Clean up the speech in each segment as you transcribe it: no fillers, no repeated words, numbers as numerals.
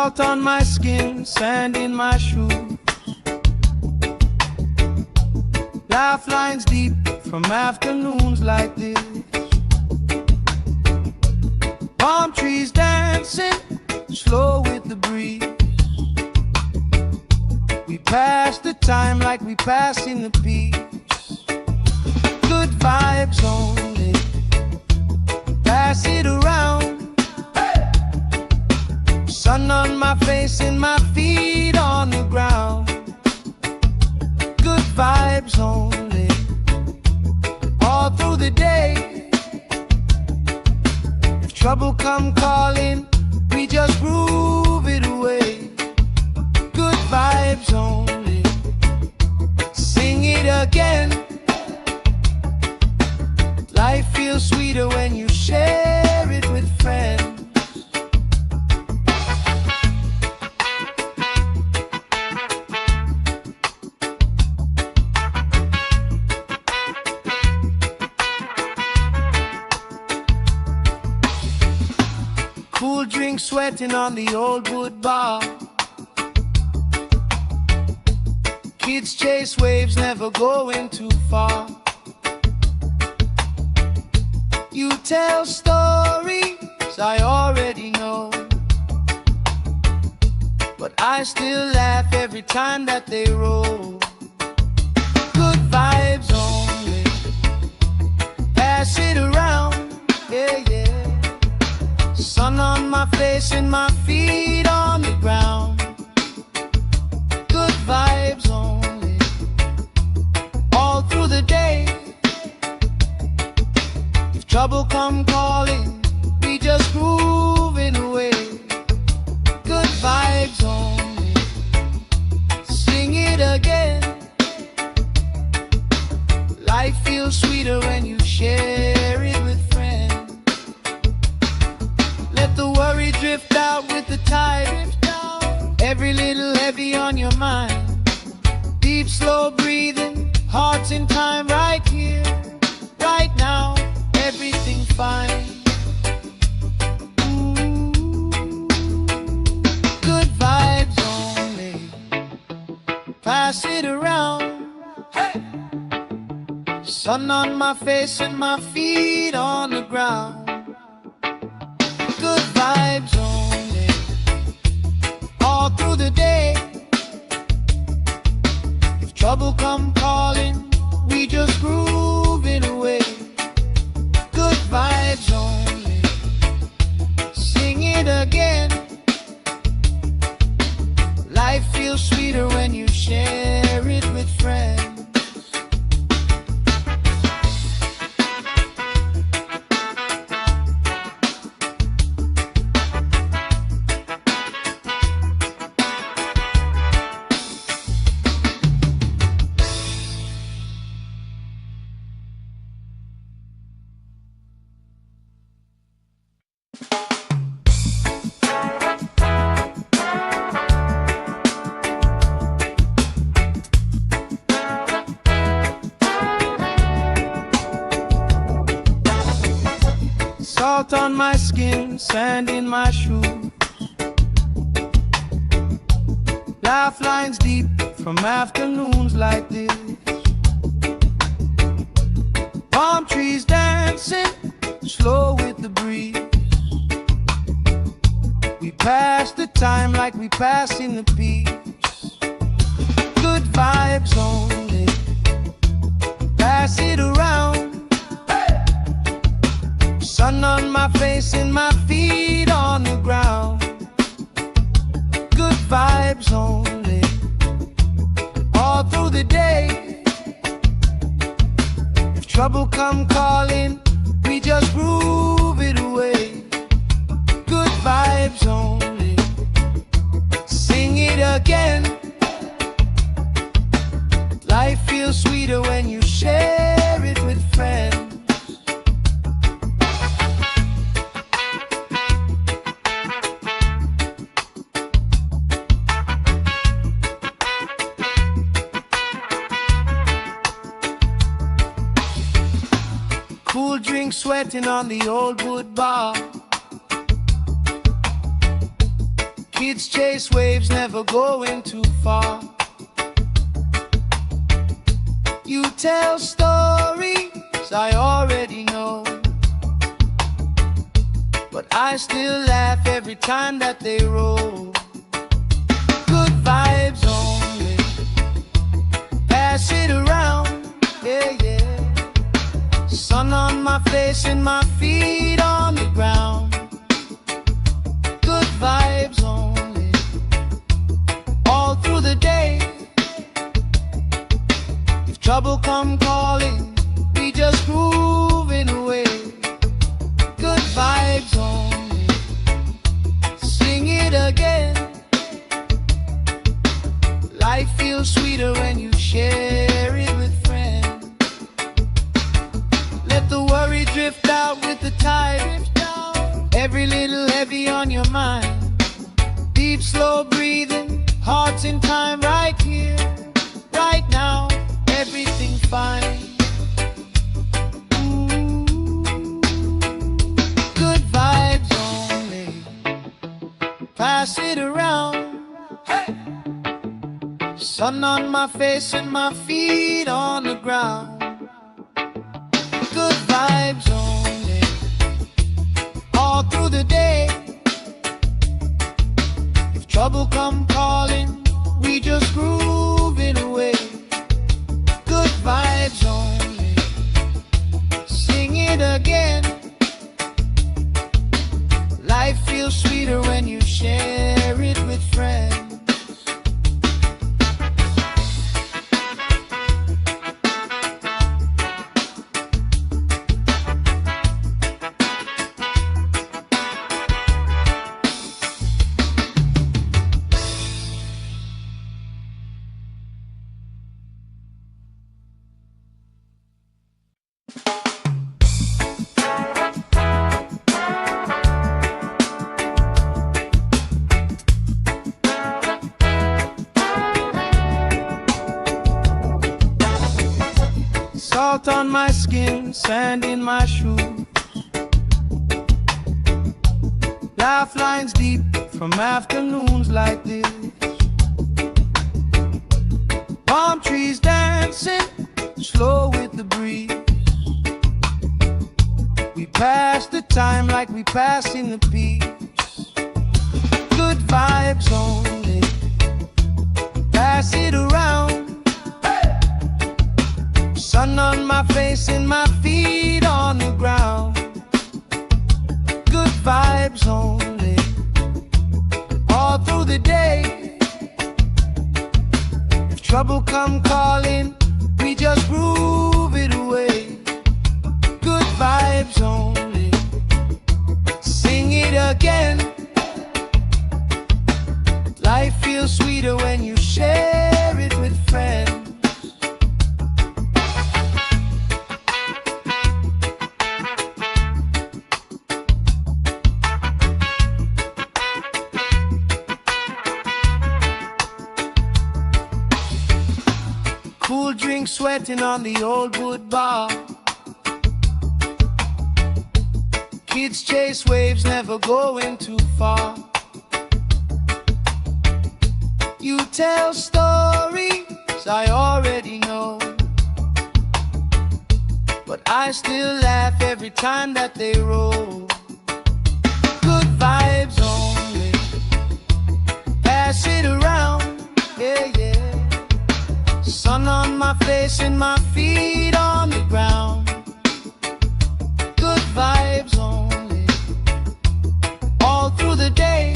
Salt on my skin, sand in my shoes. Laugh lines deep from afternoons like this. Palm trees dancing slow with the breeze. We pass the time like we pass in the peace. Good vibes only, pass it around. Sun on my face and my feet on the ground. Good vibes only, all through the day. If trouble come calling, we just groove it away. Good vibes only, sing it again. Life feels sweeter when you share it with friends. Cool drink sweating on the old wood bar. Kids chase waves, never going too far. You tell stories I already know, but I still laugh every time that they roll. Good vibes only, pass it around, yeah, yeah. Sun on my face and my feet on the ground. Good vibes only, all through the day. If trouble come calling, we just groove it away. Good vibes only, sing it again. Life feels sweeter when you share it with friends. Let the worry drift out with the tide. Every little heavy on your mind. Deep, slow breathing, hearts in time, right here, right now. Everything fine. Ooh, good vibes only, pass it around. Hey! Sun on my face and my feet on the ground. Good vibes only, all through the day. If trouble come calling, we just groove it away. Good vibes only, sing it again. Life feels sweeter when you share it with friends. Salt on my skin, sand in my shoes. Laugh lines deep from afternoons like this. Palm trees dancing slow with the breeze. We pass the time like we pass in the peace. Good vibes only, pass it around. Sun on my face and my feet on the ground. Good vibes only, all through the day. If trouble come calling, we just groove it away. Good vibes only, sing it again. Life feels sweeter when you share it with friends. Cool drink sweating on the old wood bar. Kids chase waves, never going too far. You tell stories I already know, but I still laugh every time that they roll. Good vibes only, pass it around, yeah, yeah. Sun on my face and my feet on the ground. Good vibes only, all through the day. If trouble come calling, we just moving away. Good vibes only, sing it again. Life feels sweeter when you share it with friends. Let the worry drift out with the tide. Every little heavy on your mind. Deep, slow breathing, hearts in time, right here, right now. Everything fine. Good vibes only, pass it around. Hey! Sun on my face and my feet on the ground. Good vibes only, all through the day. If trouble come calling, we just grooving away. Good vibes only, sing it again. Life feels sweeter when you share it with friends. Salt on my skin, sand in my shoes. Laugh lines deep from afternoons like this. Palm trees dancing, slow with the breeze. We pass the time like we passing the peace. Good vibes only, pass it around. Sun on my face and my feet on the ground. Good vibes only, all through the day. If trouble come calling, we just groove it away. Good vibes only, sing it again. Life feels sweeter when you share it with friends. Cool drink sweating on the old wood bar. Kids chase waves, never going too far. You tell stories I already know, but I still laugh every time that they roll. Good vibes only, pass it around, yeah, yeah. Sun on my face and my feet on the ground. Good vibes only, all through the day.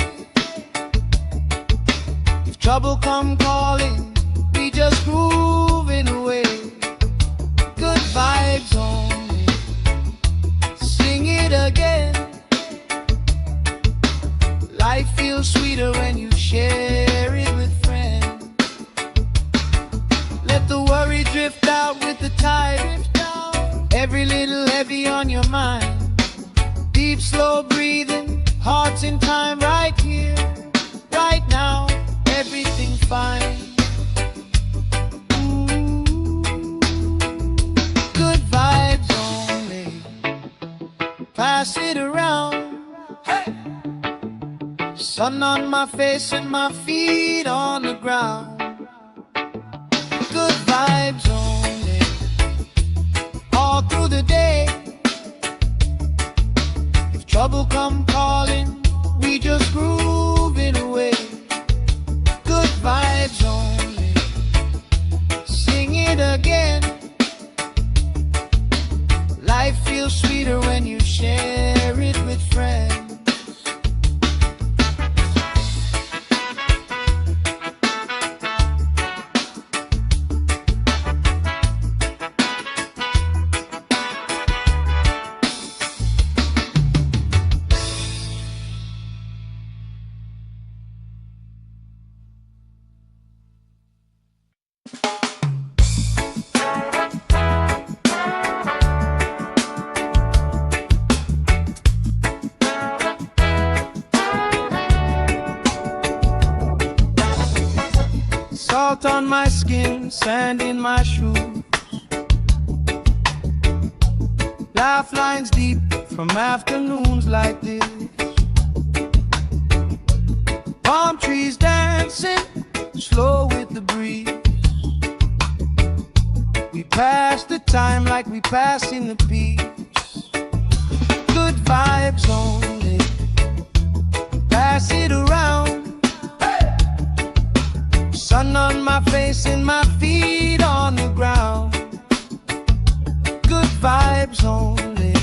If trouble come calling, we just grooving away. Good vibes only, sing it again. Life feels sweeter when you share it with friends. Let the worry drift out with the tide. Every little heavy on your mind. Deep, slow breathing, hearts in time, right here, right now. Everything fine. Good vibes only, pass it around. Hey! Sun on my face and my feet on the ground. Good vibes only, all through the day. If trouble come calling, we just grooving away. Good vibes only, sing it again. Life feels sweeter when you share it with friends. Salt on my skin, sand in my shoes. Laugh lines deep from afternoons like this. Palm trees dancing, slow with the breeze. We pass the time like we passing the peace. Good vibes only, pass it around. Sun on my face and my feet on the ground. Good vibes only,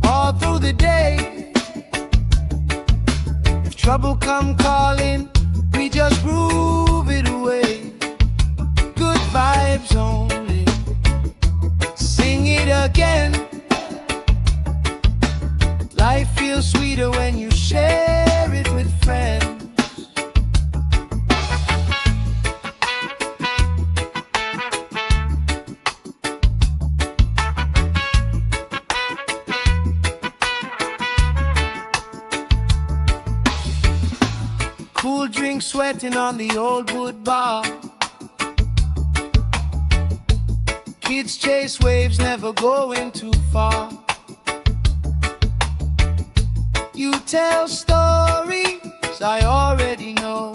all through the day. If trouble come calling, we just groove it away. Good vibes only, sing it again. Life feels sweeter when you share it with friends. Cool drink sweating on the old wood bar. Kids chase waves, never going too far. You tell stories I already know,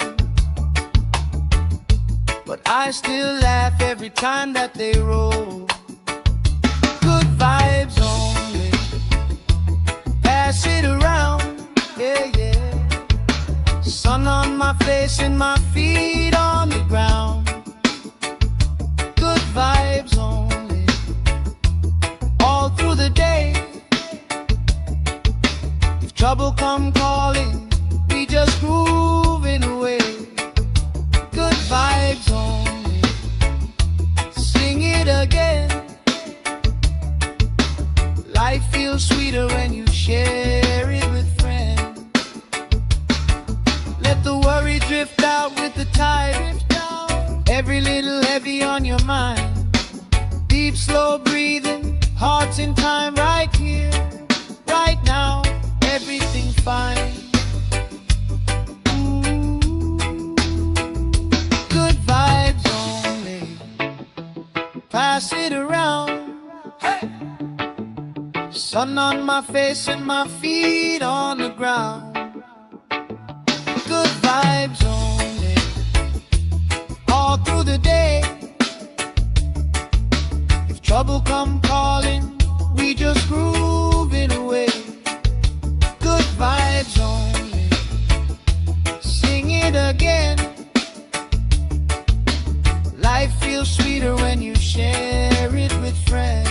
but I still laugh every time that they roll. Good vibes only, pass it around, yeah, yeah. Sun on my face and my feet on the ground. Good vibes only, all through the day. If trouble come calling, we just grooving away. Good vibes only, sing it again. Life feels sweeter when you share it with friends. Let the worry drift out with the tide. Every little heavy on your mind. Deep, slow breathing, hearts in time, right here, right now. Everything fine. Ooh. Good vibes only, pass it around. Hey. Sun on my face and my feet on the ground. Good vibes only, all through the day. If trouble come calling, we just grooving away. Good vibes only, sing it again. Life feels sweeter when you share it with friends.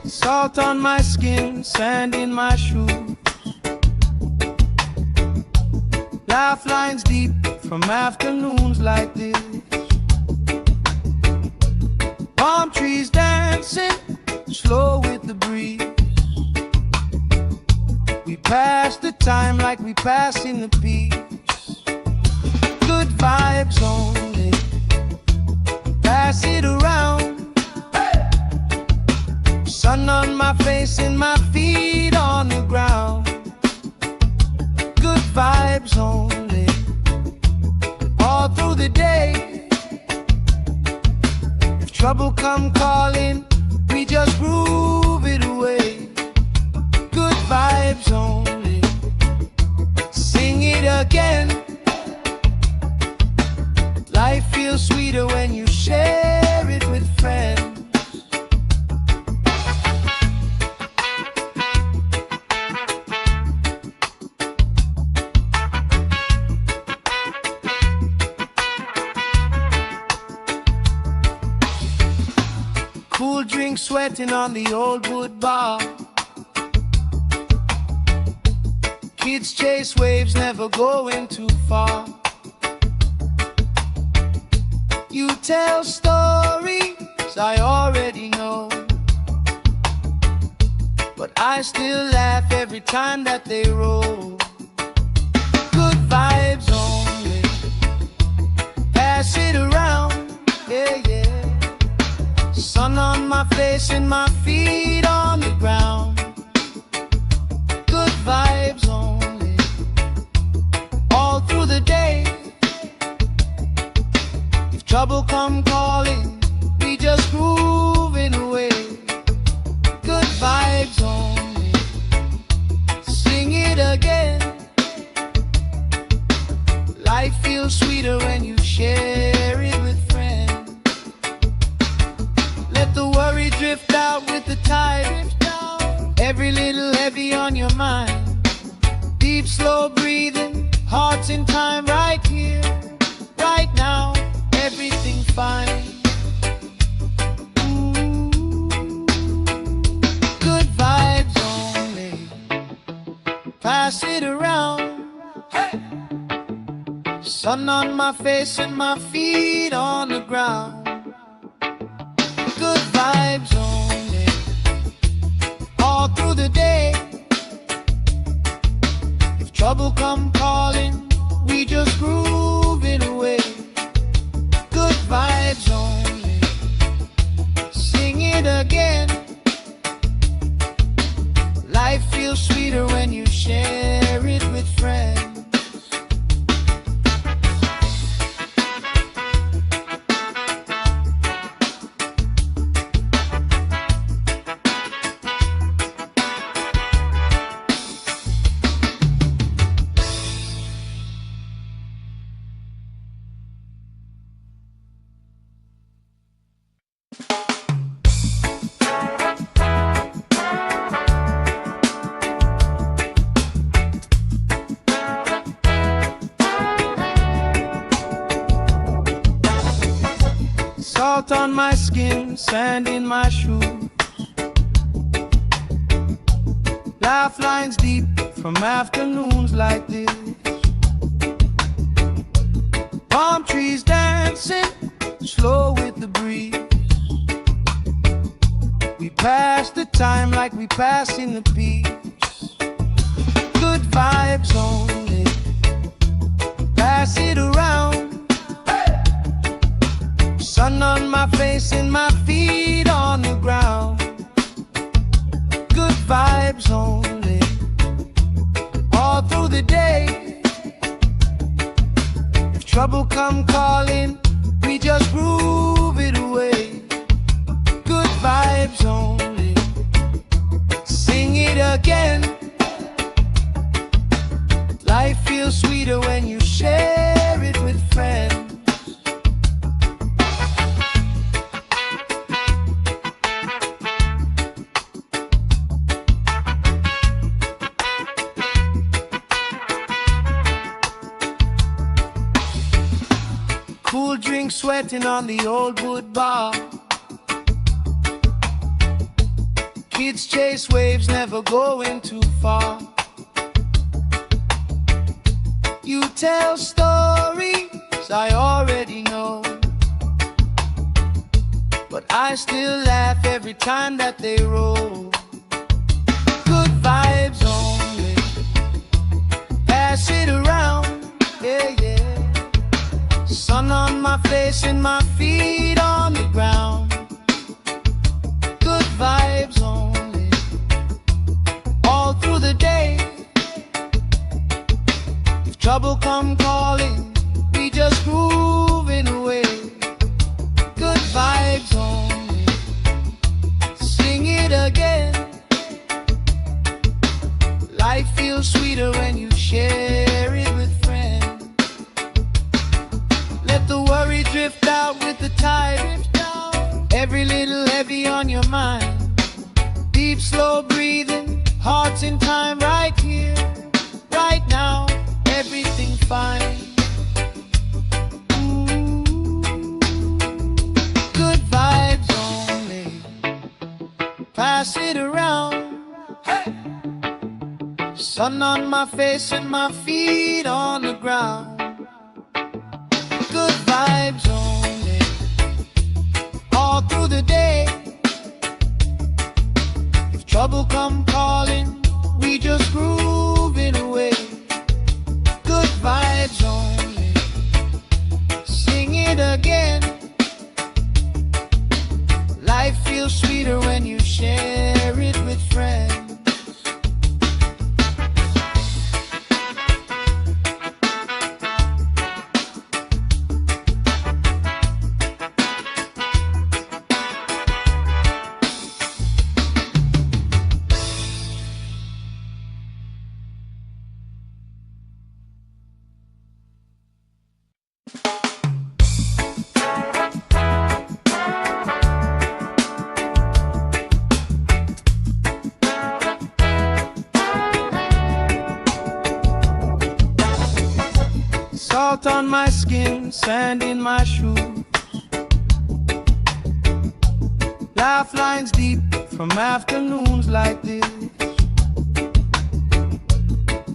Salt on my skin, sand in my shoes. Laugh lines deep from afternoons like this. Palm trees dancing, slow with the breeze. passing the peace. Good vibes only. Pass it around. Sun on my face and my feet on the ground. Good vibes only. All through the day. If trouble come calling, we just groove it away. Good vibes only. Sing it again. Life feels sweeter when you share it with friends. Cool drink sweating on the old wood bar. Kids chase waves, never going too far. You tell stories I already know, but I still laugh every time that they roll. Good vibes only. Pass it around, yeah, yeah. Sun on my face and my feet on the ground. Good vibes only. All through the day. If trouble come calling, we just grooving away. Good vibes only. Sing it again. Life feels sweeter when you share it with friends. Let the worry drift out with the tide. Every little heavy on your mind. Deep, slow breathing, hearts in time, right here, right now. Everything fine. Ooh. Good vibes only. Pass it around. Hey. Sun on my face and my feet on the ground. Good vibes only. All through the day. If trouble come calling, we just groove it away. Good vibes only. Sing it again. Life feels sweeter when you share it with friends. Salt on my skin, sand in my shoes. Laugh lines deep from afternoons like this. Palm trees dancing, slow with the breeze. We pass the time like we pass in the peace. Good vibes only. Pass it around. Sun on my face and my feet on the ground. Good vibes only. All through the day. If trouble come calling, we just groove it away. Good vibes only. Sing it again. Life feels sweeter when you share it with friends. Cool drink sweating on the old wood bar. Kids chase waves, never going too far. You tell stories I already know, but I still laugh every time that they roll. Good vibes only. pass it around, yeah, yeah. Sun on my face and my feet on the ground. Good vibes only, all through the day. If trouble come calling, we just grooving away. Good vibes only, sing it again. Life feels sweeter when you share it with friends. Let the worry drift out with the tide. Every little heavy on your mind. Deep, slow breathing, hearts in time, right here, right now, everything fine. Good vibes only, pass it around. Hey! Sun on my face and my feet on the ground. Good vibes only, all through the day. If trouble come calling, we just grooving away. Good vibes only, sing it again. Life feels sweeter when you share it with friends. Salt on my skin, sand in my shoes. Laugh lines deep from afternoons like this.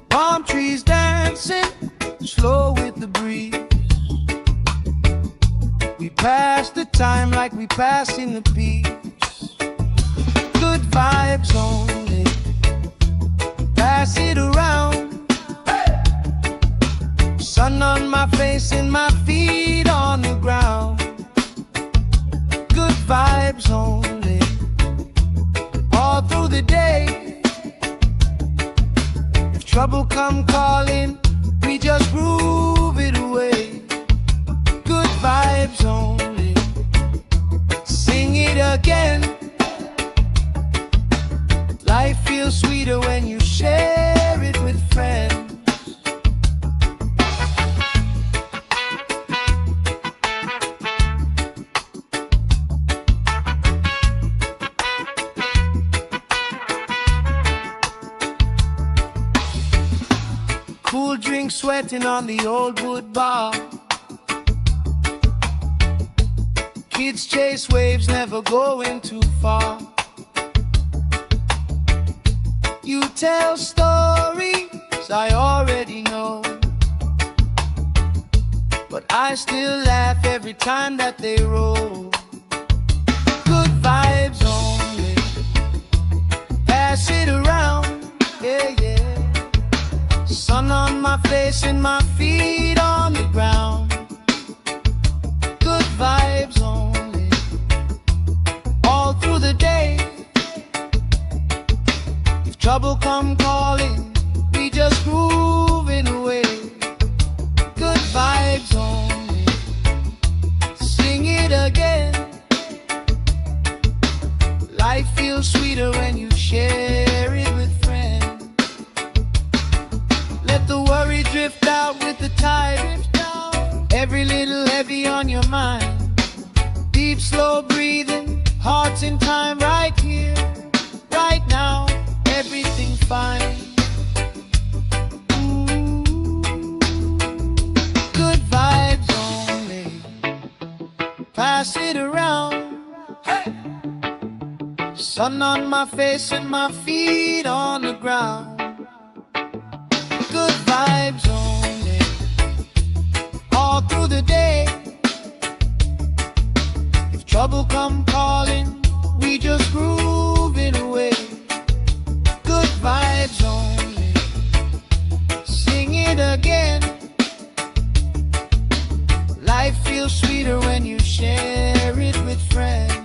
Palm trees dancing, slow with the breeze. We pass the time like we passing the peace. Good vibes only, pass it around. Sun on my face and my feet on the ground. Good vibes only, all through the day. If trouble come calling, we just groove it away. Good vibes only, sing it again. Life feels sweeter when you share it with friends. Cool drink sweating on the old wood bar. Kids chase waves, never going too far. You tell stories I already know, but I still laugh every time that they roll. Good vibes only, pass it around, yeah, yeah. Sun on my face and my feet on the ground. Good vibes only, all through the day. If trouble come calling, we just grooving away. Good vibes only, sing it again. Life feels sweeter when you share it with friends. Let the worry drift out with the tide. Every little heavy on your mind. Deep, slow breathing, hearts in time, right here, right now, everything fine. Good vibes only, pass it around. Hey! Sun on my face and my feet on the ground. Good vibes only, all through the day. If trouble come calling, we just grooving away. Good vibes only, sing it feels sweeter when you share it with friends.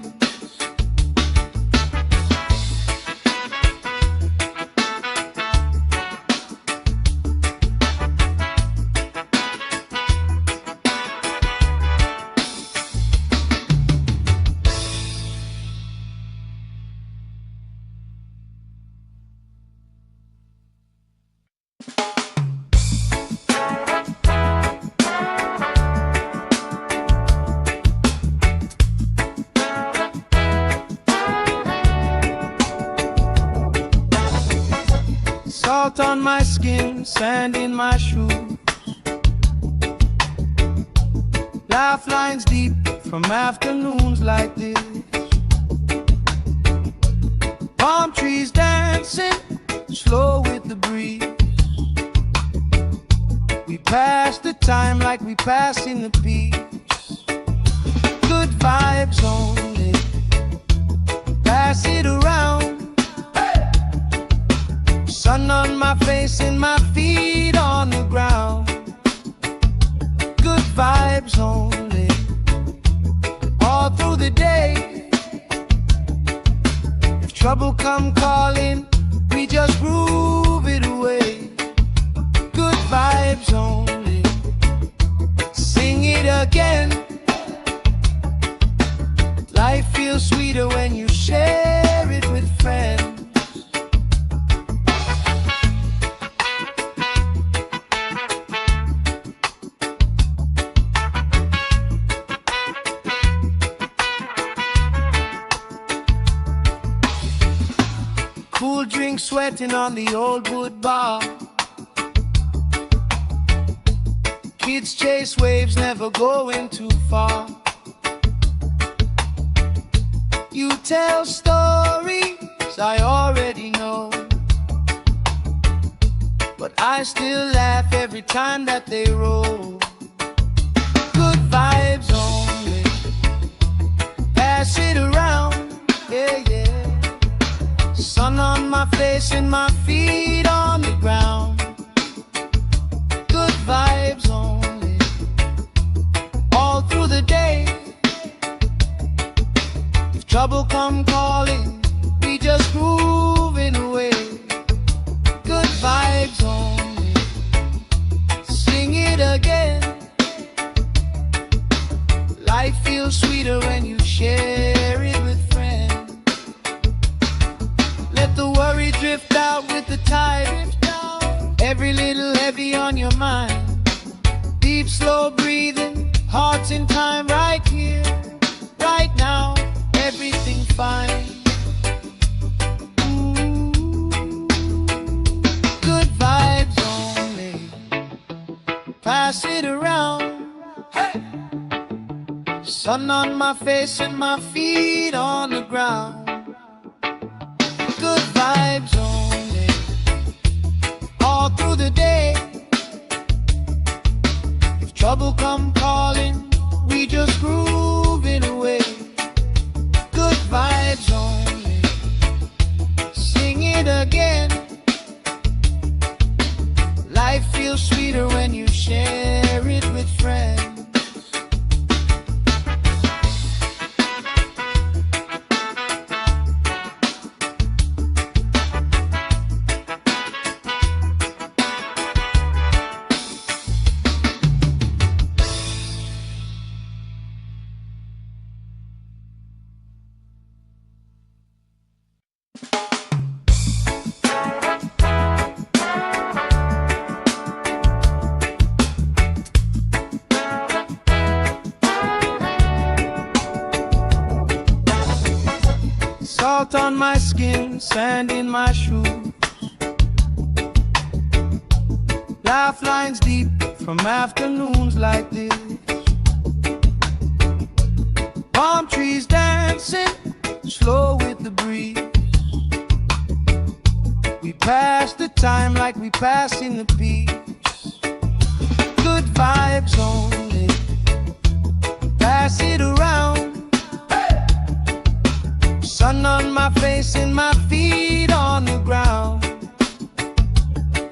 Salt on my skin, sand in my shoes, laugh lines deep from afternoons like this. Palm trees dancing slow with the breeze. We pass the time like we pass in the peace. Good vibes only, pass it around. Sun on my face and my feet on the ground. Good vibes only, all through the day. If trouble come calling, we just groove it away. Good vibes only, sing it again. Life feels sweeter when you share it with friends. Cool drink sweating on the old wood bar. Kids chase waves, never going too far. You tell stories I already know, but I still laugh every time that they roll. Good vibes only, pass it around, yeah, yeah. Sun on my face and my feet on the ground. Good vibes only, all through the day. If trouble come calling, we just grooving away. Good vibes only, sing it again. Life feels sweeter when you share it with friends. Let the worry drift out with the tide. Every little heavy on your mind. Deep, slow breathing, hearts in time, right here, right now. Everything fine. Ooh. Good vibes only, pass it around. Hey. Sun on my face and my feet on the ground. Good vibes only, all through the day. If trouble come calling, we just groove it away. Good vibes only, sing it again. Life feels sweeter when you share it with friends. Salt on my skin, sand in my shoes, laugh lines deep from afternoons like this. Palm trees dancing slow with the breeze. We pass the time like we pass in the peace. Good vibes only, pass it around. Sun on my face and my feet on the ground.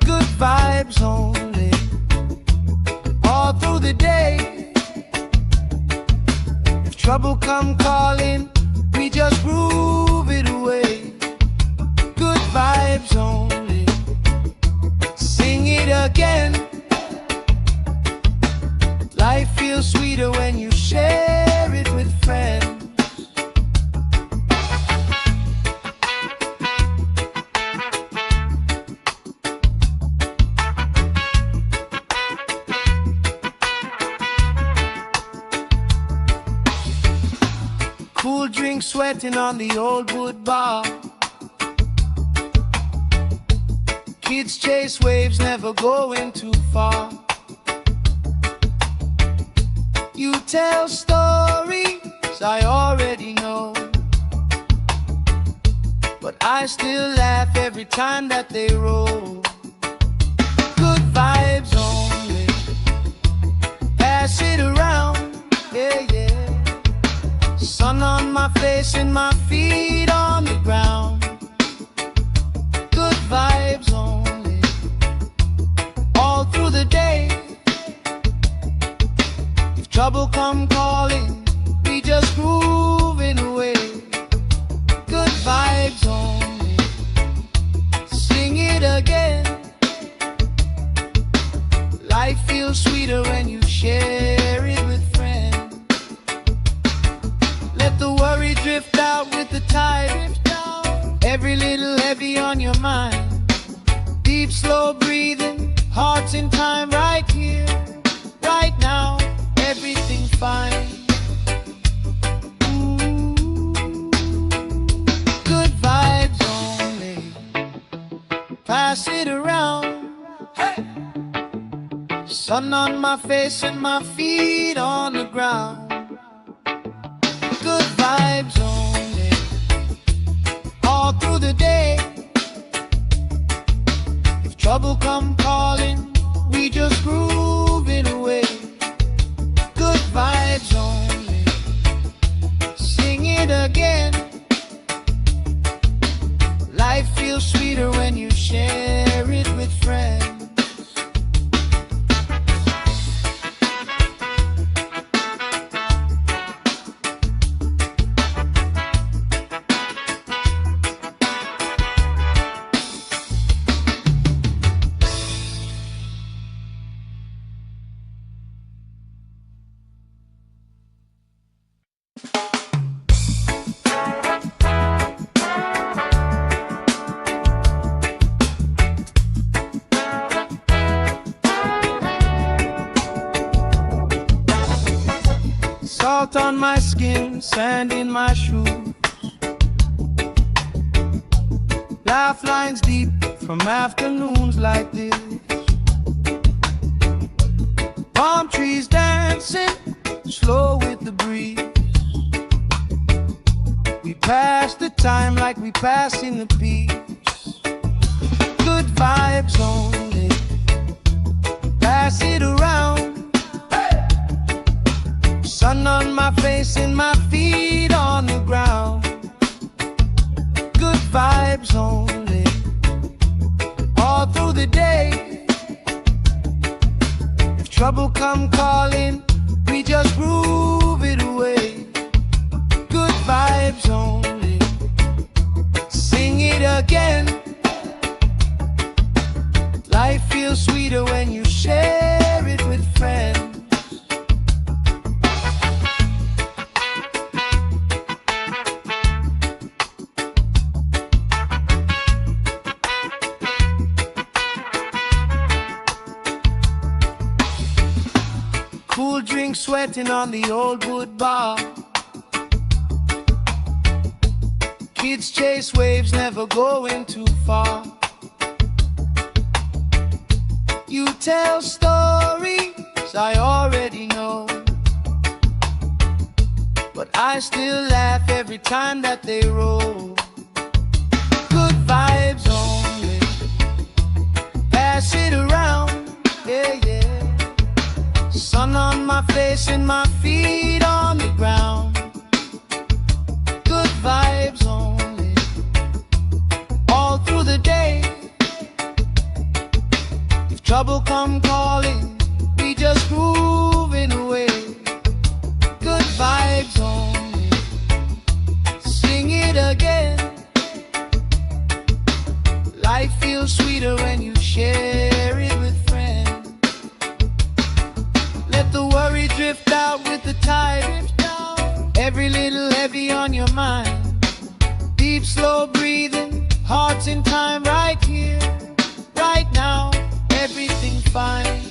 Good vibes only, all through the day. trouble come calling, we just groove it away. Good vibes only. Sing it again. Life feels sweeter when you share it with friends. Cool drink sweating on the old wood bar. Kids chase waves, never going too far. You tell stories I already know, but I still laugh every time that they roll. Good vibes only. Pass it around, yeah, yeah. Sun on my face and my feet on the ground. Good vibes only. All through the day. If trouble come calling, we just grooving away. Good vibes only. Sing it again. Life feels sweeter when you share it with friends. Let the worry drift out with the tide. Every little heavy on your mind. Deep, slow breathing, hearts in time, right here, right now. Everything's fine. Ooh. Good vibes only. Pass it around. Hey. Sun on my face and my feet on the ground. Good vibes only. All through the day. If trouble come calling, we just groove it away. Good vibes only. Sing it again. Life feels sweeter when you share it with friends. Salt on my skin, sand in my shoes. Laugh lines deep from afternoons like this. Palm trees dancing, slow with the breeze. We pass the time like we passing the peace. Good vibes only. Pass it around. Sun on my face and my feet on the ground. Good vibes only. All through the day. If trouble come calling, we just groove it away. Good vibes only. Sing it again. Life feels sweeter when you share it with friends. Cool drink sweating on the old wood bar. Kids chase waves, never going too far. You tell stories I already know, but I still laugh every time that they roll. Good vibes only. Pass it around, yeah, yeah. Sun on my face and my feet on the ground. Good vibes only. All through the day. If trouble come calling, we just grooving away. Good vibes only. feels sweeter when you share it with friends. Let the worry drift out with the tide. Every little heavy on your mind. Deep, slow breathing, hearts in time, right here, right now, everything fine.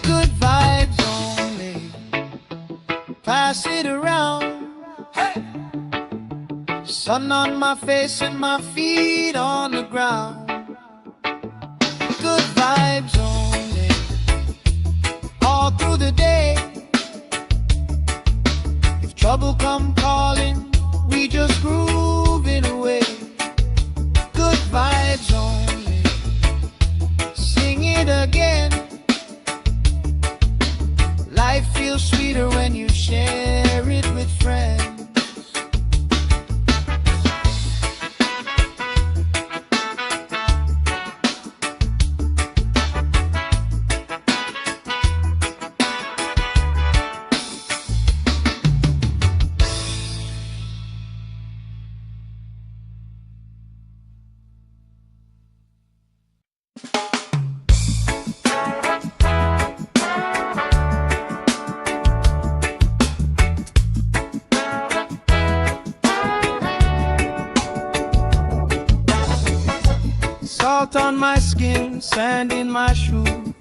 Good vibes only. Pass it around. Hey! Sun on my face and my feet on the ground. Good vibes only. All through the day. If trouble come calling, we just grooving away. Good vibes only. Sing it again. Life feels sweeter when you share it with friends. Salt on my skin, sand in my shoes.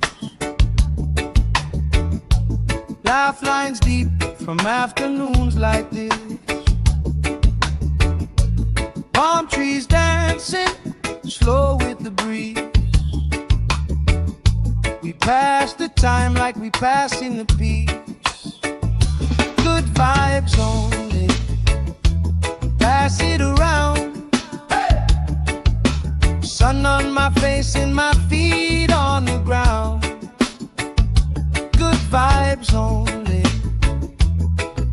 Laugh lines deep from afternoons like this. Palm trees dancing, slow with the breeze. We pass the time like we passing the peace. Good vibes only. Pass it around. Sun on my face and my feet on the ground. Good vibes only.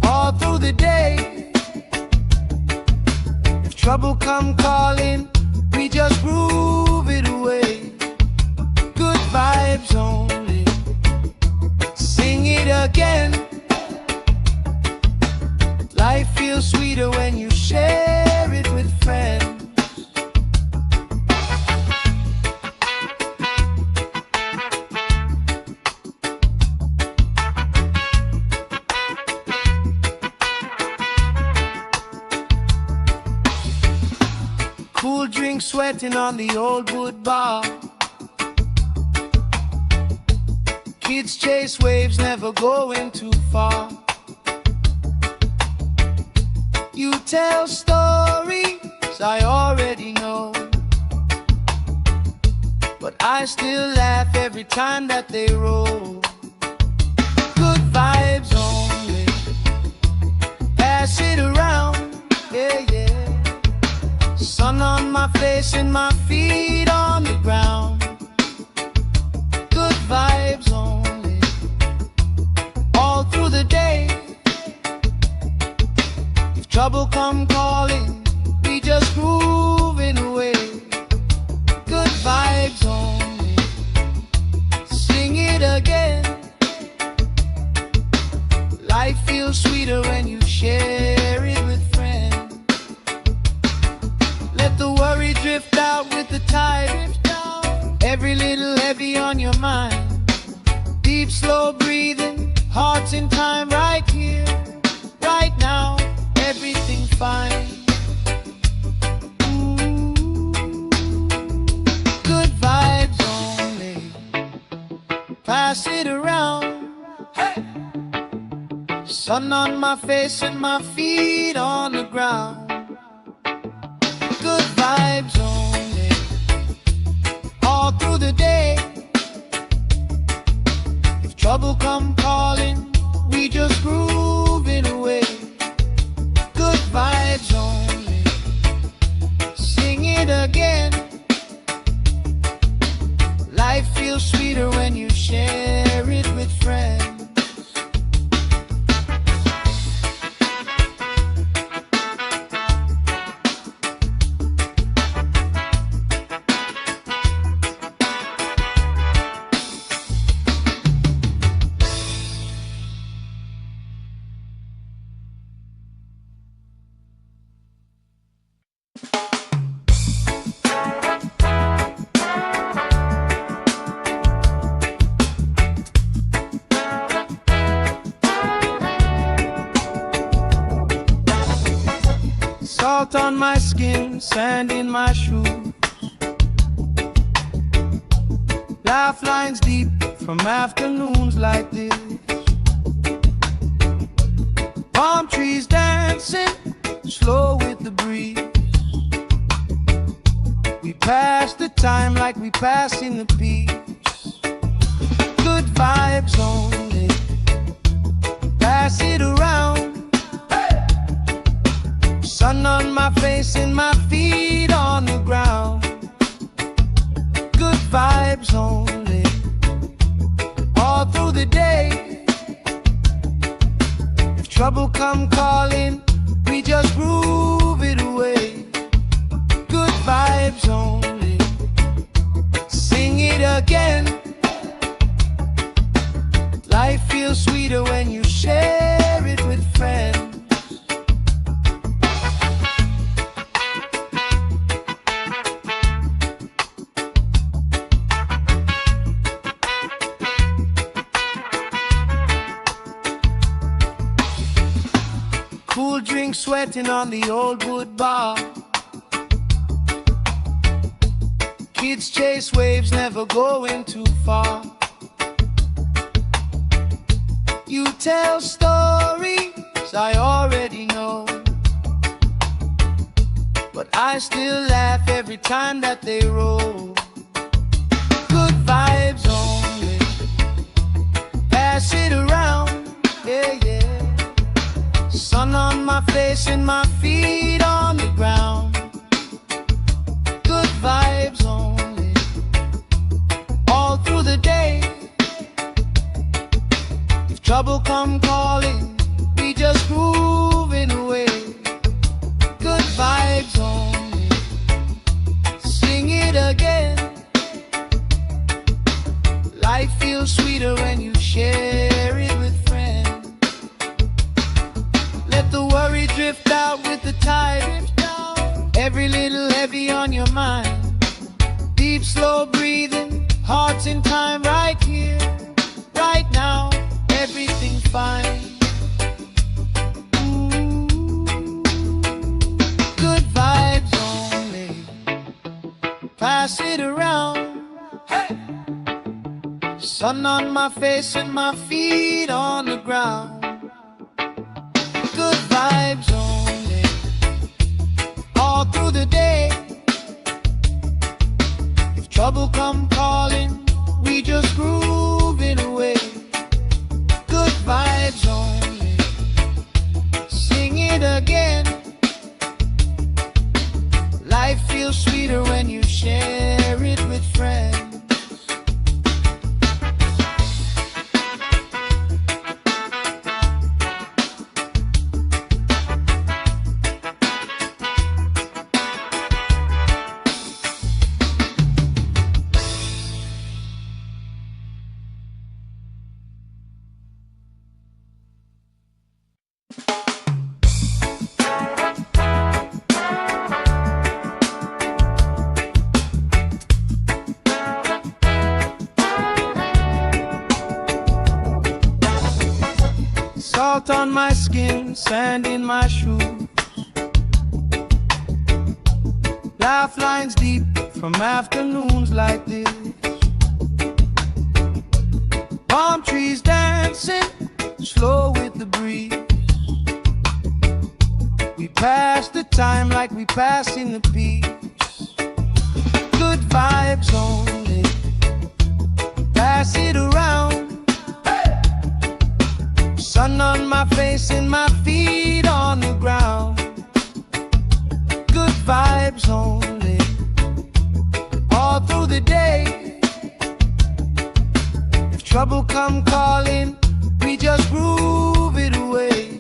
All through the day. If trouble come calling, we just groove it away. Good vibes only. Sing it again. Life feels sweeter when you share it with friends. Cool drink sweating on the old wood bar. Kids chase waves, never going too far. You tell stories I already know, but I still laugh every time that they roll. Good vibes only. Pass it around, yeah, yeah. Sun on my face and my feet on the ground. Good vibes only. All through the day. If trouble come calling, we just grooving away. Good vibes only. Sing it again. Life feels sweeter when you share it with friends. Let the worry drift out with the tide. Every little heavy on your mind. Deep, slow breathing, hearts in time, right here, right now, everything fine. Good vibes only. Pass it around. Hey! Sun on my face and my feet on the ground. Good vibes only. All through the day. If trouble come calling, we just grooving away. Good vibes only. Sing it again. Life feels sweeter when you share it with friends. Salt on my skin, sand in my shoes, laugh lines deep from afternoons like this. Palm trees dancing slow with the breeze. We pass the time like we pass in the peace. Good vibes only, pass it around. Sun on my face and my feet on the ground. Good vibes only, all through the day. If trouble come calling, we just groove it away. Good vibes only, sing it again. Life feels sweeter when you share it with friends. Cool drink sweating on the old wood bar. Kids chase waves, never going too far. You tell stories I already know, but I still laugh every time that they roll. Good vibes only, pass it around, yeah, yeah. Sun on my face and my feet on the ground. Good vibes only, all through the day. If trouble come calling, we just grooving away. Good vibes only, sing it again. Life feels sweeter when you share it with friends. Let the worry drift out with the tide. Every little heavy on your mind. Deep, slow breathing, hearts in time right here, right now. Everything fine. Ooh. Good vibes only, pass it around. Hey. Sun on my face and my feet on the ground. Good vibes only, all through the day. If trouble come calling, we just groove it away. Good vibes only, sing it again. Life feels sweeter when you share it with friends. Salt on my skin, sand in my shoes, laugh lines deep from afternoons like this. Palm trees dancing slow with the breeze. We pass the time like we pass in the peace. Good vibes only, pass it around. Sun on my face and my feet on the ground. Good vibes only, all through the day. If trouble come calling, we just groove it away.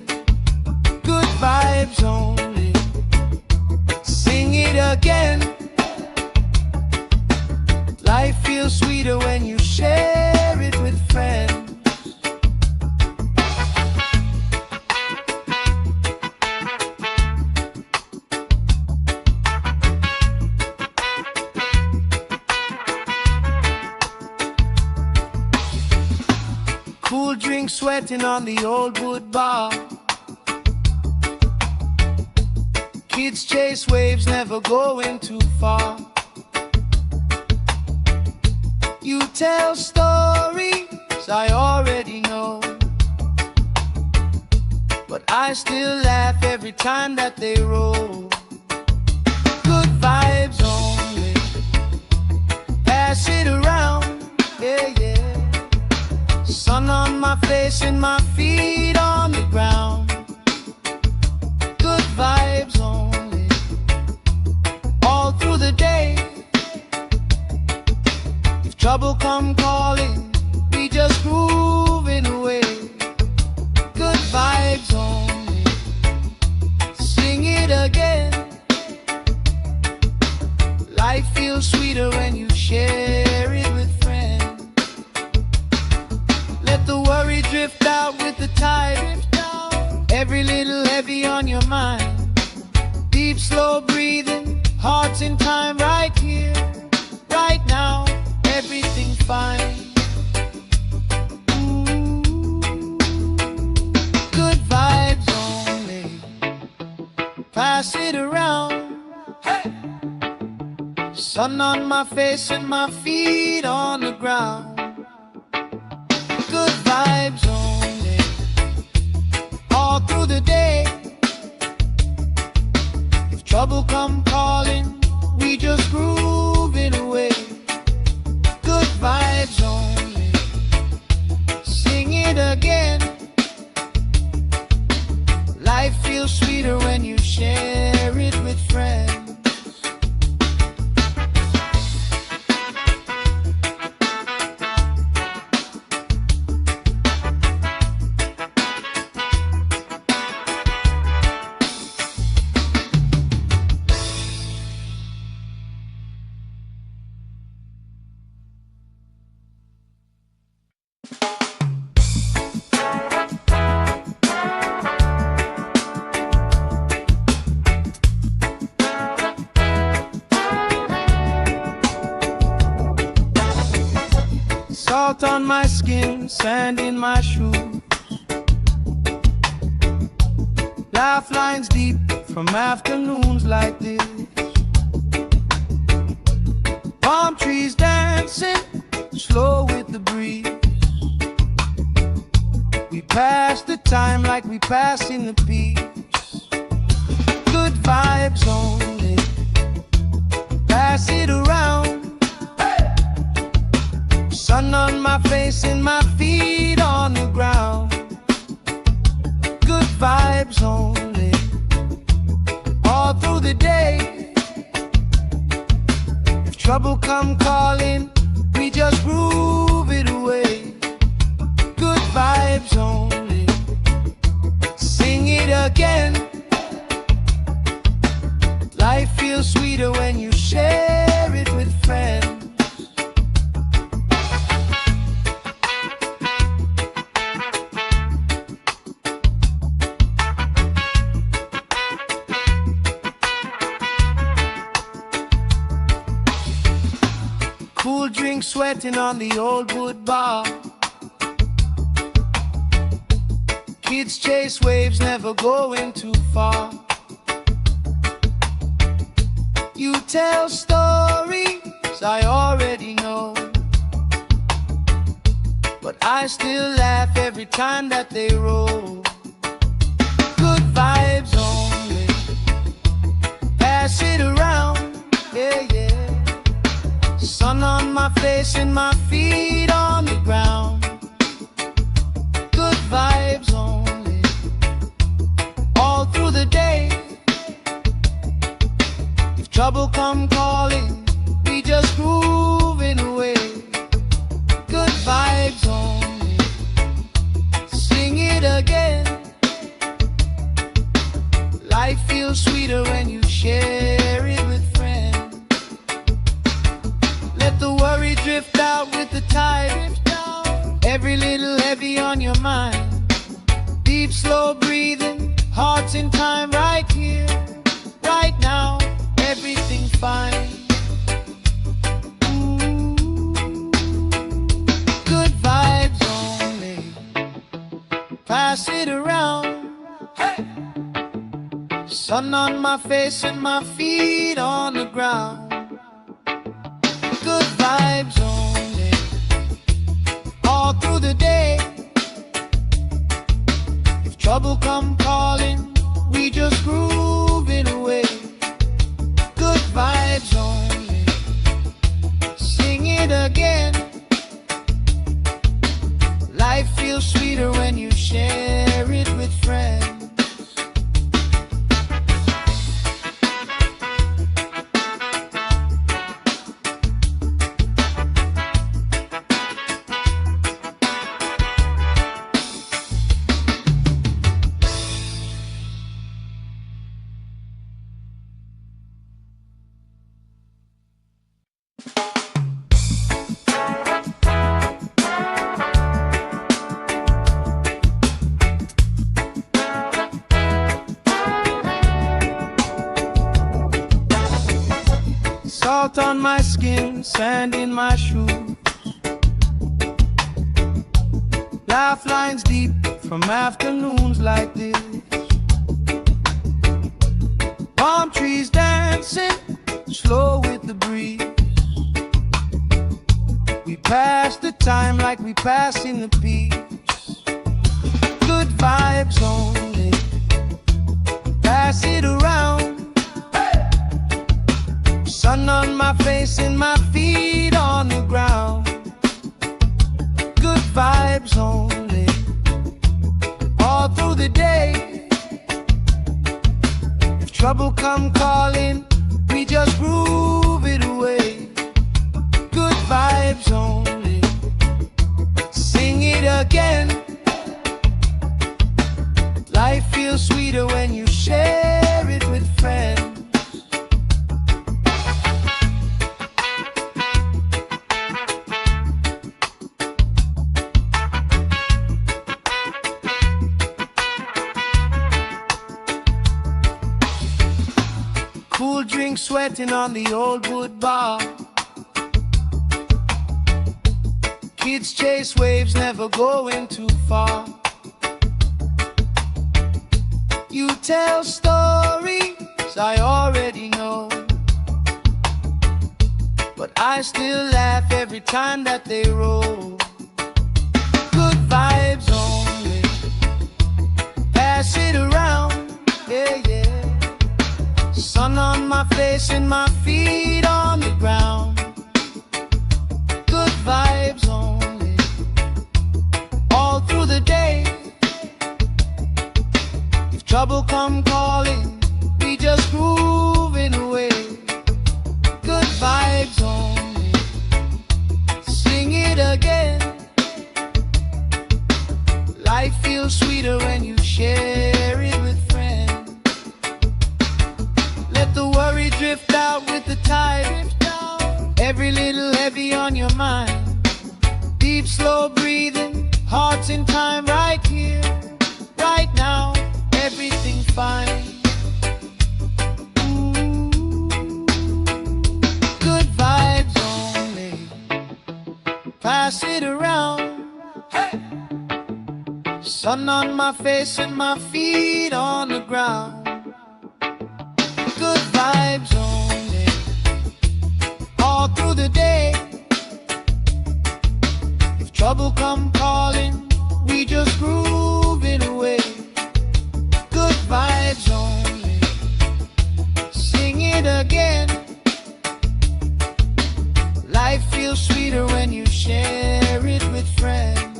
Good vibes only, sing it again. Life feels sweeter when you share it with friends. sweating on the old wood bar. Kids chase waves, never going too far. You tell stories I already know, but I still laugh every time that they roll. Good vibes only, pass it around, yeah, yeah. Sun on my face and my feet on the ground. Good vibes only, all through the day. If trouble come calling, we just grooving away. Good vibes only, sing it again. Life feels sweeter when you share it with friends. Let the worry drift out with the tide. Every little heavy on your mind. Deep, slow breathing, hearts in time, right here, right now. Everything fine. Good vibes only, pass it around. Hey! Sun on my face and my feet on the ground. Good vibes only, all through the day. If trouble come calling, we just grooving away. Good vibes only, sing it again. Life feels sweeter when you share it with friends. Salt on my skin, sand in my shoes. Laugh lines deep from afternoons like this. Palm trees dancing, slow with the breeze. We pass the time like we passing the peace. Good vibes only, pass it around. Sun on my face and my feet on the ground. Good vibes only, all through the day. If trouble come calling, we just groove it away. Good vibes only, sing it again. Life feels sweeter when you share it with friends. Cool drink sweating on the old wood bar. Kids chase waves, never going too far. You tell stories I already know, but I still laugh every time that they roll. Good vibes only, pass it around, yeah, yeah. Sun on my face and my feet on the ground. Good vibes only, all through the day. If trouble come calling, we just grooving away. Good vibes only, sing it again. Life feels sweeter when you share it with friends. Let the worry drift out with the tide. Every little heavy on your mind. Deep, slow breathing, hearts in time, right here, right now. Everything fine. Good vibes only, pass it around. Hey! Sun on my face and my feet on the ground. Good vibes only, all through the day. If trouble come calling, we just groove it away. Good vibes only, sing it again. Life feels sweeter when you share it with friends. Salt on my skin, sand in my shoes. Laugh lines deep from afternoons like this. Palm trees dancing, slow with the breeze. We pass the time like we passing the peace. Good vibes only, pass it around. Sun on my face and my feet on the ground. Good vibes only, all through the day. If trouble come calling, we just groove it away. Good vibes only, sing it again. Life feels sweeter when you share it with friends. Cool drink sweating on the old wood bar. Kids chase waves, never going too far. You tell stories I already know, but I still laugh every time that they roll. Good vibes only, pass it around, yeah, yeah. Sun on my face and my feet on the ground. Good vibes only, all through the day. If trouble come calling, we just groove it away. Good vibes only, sing it again. Life feels sweeter when you share it with friends. Let the worry drift out with the tide. Every little heavy on your mind. Deep, slow breathing, hearts in time, right here, right now. Everything's fine. Ooh. Good vibes only, pass it around. Hey! Sun on my face and my feet on the ground. Good vibes only, all through the day. If trouble come calling, we just groove it away. Good vibes only, sing it again. Life feels sweeter when you share it with friends.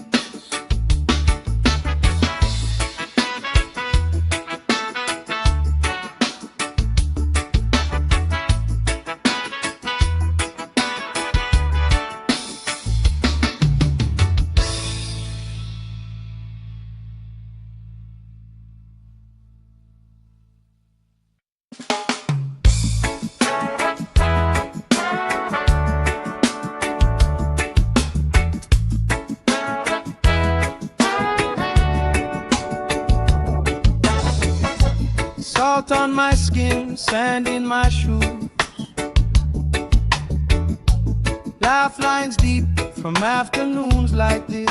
Salt on my skin, sand in my shoes. Laugh lines deep from afternoons like this.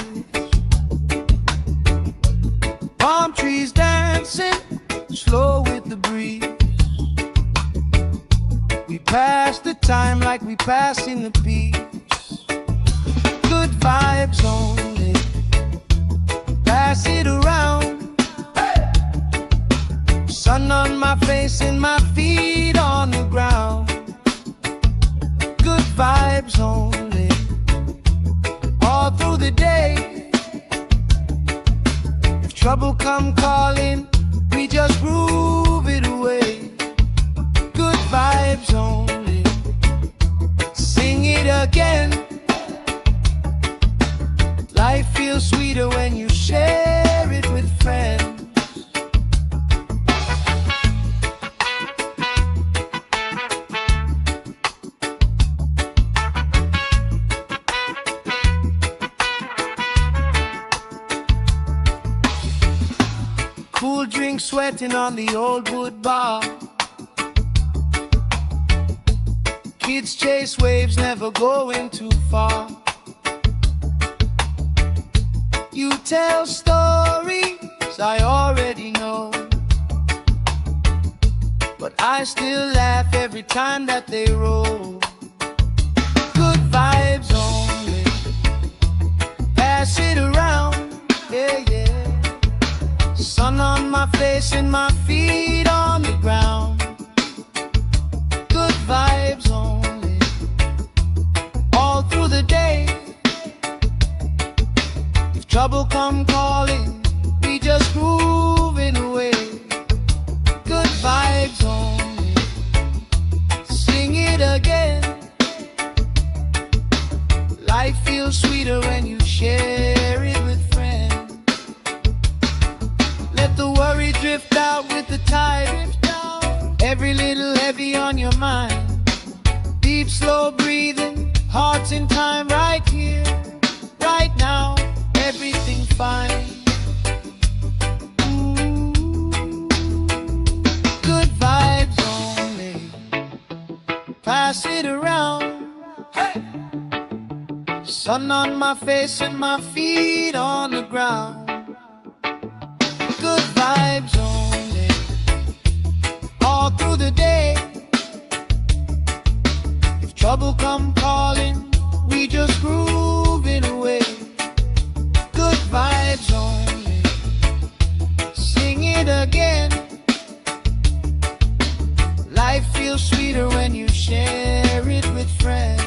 Palm trees dancing slow with the breeze. We pass the time like we passing the peace. Good vibes only, pass it around. Sun on my face and my feet on the ground. Good vibes only, all through the day. If trouble come calling, we just groove it away. Good vibes only, sing it again. Life feels sweeter when you share it with friends. Cool drink sweating on the old wood bar. Kids chase waves, never going too far. You tell stories I already know, but I still laugh every time that they roll. Good vibes only, pass it around, yeah, yeah. Sun on my face and my feet on the ground. Good vibes only, all through the day. If trouble come calling, we just grooving away. Good vibes only, sing it again. Life feels sweeter when you share it with friends. Let the worry drift out with the tide. Every little heavy on your mind. Deep, slow breathing, hearts in time, right here, right now. Everything fine. Ooh, good vibes only, pass it around. Hey! Sun on my face and my feet on the ground. Good vibes only, all through the day. If trouble come calling, we just groove it away. Good vibes only, sing it again. Life feels sweeter when you share it with friends.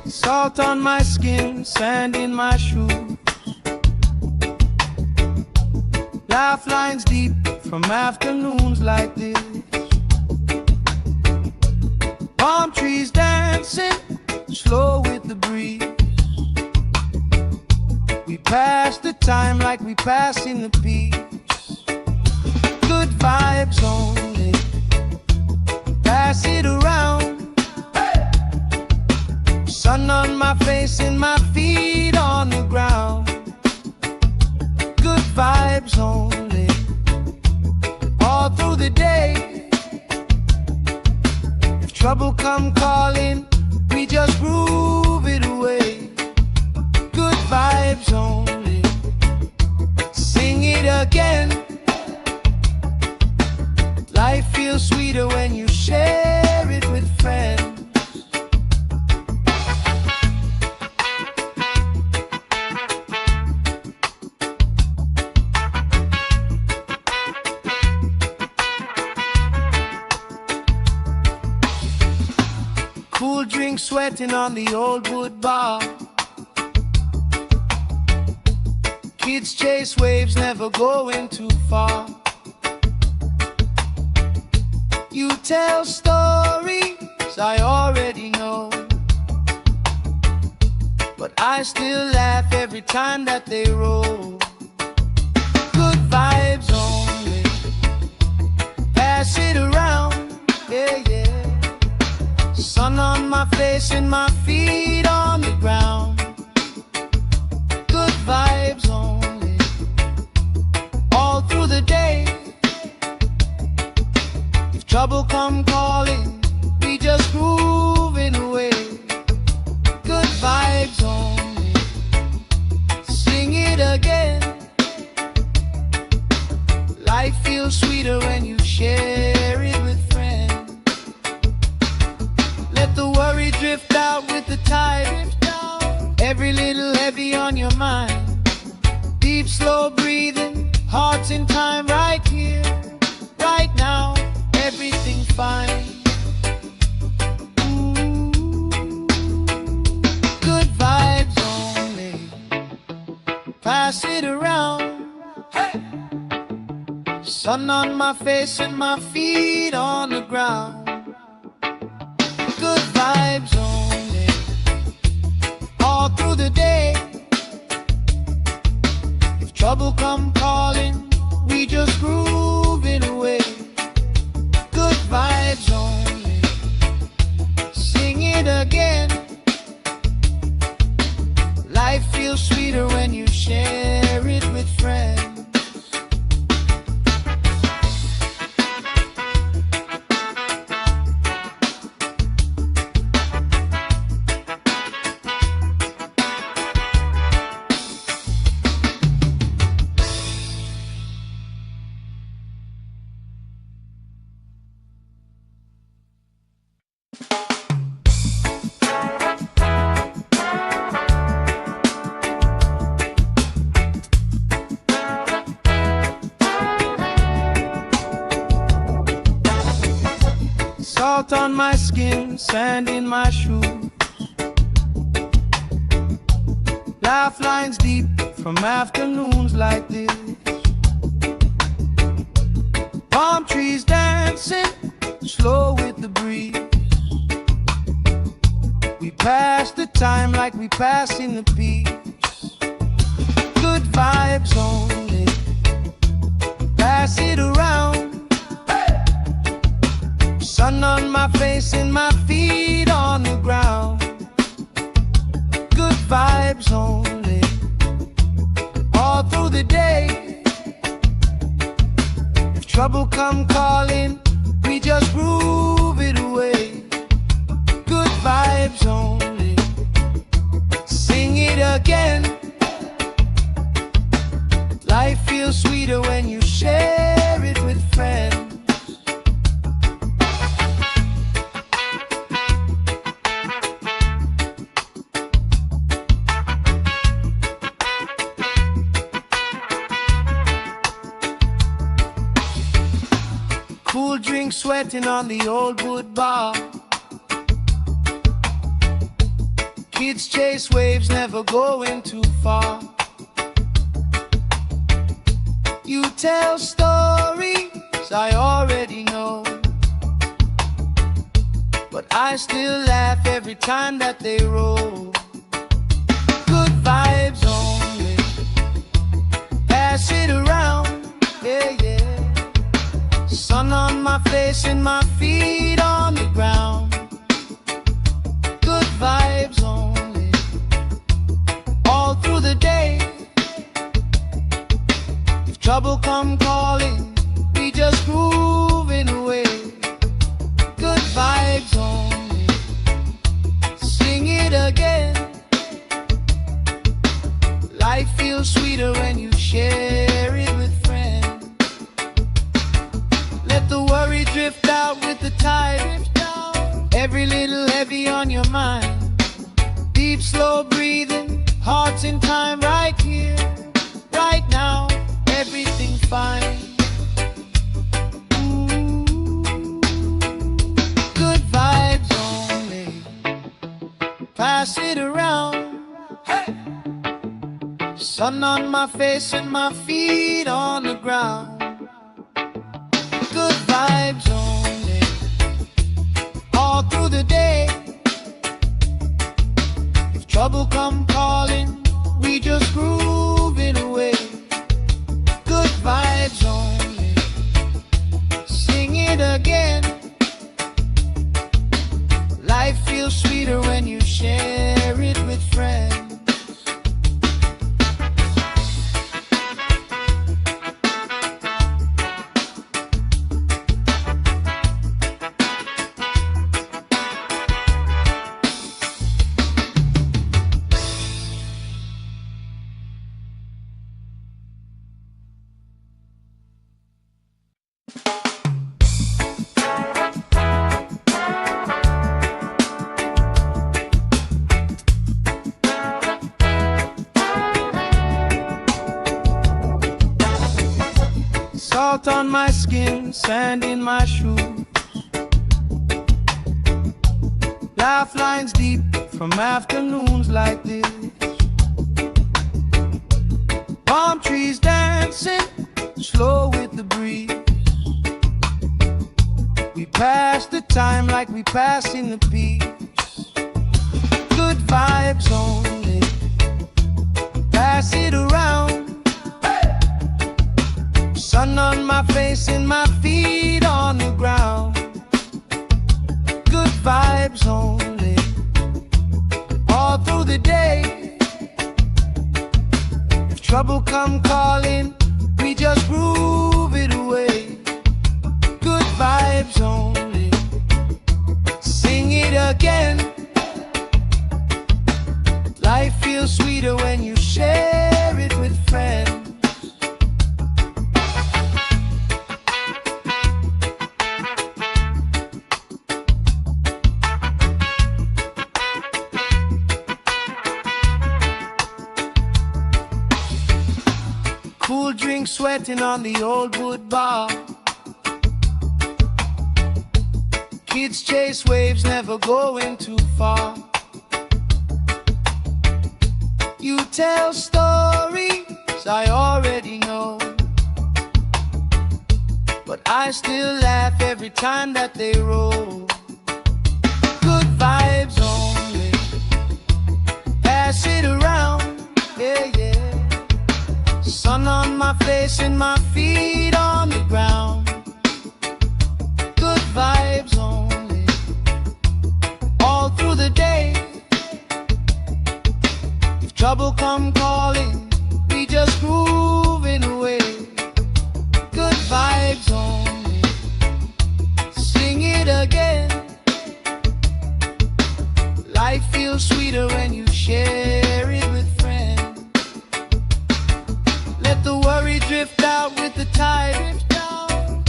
Salt on my skin, sand in my shoes. Laugh lines deep from afternoons like this. Palm trees dancing slow with the breeze. We pass the time like we passing the peace. Good vibes only, pass it around. Sun on my face and my feet on the ground. Good vibes only, all through the day. If trouble come calling, we just groove it away. Good vibes only, sing it again. Life feels sweeter when you share it with friends. Cool drink sweating on the old wood bar. Kids chase waves, never going too far. You tell stories I already know, but I still laugh every time that they roll. Good vibes only, pass it around, yeah, yeah. Sun on my face and my feet on the ground. Good vibes only, all through the day. If trouble come calling, we just grooving away. Good vibes only, sing it again. Life feels sweeter when you share it with friends. Let the worry drift out with the tide. Every little heavy on your mind. Deep, slow breathing, hearts in time right here, right now. Everything fine. Good vibes only, pass it around. Hey! Sun on my face and my feet on the ground. Good vibes only, all through the day. If trouble come calling, we just grooving away. Good vibes only, sing it again. Life feels sweeter when you share it with friends. Salt on my skin, sand in my shoes. Laugh lines deep from afternoons like this. Palm trees dancing, slow with the breeze. We pass the time like we pass in the peace. Good vibes only, pass it around. Sun on my face and my feet on the ground. Good vibes only, all through the day. If trouble come calling, we just groove it away. Good vibes only, sing it again. Life feels sweeter when you share it with friends. Cool drink sweating on the old wood bar. Kids chase waves, never going too far. You tell stories I already know, but I still laugh every time that they roll. Good vibes only, pass it around, yeah, yeah. Sun on my face and my feet on the ground. Good vibes only, all through the day. If trouble come calling, we just grooving away. Good vibes only, sing it again. Life feels sweeter when you share it with friends. Let the worry drift out with the tide. Every little heavy on your mind. Deep, slow breathing, hearts in time right here, right now. Everything fine. Good vibes only, pass it around. Hey! Sun on my face and my feet on the ground. Good vibes only, all through the day. If trouble come Salt on my skin, sand in my shoes. Laugh lines deep from afternoons like this. Palm trees dancing slow with the breeze. We pass the time like we pass in the peace. Good vibes only, pass it around. Sun on my face and my feet on the ground. Good vibes only, all through the day. If trouble come calling, we just groove it away. Good vibes only, sing it again. Life feels sweeter when you share it with friends. Cool drink sweating on the old wood bar. Kids chase waves, never going too far. You tell stories I already know, but I still laugh every time that they roll. Good vibes only, pass it around, yeah, yeah. Sun on my face and my feet on the ground. Good vibes only, all through the day. If trouble come calling, we just moving away. Good vibes only, sing it again. Life feels sweeter when you share it with friends. Let the worry drift out with the tide.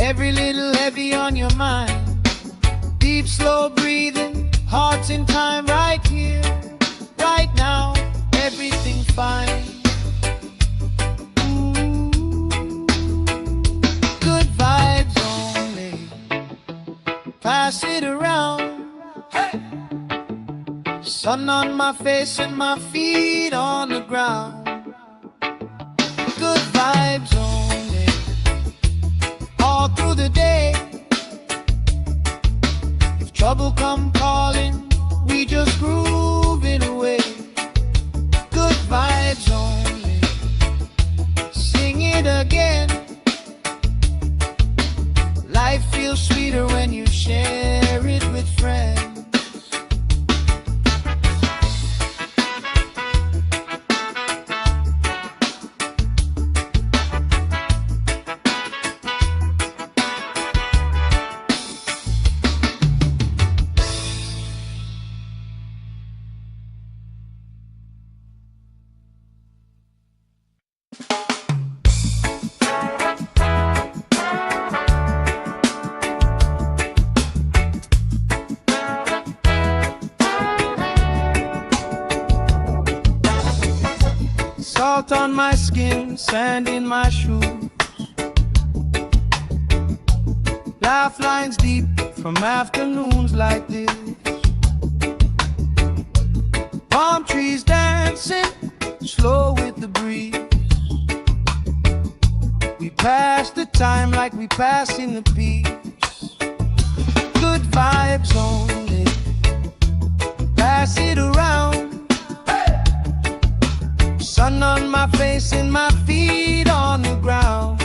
Every little heavy on your mind. Deep, slow breathing, hearts in time, right here, right now. Everything fine. Ooh. Good vibes only, pass it around. Hey. Sun on my face and my feet on the ground. Good vibes only, all through the day. If trouble come calling, we just groove it away. Good vibes only, sing it again. Life feels sweeter when you share it with friends. Salt on my skin, sand in my shoes. Laugh lines deep from afternoons like this. Palm trees dancing slow with the breeze. We pass the time like we pass in the peace. Good vibes only, pass it around. Sun on my face and my feet on the ground.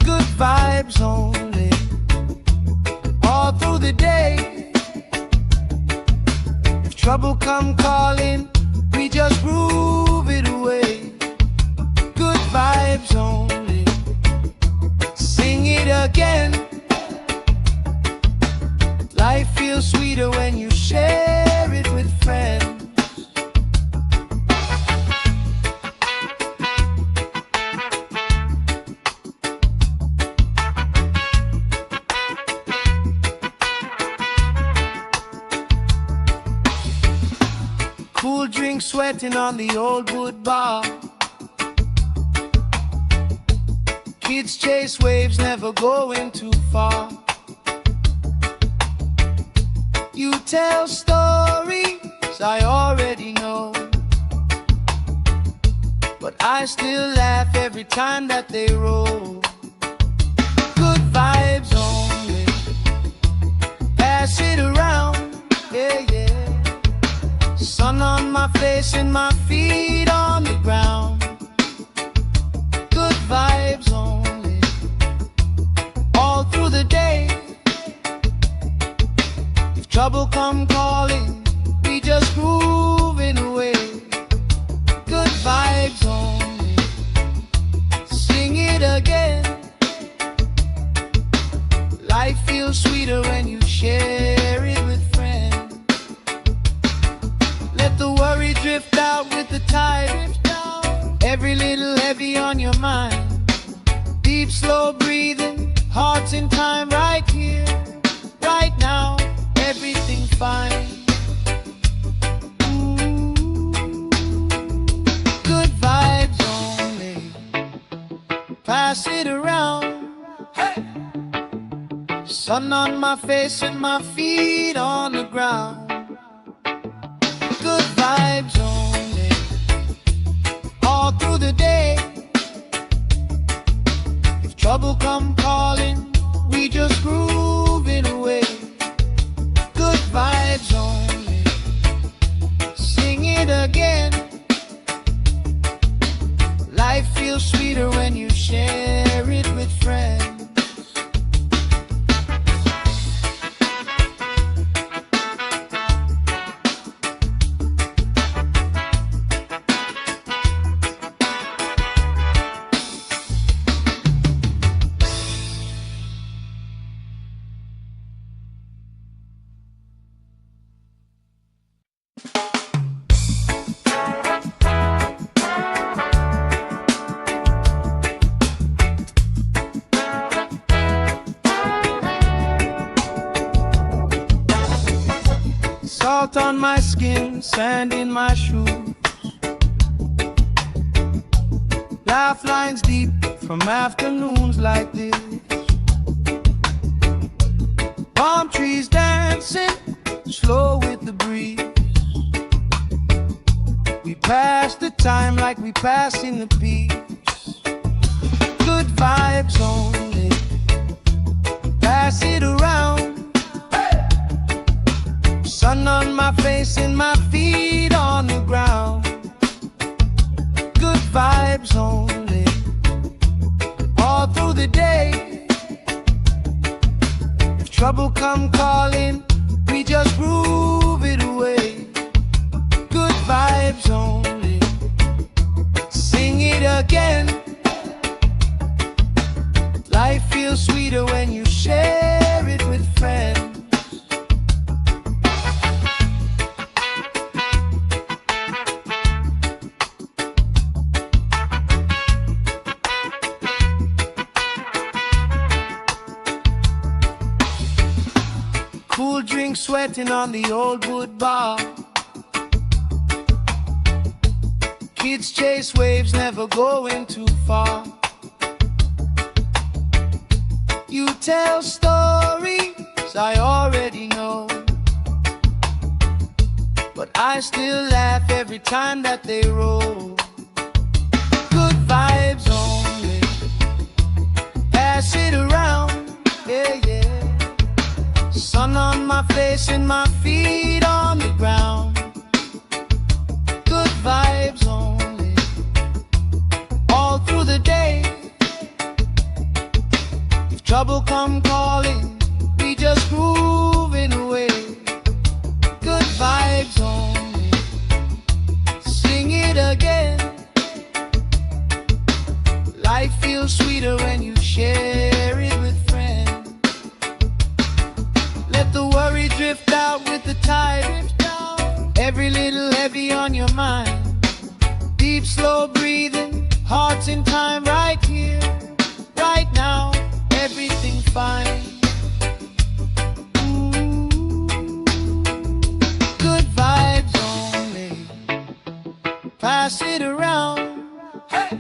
Good vibes only, all through the day. If trouble come calling, we just groove it away. Good vibes only, sing it again. Life feels sweeter when you share it with friends. Cool drink sweating on the old wood bar. Kids chase waves, never going too far. You tell stories I already know, but I still laugh every time that they roll. Good vibes only, pass it around, yeah, yeah. Sun on my face and my feet on the ground. Good vibes only, all through the day. If trouble come calling, we just grooving away. Good vibes only, sing it again. Life feels sweeter when you share it with friends. Let the worry drift out with the tide. Every little heavy on your mind. Deep, slow breathing, hearts in time, right here, right now. Everything fine. Good vibes only, pass it around. Hey! Sun on my face and my feet on the ground. Good vibes only, all through the day. If trouble come calling, we just grooving away. Good vibes only, sing it again. Life feels sweeter when you share it with friends. Salt on my skin, sand in my shoes. Laugh lines deep from afternoons like this. Palm trees dancing, slow with the breeze. We pass the time like we passing the peace. Good vibes only, pass it around. Sun on my face and my feet on the ground. Good vibes only, all through the day. If trouble come calling, we just groove it away. Good vibes only, sing it again. Life feels sweeter when you share it with friends. Cool drink sweating on the old wood bar. Kids chase waves, never going too far. You tell stories I already know, but I still laugh every time that they roll. Good vibes only, pass it around, yeah, yeah. Sun on my face and my feet on the ground. Good vibes only, all through the day. If trouble come calling, we just grooving away. Good vibes only, sing it again. Life feels sweeter when you share it with friends. Let the worry drift out with the tide. Every little heavy on your mind. Deep, slow breathing, hearts in time, right here, right now. Everything fine. Good vibes only, pass it around. Hey!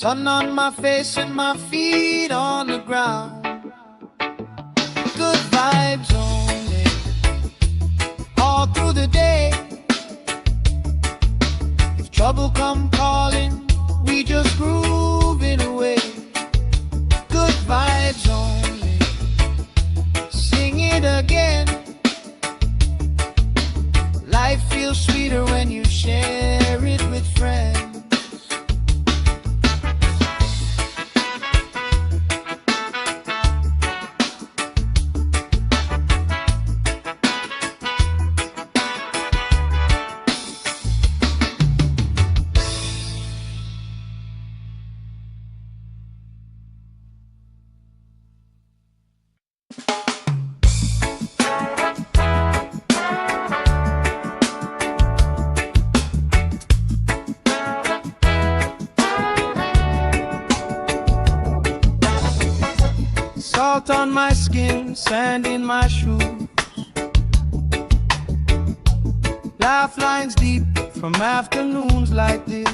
Sun on my face and my feet on the ground. Good vibes only, all through the day. If trouble come calling, we just grooving away. Good vibes only, sing it again. Life feels sweeter when you share it with friends. Salt on my skin, sand in my shoes. Laugh lines deep from afternoons like this.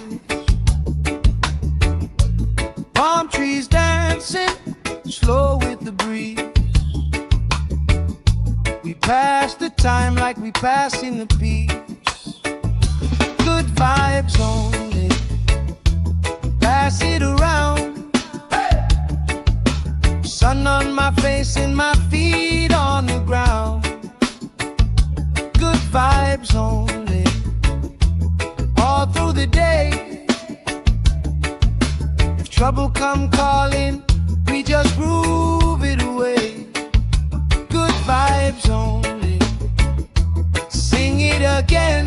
Palm trees dancing, slow with the breeze. We pass the time like we pass in the peace. Good vibes only, pass it around. Sun on my face and my feet on the ground. Good vibes only, all through the day. If trouble come calling, we just groove it away. Good vibes only, sing it again.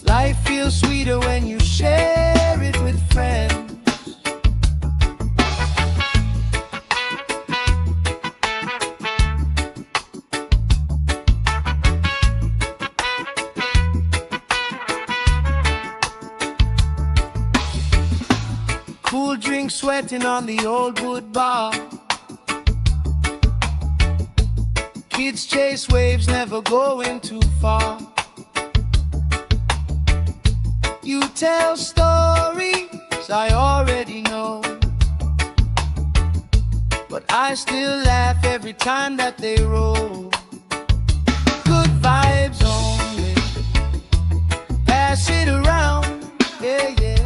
Life feels sweeter when you share it with friends. Cool drink sweating on the old wood bar. Kids chase waves, never going too far. You tell stories I already know, but I still laugh every time that they roll. Good vibes only, pass it around, yeah, yeah.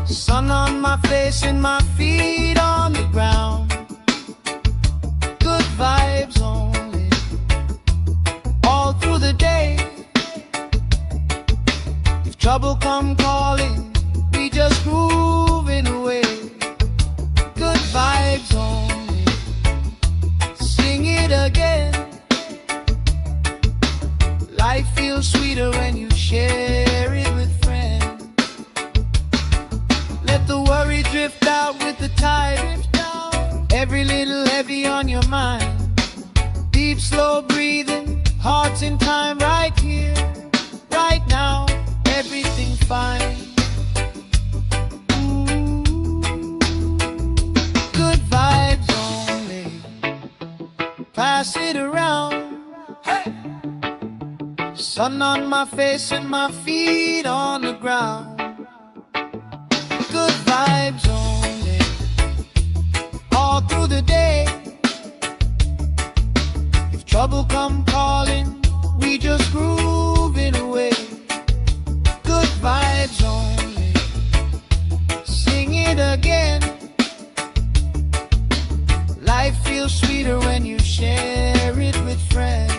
Sun on my face and my feet on the ground. Good vibes only, all through the day. If trouble come calling, we just grooving away. Good vibes only, sing it again. Life feels sweeter when you share it with friends. Let the worry drift out with the tide. Every little heavy on your mind. Deep, slow breathing, hearts in time, right here, right now. Everything fine. Ooh. Good vibes only, pass it around. Hey. Sun on my face and my feet on the ground. Good vibes only, all through the day. If trouble come calling, we just grooving away. Good vibes only, sing it again. Life feels sweeter when you share it with friends.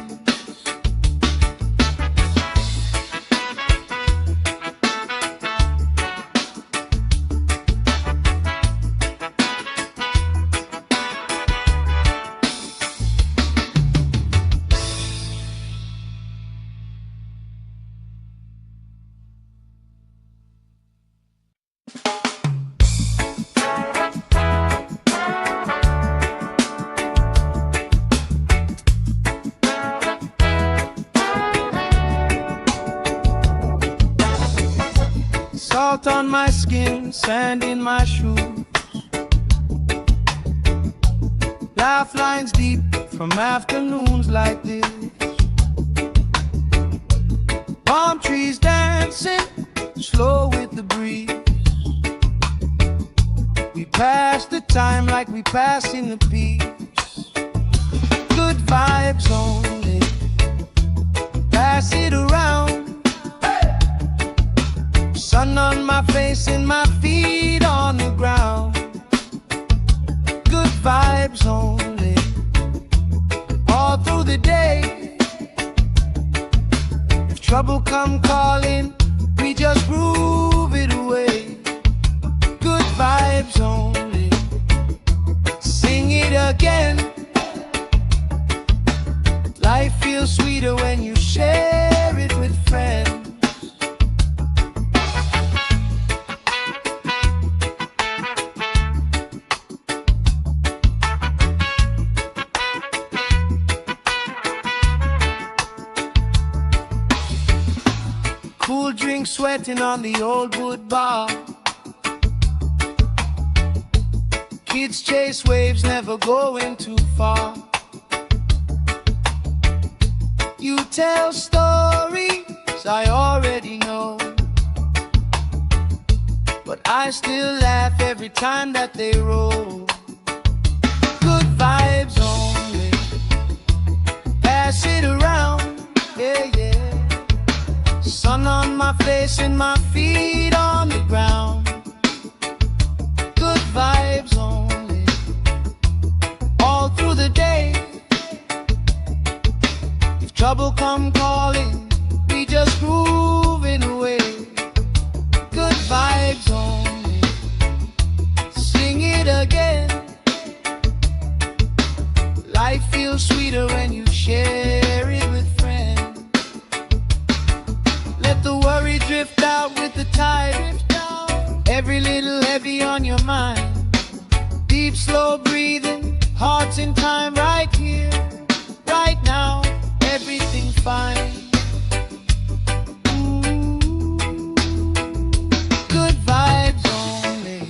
Salt on my skin, sand in my shoes. Laugh lines deep from afternoons like this. Palm trees dancing, slow with the breeze. pass the time like we passing the peace. Good vibes only. Pass it around. Sun on my face and my feet on the ground. Good vibes only. All through the day. If trouble come calling, we just groove it away. Good vibes only. Sing it again. Life feels sweeter when you share it with friends. Cool drink sweating on the old wood bar. Kids chase waves, never going too far. You tell stories I already know, but I still laugh every time that they roll. Good vibes only. Pass it around, yeah, yeah. Sun on my face and my feet on the ground. Good vibes only. All through the day. If trouble come calling, we just groove it away. Good vibes only. Sing it again. Life feels sweeter when you share it with friends. Let the worry drift out with the tide. Every little heavy on your mind. Deep, slow breathing, hearts in time, right here, right now. Everything fine. Ooh. Good vibes only.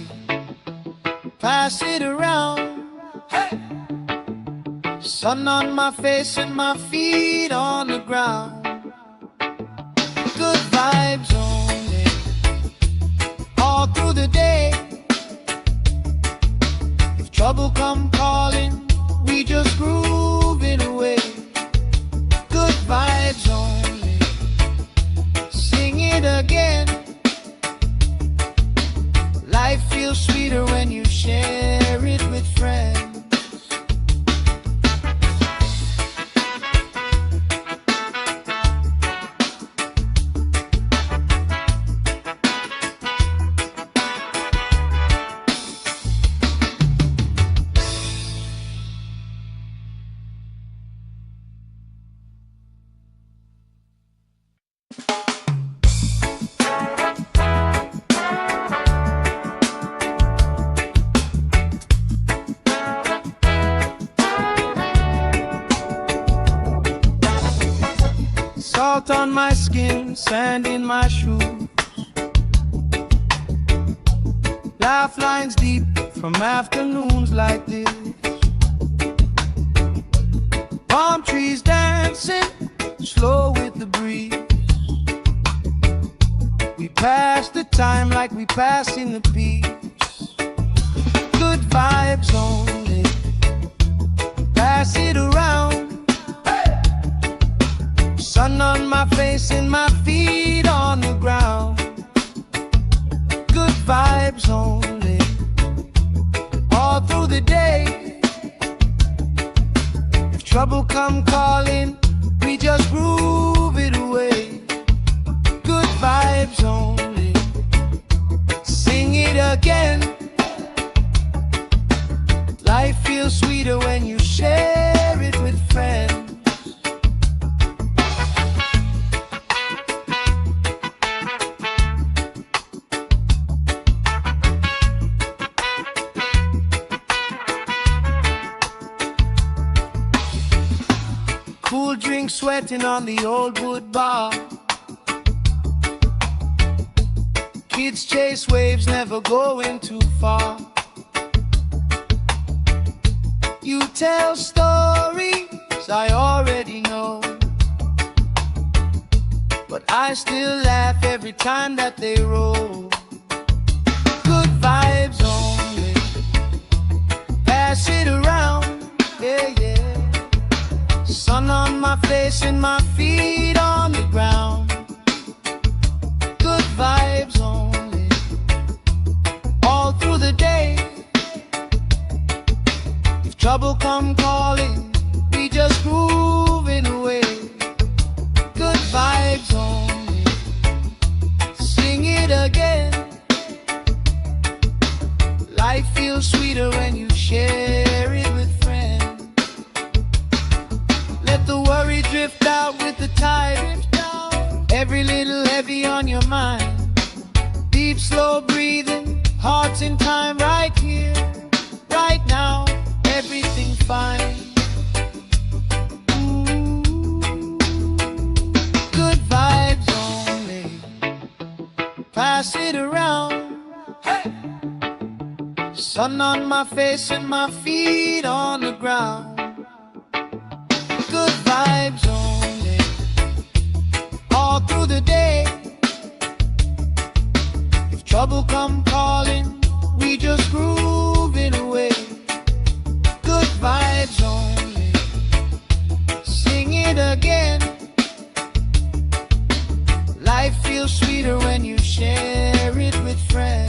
Pass it around. Hey. Sun on my face and my feet on the ground. Good vibes only. All through the day. If trouble come calling, we just groove it away. Good vibes only. Sing it again. Life feels sweeter when you share it with friends. Salt on my skin, sand in my shoes. Laugh lines deep from afternoons like this. Palm trees dancing, slow with the breeze. We pass the time like we passing the peace. Good vibes only. Pass it around. Sun on my face and my feet on the ground. Good vibes only. All through the day. If trouble come calling, we just groove it away. Good vibes only. Sing it again. Life feels sweeter when you share it with friends. Cool drink sweating on the old wood bar. Kids chase waves, never going too far. You tell stories I already know, but I still laugh every time that they roll. Good vibes only. pass it around, yeah, yeah. Sun on my face and my feet on the ground. Good vibes only, all through the day. If trouble come calling, we just grooving away. Good vibes only, sing it again. Life feels sweeter when you share it with friends. Let the worry drift out with the tide. Every little heavy on your mind. Deep, slow breathing, hearts in time, right here, right now. Everything fine. Good vibes only, pass it around. Hey! Sun on my face and my feet on the ground. Good vibes only, all through the day. If trouble come calling, we just grooving away. Good vibes only, sing it again. Life feels sweeter when you share it with friends.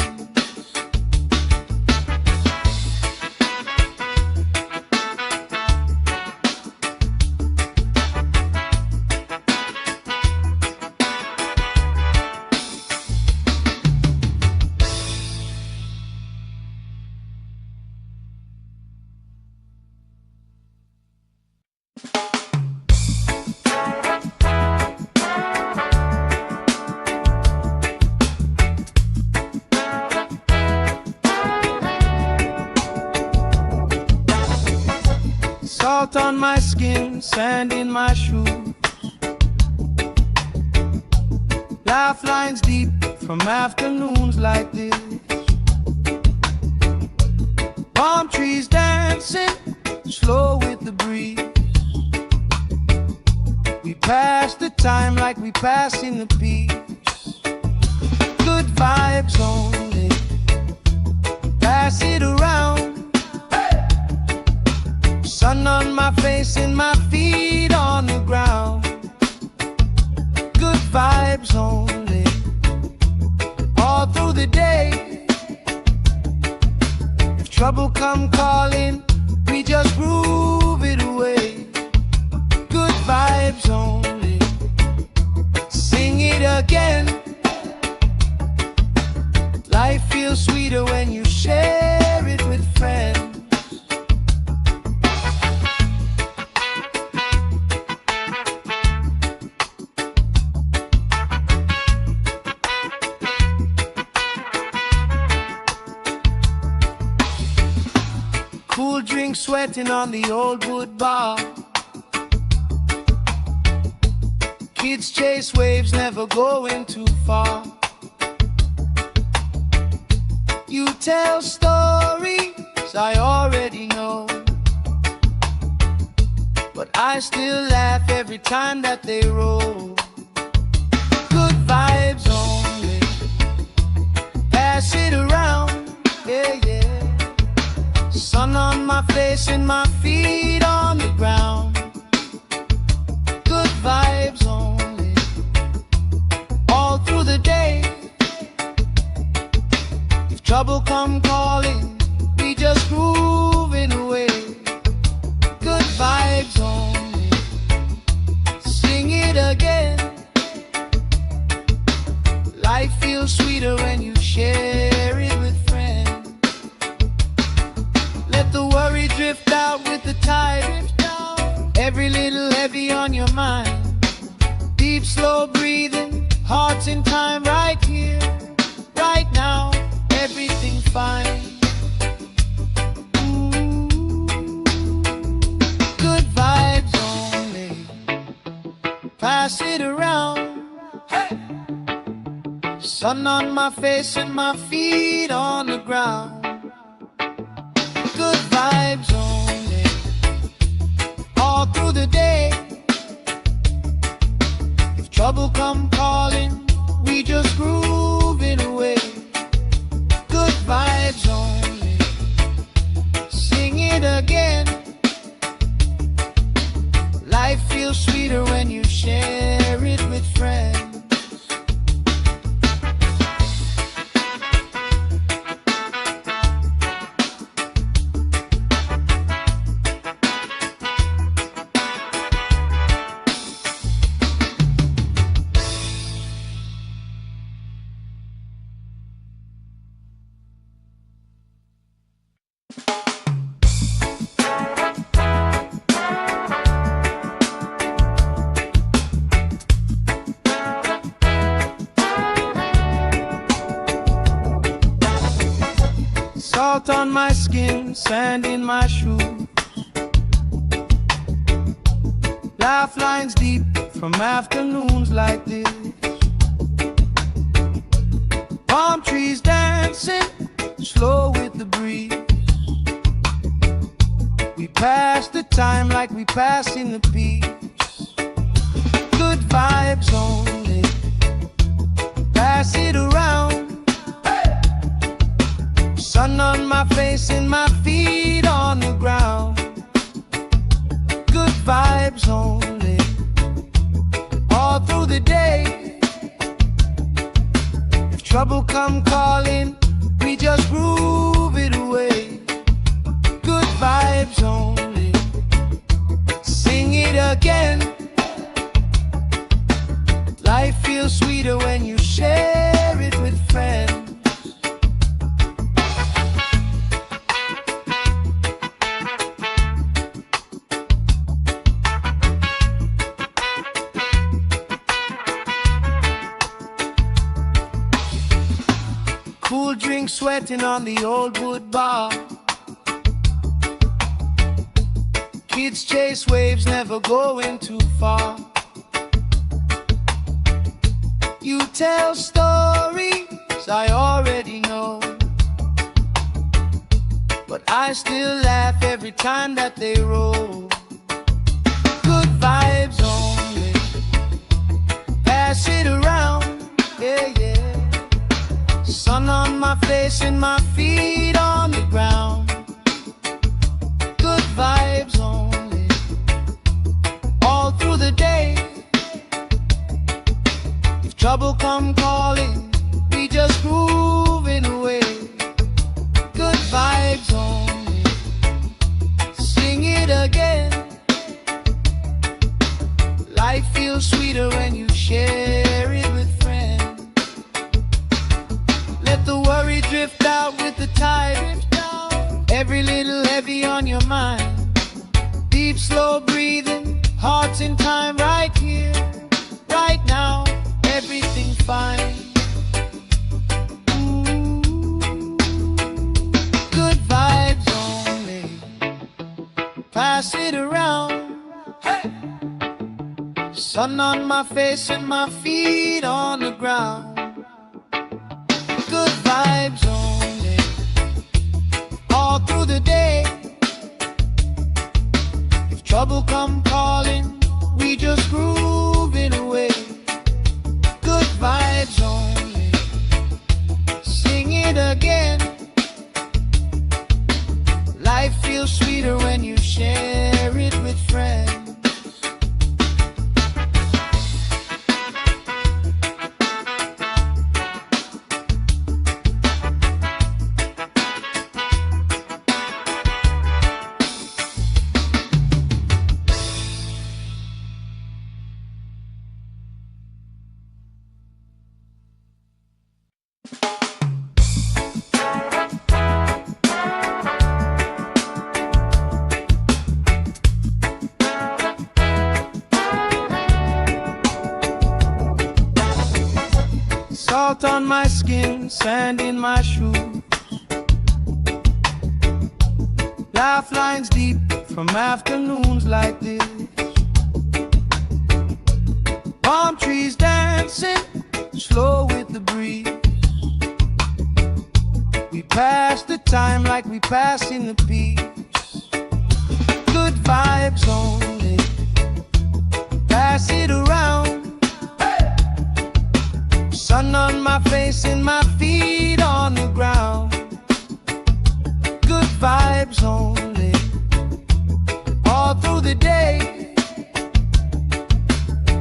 Salt on my skin, sand in my shoes. Laugh lines deep from afternoons like this. Palm trees dancing, slow with the breeze. We pass the time like we passing the peace. Good vibes only, pass it around. Sun on my face and my feet on the ground. Good vibes only, all through the day. If trouble come calling, we just groove it away. Good vibes only, sing it again. Life feels sweeter when you share it with friends. Cool drink sweating on the old wood bar. Kids chase waves, never going too far. You tell stories I already know, but I still laugh every time that they roll. Good vibes only, pass it around, yeah, yeah. Sun on my face and my feet on the ground. Good vibes only, all through the day. If trouble come calling, we just grooving away. Good vibes only, sing it again. Life feels sweeter when you share it with friends. Let the worry drift out with the tide. Every little heavy on your mind. Deep, slow breathing, hearts in time, right here, right now. Everything fine. Good vibes only, pass it around. Hey! Sun on my face and my feet on the ground. Good vibes only, all through the day. If trouble come calling, we just grooving away. Good vibes only, sing it Salt on my skin, sand in my shoes. Laugh lines deep from afternoons like this. Palm trees dancing slow with the breeze. We pass the time like we pass in the peace. Good vibes only, pass it around. Sun on my face and my feet on the ground. Good vibes only, all through the day. If trouble come calling, we just groove it away. Good vibes only, sing it again. Life feels sweeter when you share it with friends. Cool drink sweating on the old wood bar. Kids chase waves, never going too far. You tell stories I already know, but I still laugh every time that they roll. Good vibes only, pass it around, yeah, yeah. Sun on my face and my feet on the ground. Good vibes only, all through the day. If trouble come calling, we just grooving away. Good vibes only, sing it again. Life feels sweeter when you share it with friends. Let the worry drift out with the tide. Every little heavy on your mind. Deep, slow breathing, hearts in time, right here, right now. Everything fine. Ooh. Good vibes only, pass it around. Hey. Sun on my face and my feet on the ground. Good vibes only, all through the day. If trouble come calling, we just groove it away. Good vibes only, sing it again. Life feels sweeter when you share it with friends. Salt on my skin, sand in my shoes. Laugh lines deep from afternoons like this. Palm trees dancing slow with the breeze. We pass the time like we pass in the peace. Good vibes only, pass it around. Sun on my face and my feet on the ground. Good vibes only, all through the day.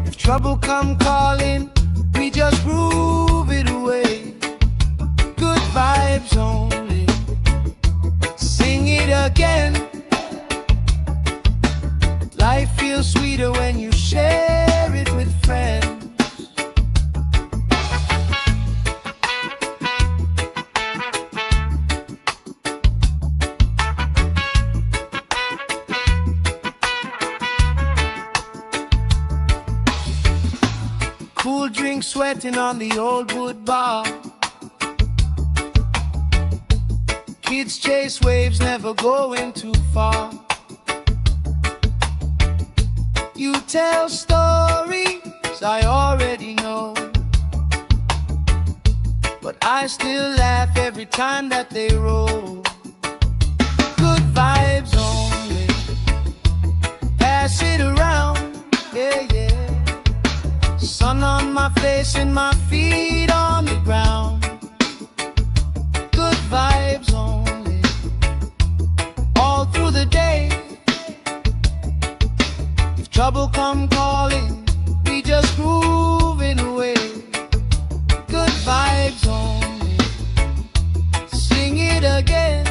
If trouble come calling, we just groove it away. Good vibes only, sing it again. Life feels sweeter when you share it with friends. Cool drink sweating on the old wood bar. Kids chase waves, never going too far. You tell stories I already know, but I still laugh every time that they roll. Good vibes only, pass it around, yeah, yeah. Sun on my face and my feet on the ground. Good vibes only, all through the day. If trouble come calling, we just grooving away. Good vibes only, sing it again.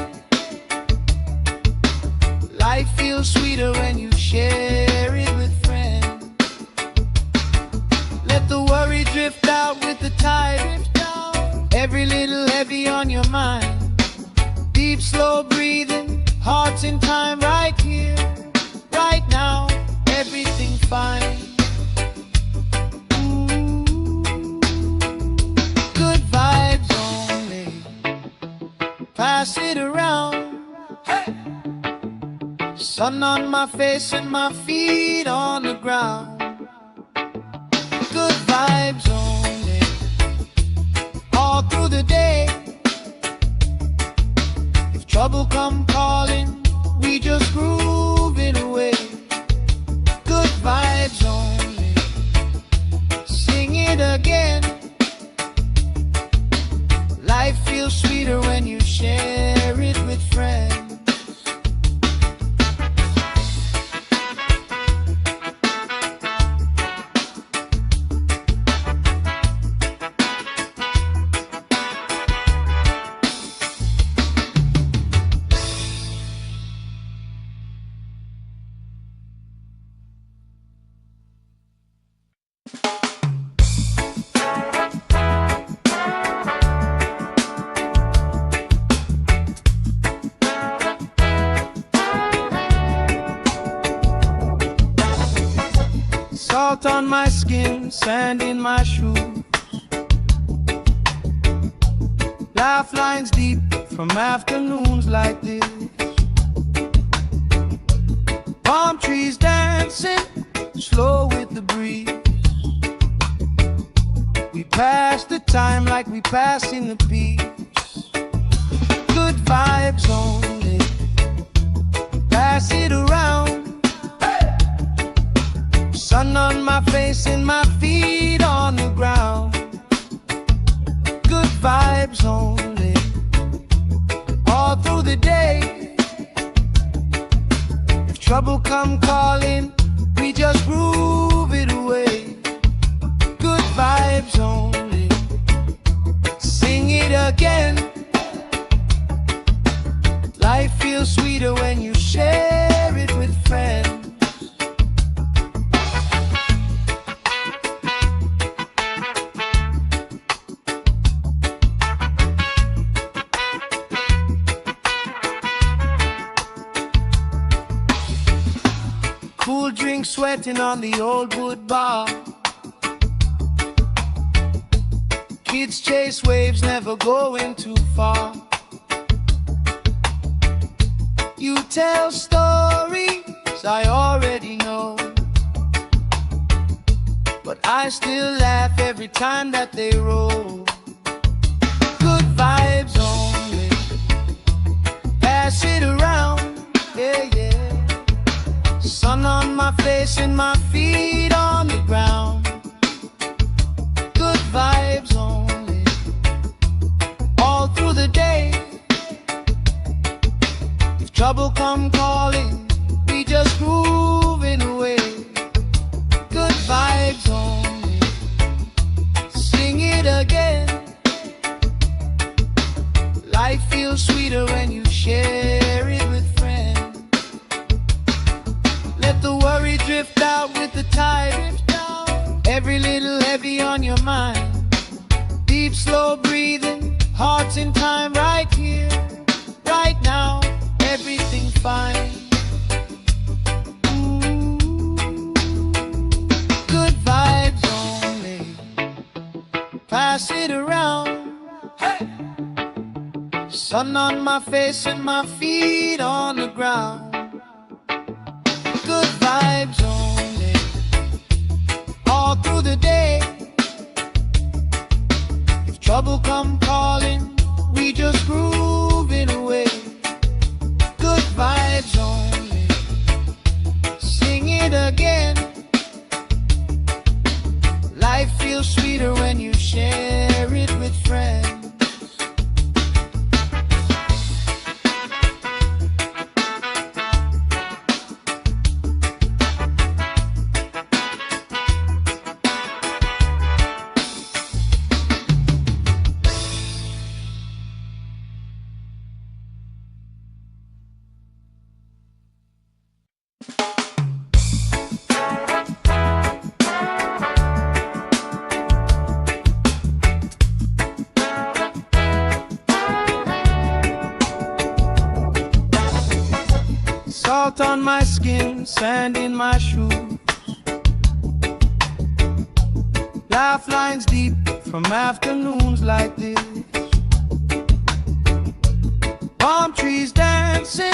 Life feels sweeter when you share it with friends. Let the worry drift out with the tide. Every little heavy on your mind. Deep, slow breathing, hearts in time, right here, right now. Everything fine. Good vibes only, pass it around. Hey! Sun on my face and my feet on the ground. Good vibes only, all through the day. If trouble come calling, we just grooving away. Good vibes only, sing it again. Life feels sweeter when you share it with friends. Salt on my skin, sand in my shoes. Laugh lines deep from afternoons like this. Palm trees dancing, slow with the breeze. We pass the time like we pass in the peace. Good vibes only, pass it around. Sun on my face and my feet on the ground. Good vibes only, all through the day. If trouble come calling, we just groove it away. Good vibes only, sing it again. Life feels sweeter when you share it with friends. Cool drink sweating on the old wood bar. Kids chase waves, never going too far. You tell stories I already know, but I still laugh every time that they roll. Good vibes only, pass it around, yeah, yeah. Sun on my face and my feet on the ground. Good vibes only, all through the day. If trouble come calling, we just grooving away. Good vibes only, sing it again. Life feels sweeter when you share it with friends. Let the worry drift out with the tide. Every little heavy on your mind. Deep, slow breathing, hearts in time, right here, right now. Everything fine. Good vibes only, pass it around. Hey! Sun on my face and my feet on the ground. Good vibes only, all through the day. If trouble come calling, we just groove it away. Good vibes only, sing it again. Life feels sweeter when you share it with friends. Salt on my skin, sand in my shoes. Laugh lines deep from afternoons like this. Palm trees dancing,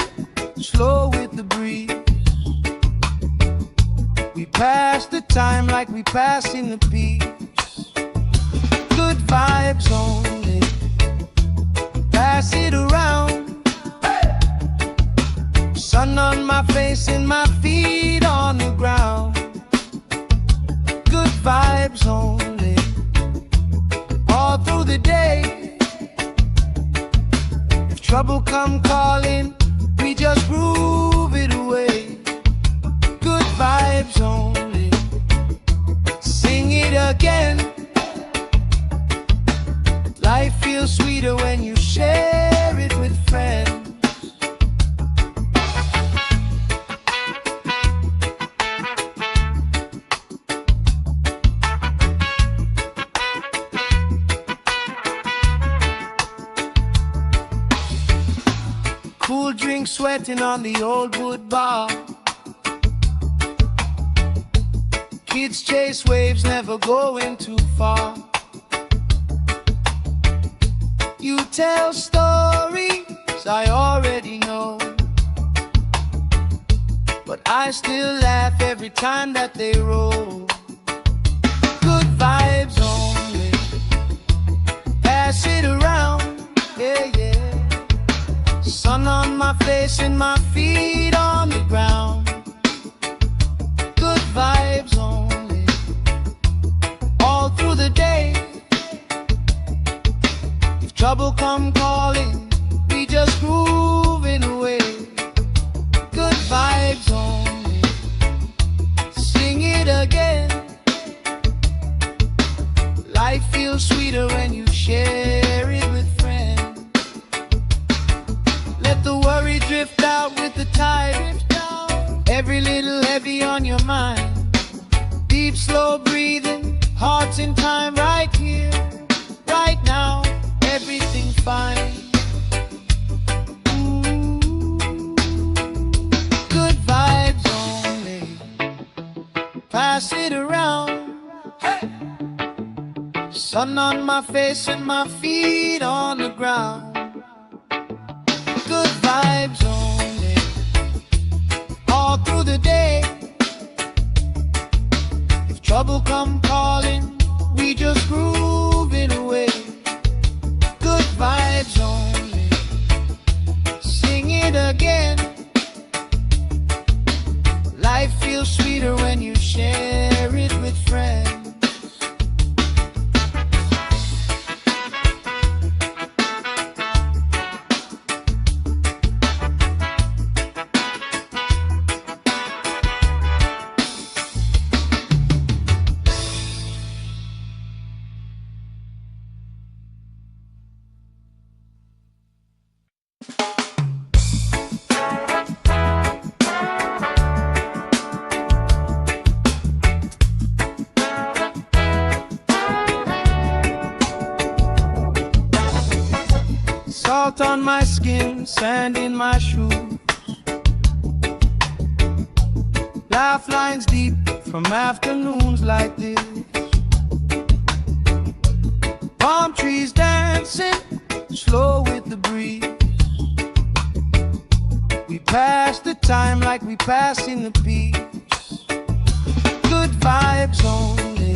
slow with the breeze. We pass the time like we passing the peace. Good vibes only, pass it around. Sun on my face and my feet on the ground. Good vibes only, all through the day. If trouble come calling, we just groove it away. Good vibes only, sing it again. Life feels sweeter when you share it with friends. Cool drink sweating on the old wood bar. Kids chase waves, never going too far. You tell stories I already know, but I still laugh every time that they roll. Good vibes only, pass it around, yeah, yeah. Sun on my face and my feet on the ground. Good vibes only, all through the day. If trouble come calling, we just grooving away. Good vibes only, sing it again. Life feels sweeter when you share it with friends. Let the worry drift out with the tide. Every little heavy on your mind. Deep, slow breathing, hearts in time, right here, right now. Everything fine. Ooh. Good vibes only, pass it around. Hey. Sun on my face and my feet on the ground. Good vibes only, all through the day. If trouble come calling, we just groove it away. Good vibes only, sing it again. Life feels sweeter when you share it with friends. Salt on my skin, sand in my shoes. Laugh lines deep from afternoons like this. Palm trees dancing, slow with the breeze. We pass the time like we passing the peace. Good vibes only,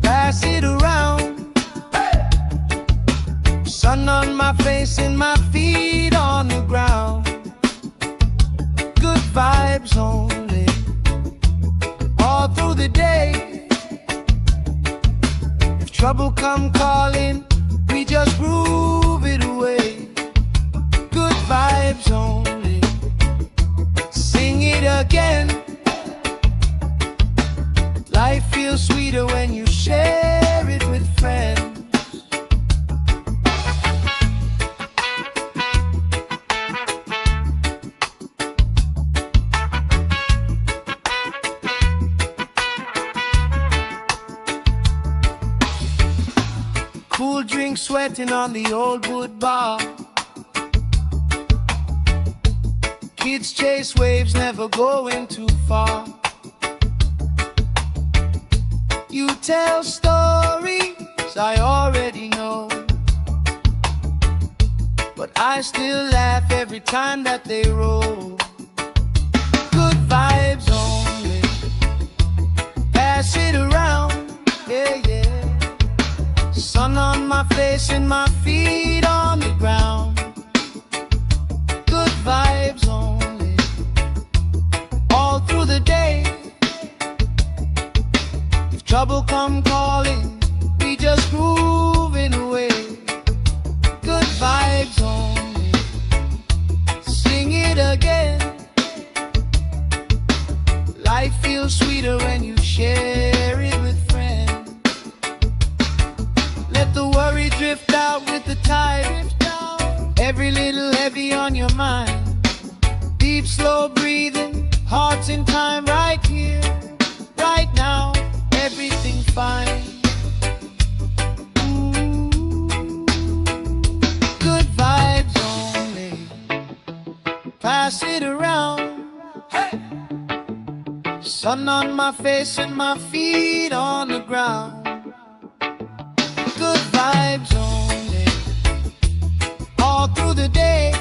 pass it around. Sun on my face and my feet on the ground. Good vibes only, all through the day. If trouble come calling, we just groove it away. Good vibes only, sing it again. Life feels sweeter when you share it with friends. Cool drink sweating on the old wood bar. Kids chase waves, never going too far. You tell stories I already know, but I still laugh every time that they roll. Good vibes only, pass it around, yeah, yeah. Sun on my face and my feet on the ground. Good vibes only, all through the day. If trouble come calling, we just grooving away. Good vibes only, sing it again. Life feels sweeter when you share it with friends. Let the worry drift out with the tide. Every little heavy on your mind. Deep, slow breathing, hearts in time, right here, right now. Everything's fine. Ooh. Good vibes only, pass it around. Hey! Sun on my face and my feet on the ground. Good vibes only, all through the day.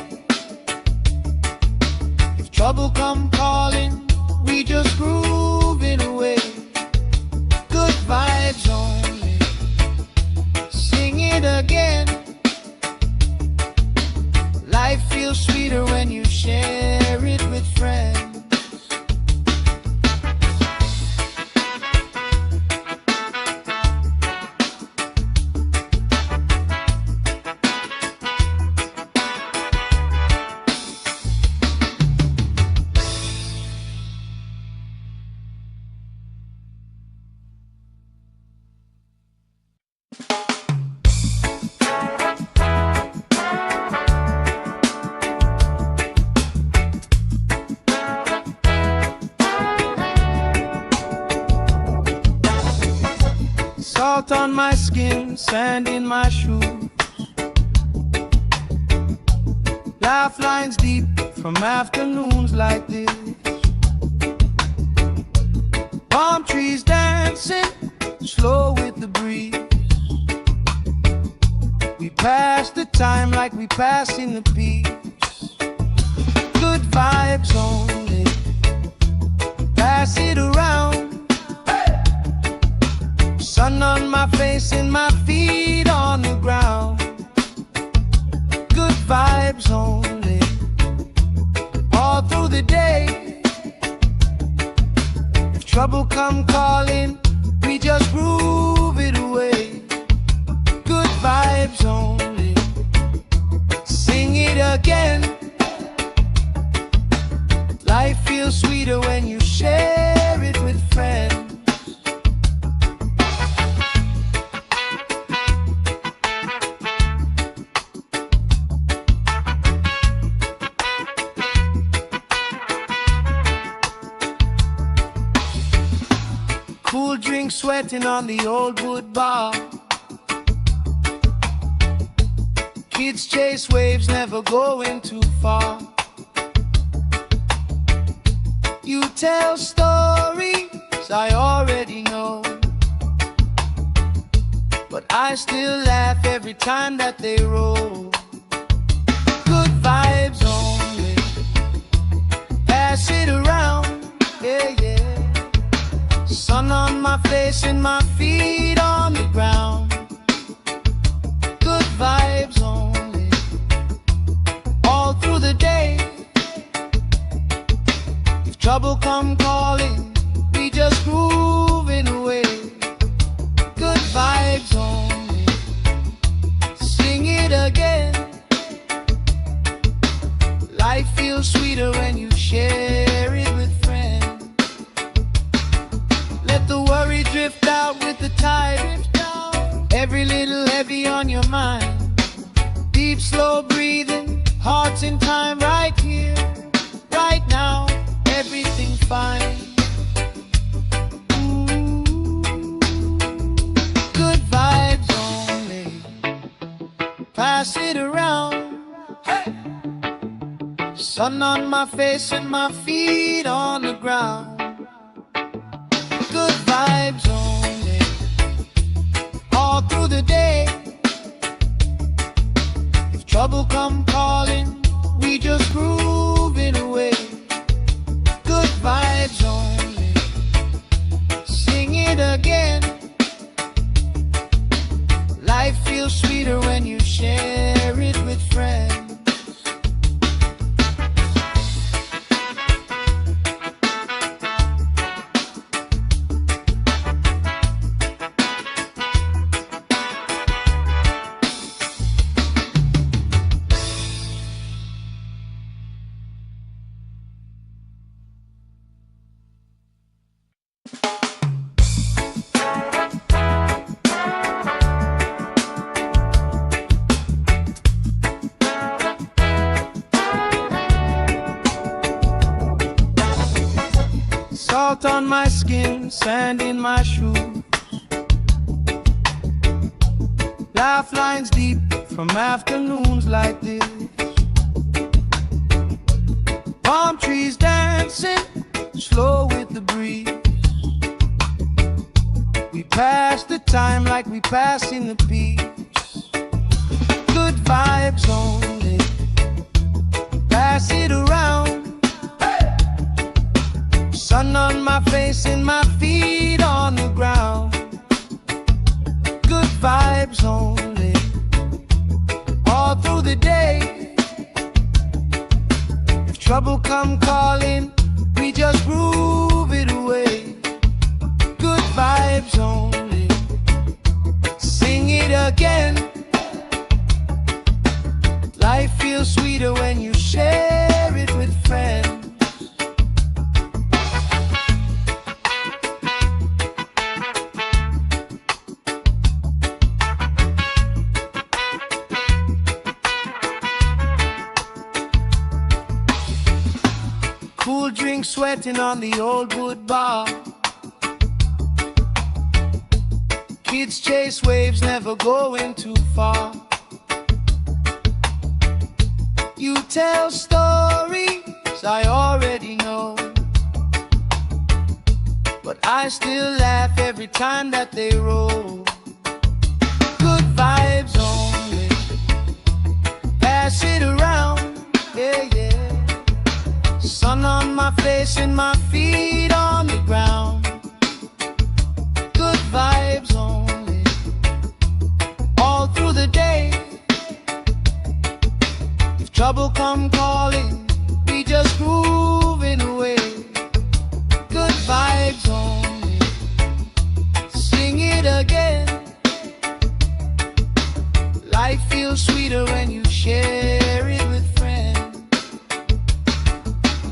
If trouble come calling, we just groove it away. Good vibes only, sing it again. Life feels sweeter when you share it with friends. Salt on my skin, sand in my shoes. Laugh lines deep from afternoons like this. Palm trees dancing, slow with the breeze. We pass the time like we passing the peace. Good vibes only, pass it around. Sun on my face and my feet on the ground. Good vibes only, all through the day. If trouble come calling, we just groove it away. Good vibes only, sing it again. Life feels sweeter when you share it with friends. Cool drink sweating on the old wood bar. Kids chase waves, never going too far. You tell stories I already know, but I still laugh every time that they roll. Good vibes only, pass it around, yeah, yeah. Sun on my face and my feet on the ground. Good vibes only, all through the day. If trouble come calling, we just grooving away. Good vibes only, sing it again. Life feels sweeter when you share it with friends. Let the worry drift out with the tide. Every little heavy on your mind. Deep, slow breathing, hearts in time, right here, right now. Everything fine. Good vibes only, pass it around. Hey! Sun on my face and my feet on the ground. Good vibes only, all through the day. If trouble come calling, we just grooving away. Good vibes only, sing it again. Life feels sweeter when you share it with friends. Salt on my skin, sand in my shoes. Laugh lines deep from afternoons like this. Palm trees dancing, slow with the breeze. We pass the time like we passing the peace. Good vibes only, pass it around. Sun on my face and my feet on the ground. Good vibes only, all through the day. If trouble come calling, we just groove it away. Good vibes only, sing it again. Life feels sweeter when you share it with friends. Cool drink sweating on the old wood bar. Kids chase waves, never going too far. You tell stories I already know, but I still laugh every time that they roll. Good vibes only, pass it around, yeah, yeah. Sun on my face and my feet on the ground. Good vibes only, all through the day. If trouble come calling, we just grooving away. Good vibes only, sing it again. Life feels sweeter when you share it with friends.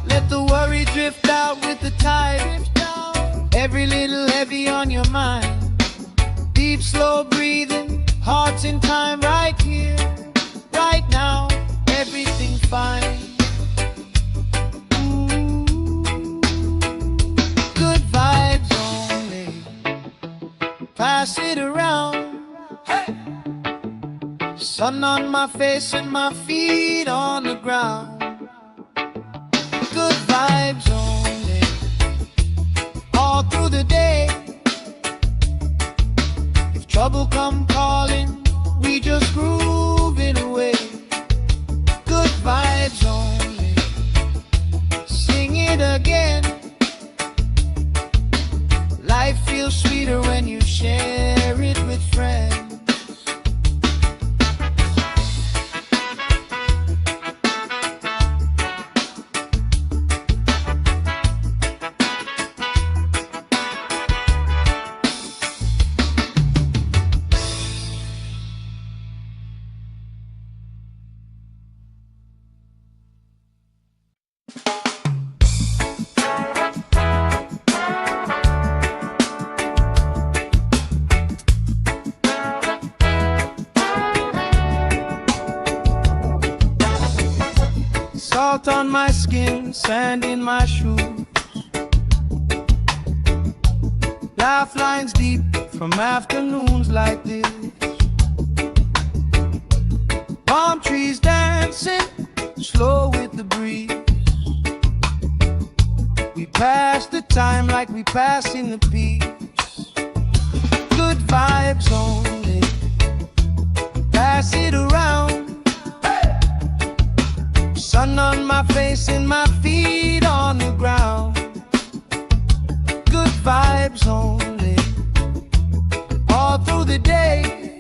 Let the worry drift out with the tide. Every little heavy on your mind. Deep, slow breathing, hearts in time, right here, right now. Everything fine. Good vibes only, pass it around. Hey! Sun on my face and my feet on the ground. Good vibes only, all through the day. If trouble come calling, we just grooving away. Good vibes only. Sing it again. Life feels sweeter when you share it with friends. Salt on my skin, sand in my shoes. Laugh lines deep from afternoons like this. Palm trees dancing, slow with the breeze. We pass the time like we passing the peace. Good vibes only. Pass it around. Sun on my face and my feet on the ground. Good vibes only. All through the day.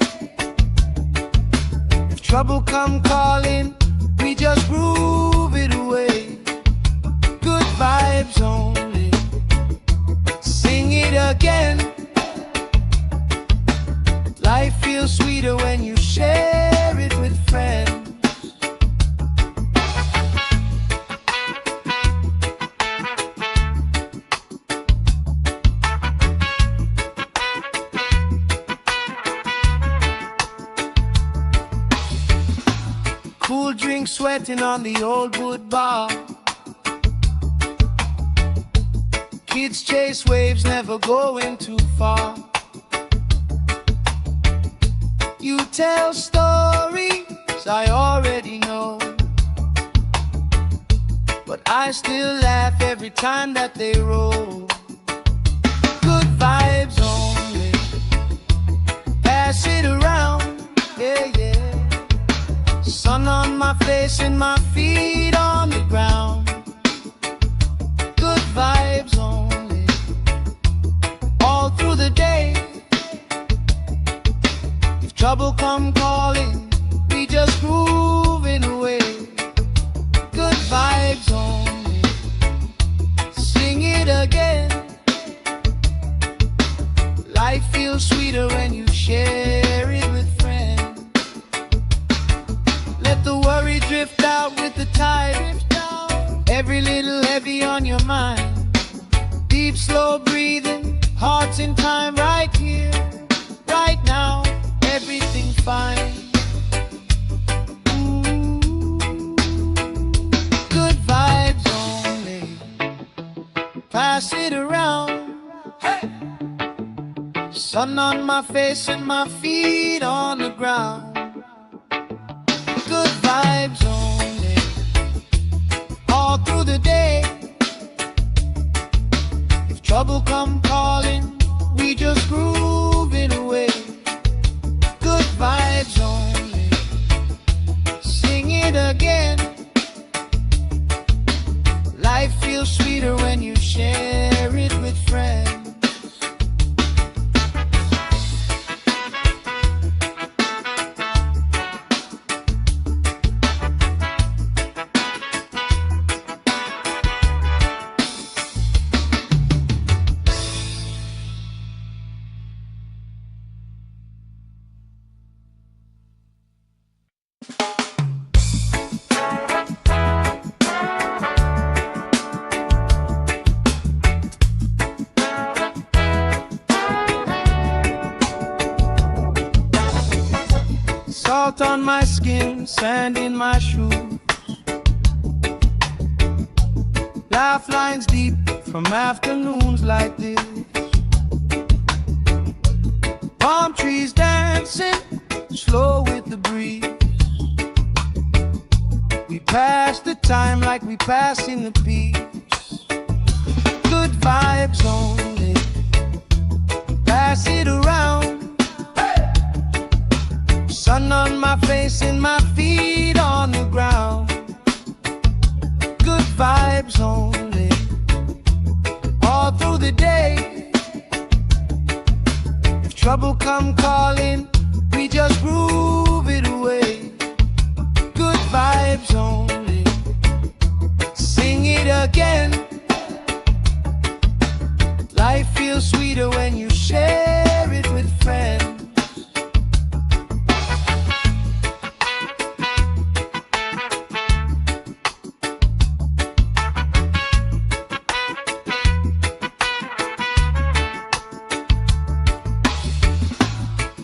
If trouble come calling, we just groove it away. Good vibes only. Sing it again. Life feels sweeter when you share it with friends. Cool drink sweating on the old wood bar. Kids chase waves, never going too far. You tell stories I already know, but I still laugh every time that they roll. Good vibes only. Pass it around, yeah, yeah. Sun on my face and my feet on the ground. Good vibes only. All through the day. If trouble come calling, we just grooving away. Good vibes only. Sing it again. Life feels sweeter when you share it with friends. Let the worry drift out with the tide. Every little heavy on your mind. Deep, slow breathing, hearts in time, right here, right now. Everything fine. Ooh. Good vibes only. Pass it around. Hey. Sun on my face and my feet on the ground. Good vibes only. All through the day. If trouble come calling, we just groove it away. Good vibes only. Sing it again. Life feels sweeter when you share it with friends. Salt on my skin, sand in my shoes. Laugh lines deep from afternoons like this. Palm trees dancing, slow with the breeze. We pass the time like we passing the peace. Good vibes only. Pass it around. Hey! Sun on my face and my feet on the ground. Good vibes only, all through the day. If trouble come calling, we just groove it away. Good vibes only, sing it again. Life feels sweeter when you share it with friends.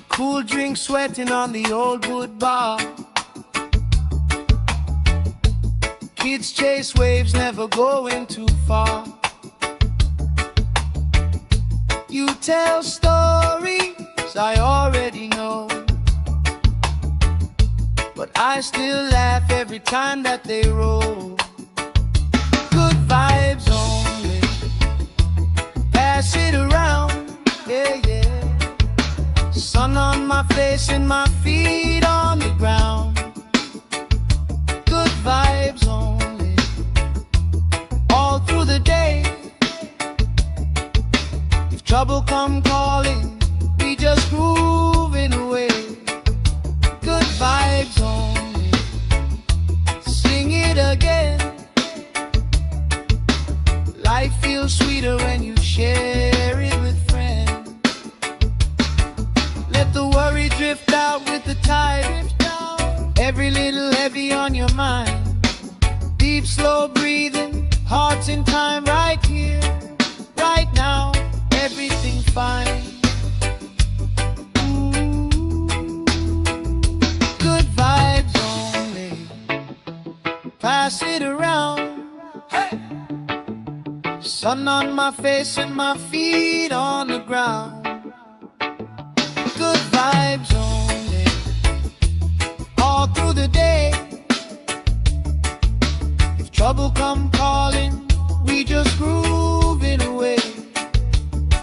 Cool drink sweating on the old wood bar. Kids chase waves, never going too far. You tell stories I already know, but I still laugh every time that they roll. Good vibes only, pass it around, yeah, yeah. Sun on my face and my feet on the ground. Good vibes only, all through the day. If trouble come calling, we just grooving away. Good vibes only, sing it again. Life feels sweeter when you share it with friends. Let the worry drift out with the tide. Every little heavy on your mind. Deep, slow breathing, hearts in time, right here, right now. Everything fine. Ooh, good vibes only, pass it around. Hey! Sun on my face and my feet on the ground. Good vibes only, all through the day. If trouble come calling, we just groove it away.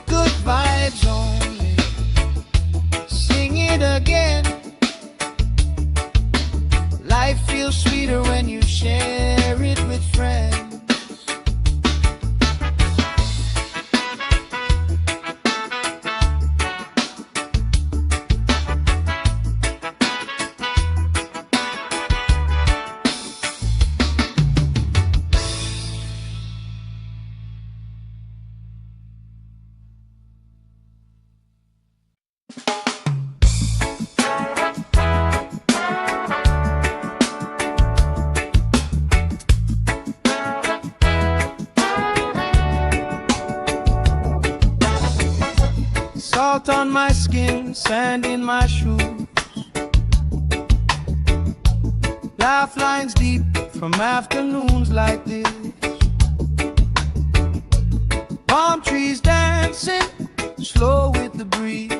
Good vibes only, sing it again. Life feels sweeter when you share it with friends. Salt on my skin, sand in my shoes. Laugh lines deep from afternoons like this. Palm trees dancing, slow with the breeze.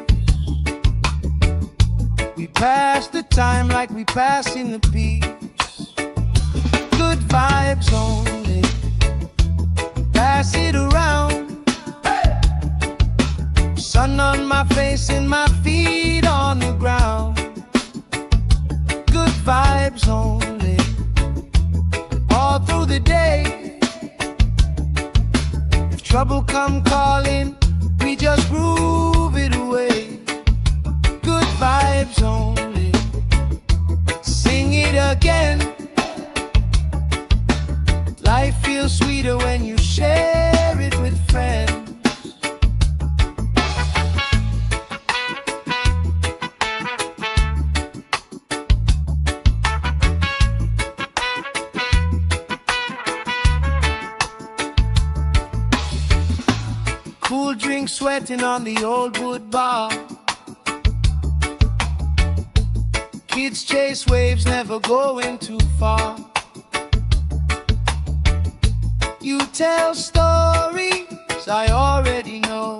We pass the time like we pass in the peace. Good vibes only, pass it around. Sun on my face and my feet on the ground. Good vibes only, all through the day. If trouble come calling, we just groove it away. Good vibes only, sing it again. Life feels sweeter when you share it with friends. Cool drink sweating on the old wood bar. Kids chase waves, never going too far. You tell stories I already know,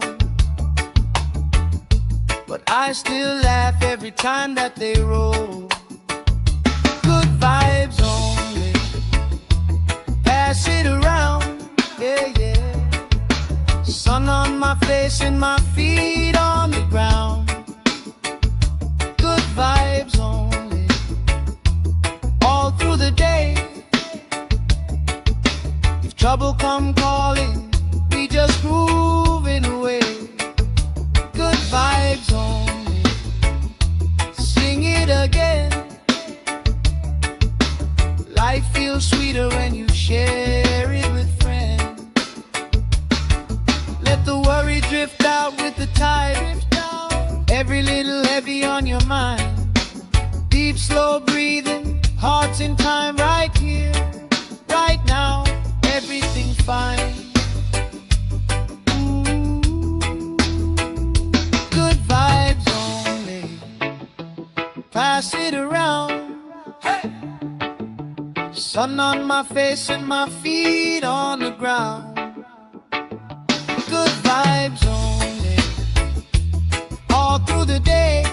but I still laugh every time that they roll. Good vibes only, pass it around, yeah, yeah. Sun on my face and my feet on the ground. Good vibes only. trouble come calling, we just grooving away. Good vibes only. Sing it again. Life feels sweeter when you share it with friends. Let the worry drift out with the tide. Every little heavy on your mind. Deep, slow breathing, hearts in time, right here, right now, everything fine. Ooh, good vibes only. Pass it around. Hey! Sun on my face and my feet on the ground. Good vibes only. All through the day.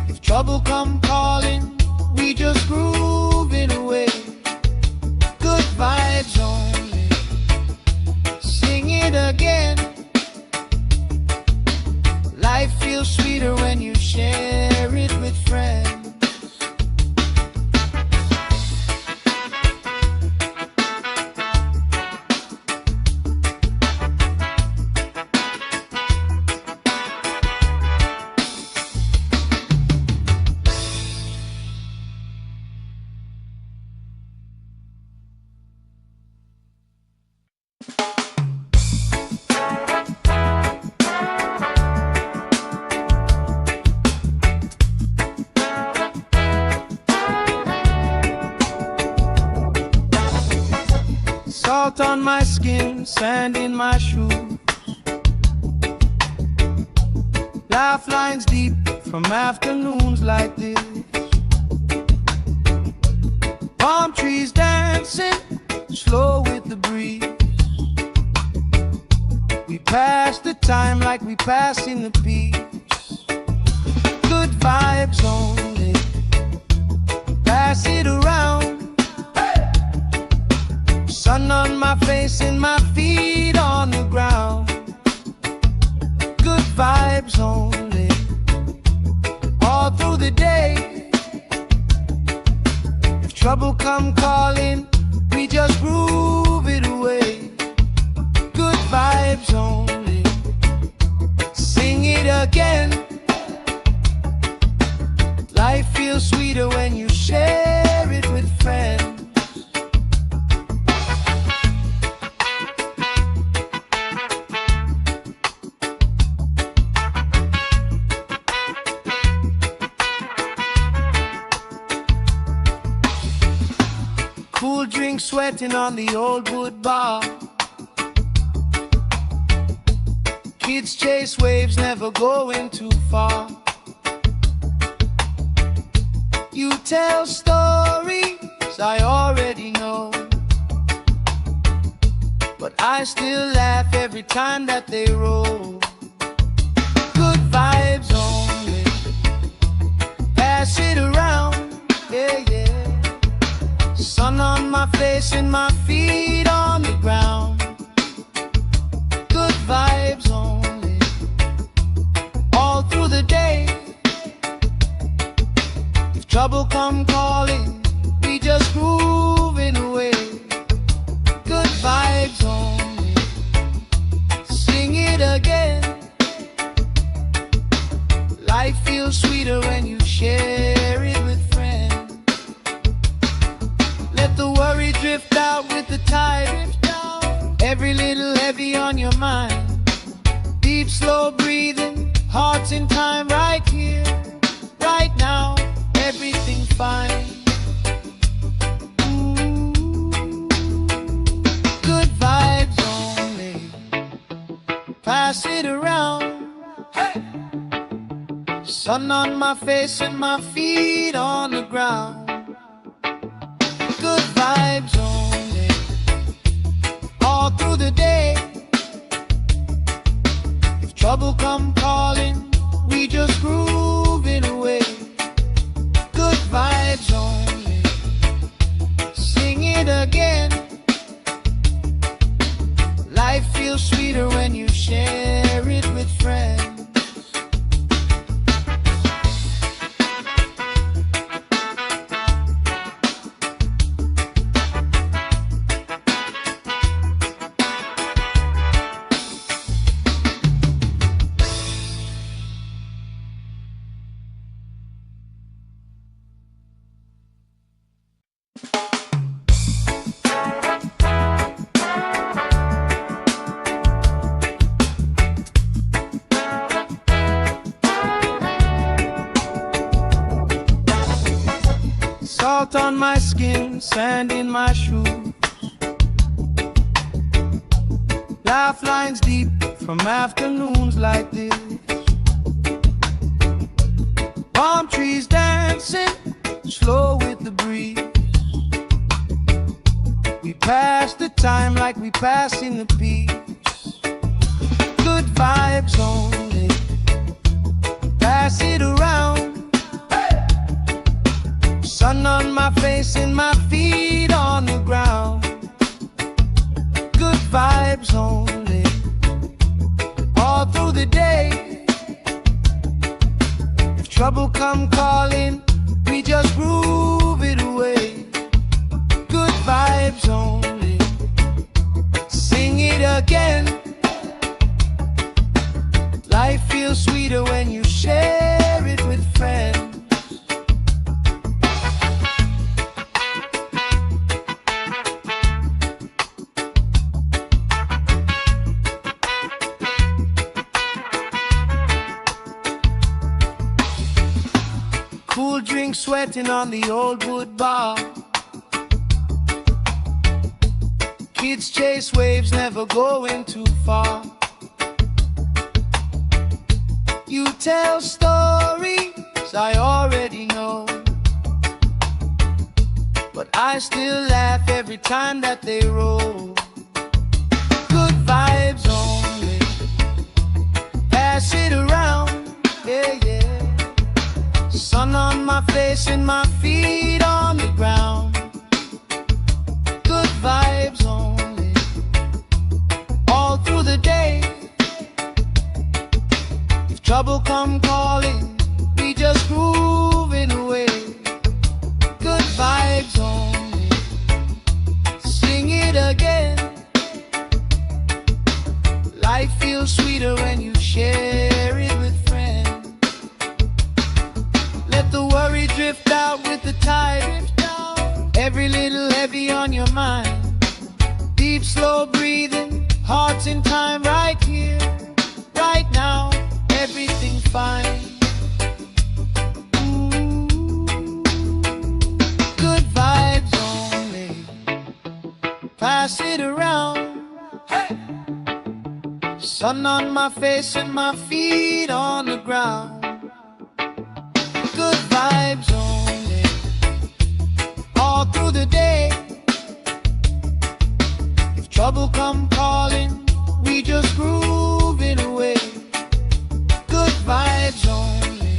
If trouble come calling, we just grooving away. Good vibes only. Sing it again. Life feels sweeter when you share it with friends. Salt on my skin, sand in my shoes. Laugh lines deep from afternoons like this. Palm trees dancing, slow with the breeze. We pass the time like we passing the peace. Good vibes only. Pass it around. Sun on my face and my feet on the ground. Good vibes only. All through the day. If trouble come calling, we just groove it away. Good vibes only. Sing it again. Life feels sweeter when you share it with friends. Cool drink sweating on the old wood bar. Kids chase waves, never going too far. You tell stories I already know, but I still laugh every time that they roll. Good vibes only. Pass it around, yeah, yeah. Sun on my face and my feet on the ground. Good vibes only. All through the day. If trouble come calling, we just grooving away. Good vibes only. Sing it again. Life feels sweeter when you share it with friends. Let the worry drift out with the tide. Every little heavy on your mind. Deep, slow breathing, hearts in time, right here, right now, everything fine. Ooh, good vibes only. Pass it around. Hey! Sun on my face and my feet on the ground. Good vibes only. All through the day. If trouble come calling, we just grooving away. Good vibes only. Sing it again. Life feels sweeter when you share it with friends. Salt on my skin, sand in my shoes. Lifelines deep from afternoons like this. Palm trees dancing slow with the breeze. We pass the time like we pass in the peace. Good vibes only, pass it around. Sun on my face and my feet on the ground. Good vibes only, all through the day. If trouble come calling, we just groove it away. Good vibes only, sing it again. Life feels sweeter when you share it with friends. Cool drink sweating on the old wood bar. Kids chase waves, never going too far. You tell stories I already know, but I still laugh every time that they roll. Good vibes only, pass it around, yeah, yeah. Sun on my face and my feet on the ground. Good vibes only, all through the day. If trouble come calling, we just grooving away. Good vibes only, sing it again. Life feels sweeter when you share it with friends. Let the worry drift out with the tide. Every little heavy on your mind. Deep, slow breathing, hearts in time, right here, right now. Everything's fine. Ooh. Good vibes only, pass it around. Hey. Sun on my face and my feet on the ground. Good vibes only, all through the day. If trouble come calling, we just groove it away. Good vibes only,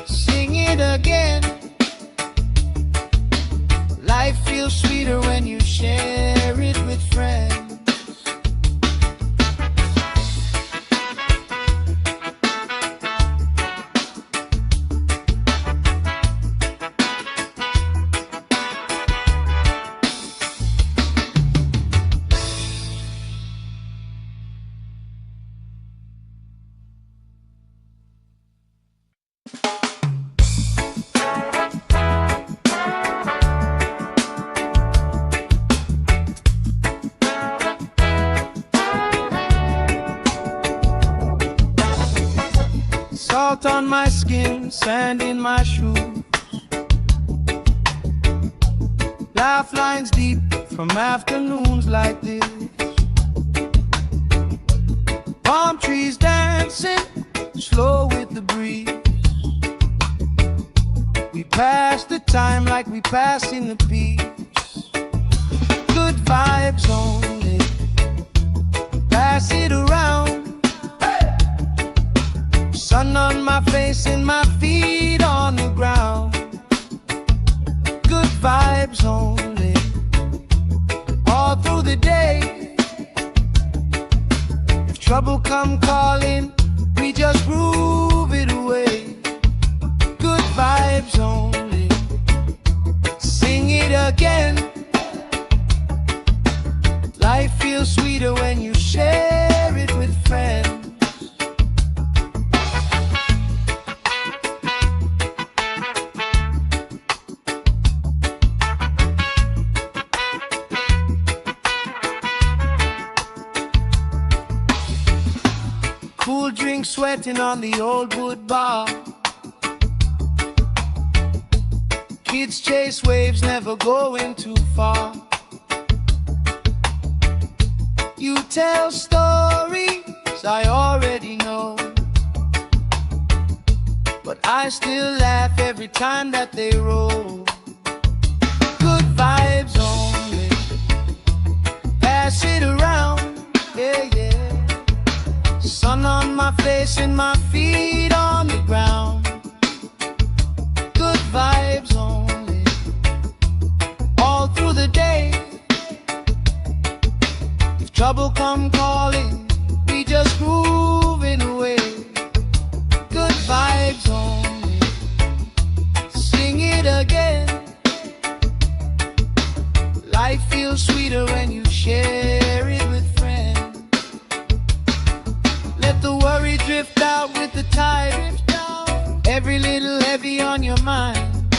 sing it again. Life feels sweeter when you share it with friends. Salt on my skin, sand in my shoes. Lifelines deep from afternoons like this. Palm trees dancing slow with the breeze. We pass the time like we pass in the peace. Good vibes only, pass it around. Sun on my face and my feet on the ground. Good vibes only, all through the day. If trouble come calling, we just groove it away. Good vibes only, sing it again. Life feels sweeter when you share it with friends. Cool drink sweating on the old wood bar. Kids chase waves, never going too far. You tell stories I already know, but I still laugh every time that they roll. Good vibes only, pass it around, yeah, yeah. Sun on my face and my feet on the ground. Good vibes only, all through the day. If trouble come calling, we just grooving away. Good vibes only, sing it again. Life feels sweeter when you share it with friends. Let the worry drift out with the tide. Every little heavy on your mind.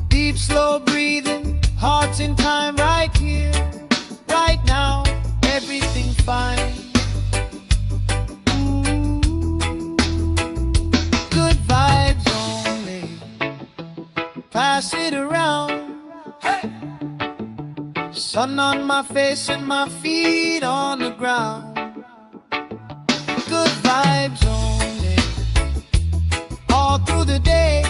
Deep, slow breathing, hearts in time, right here, right now. Everything fine. Good vibes only, pass it around. Hey! Sun on my face and my feet on the ground. Good vibes only, all through the day.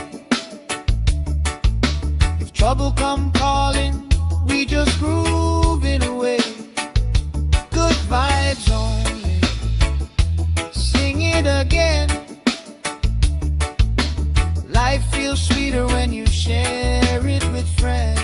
If trouble come calling, we just grooving away. Good vibes only, sing it again. Life feels sweeter when you share it with friends.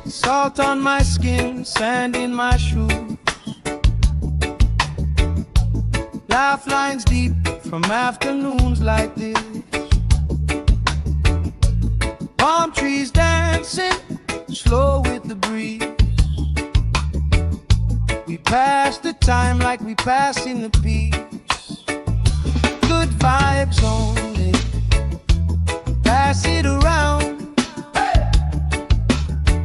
Salt on my skin, sand in my shoes. Laugh lines deep from afternoons like this. Palm trees dancing, slow with the breeze. We pass the time like we passing the peace. Good vibes only, pass it around.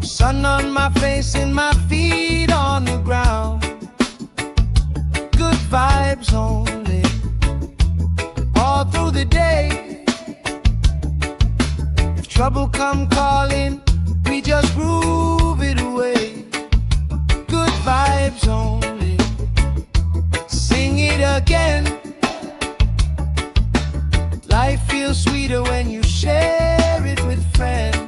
Sun on my face and my feet on the ground. Good vibes only, all through the day. If trouble come calling, we just groove it away. Good vibes only, sing it again. Life feels sweeter when you share it with friends.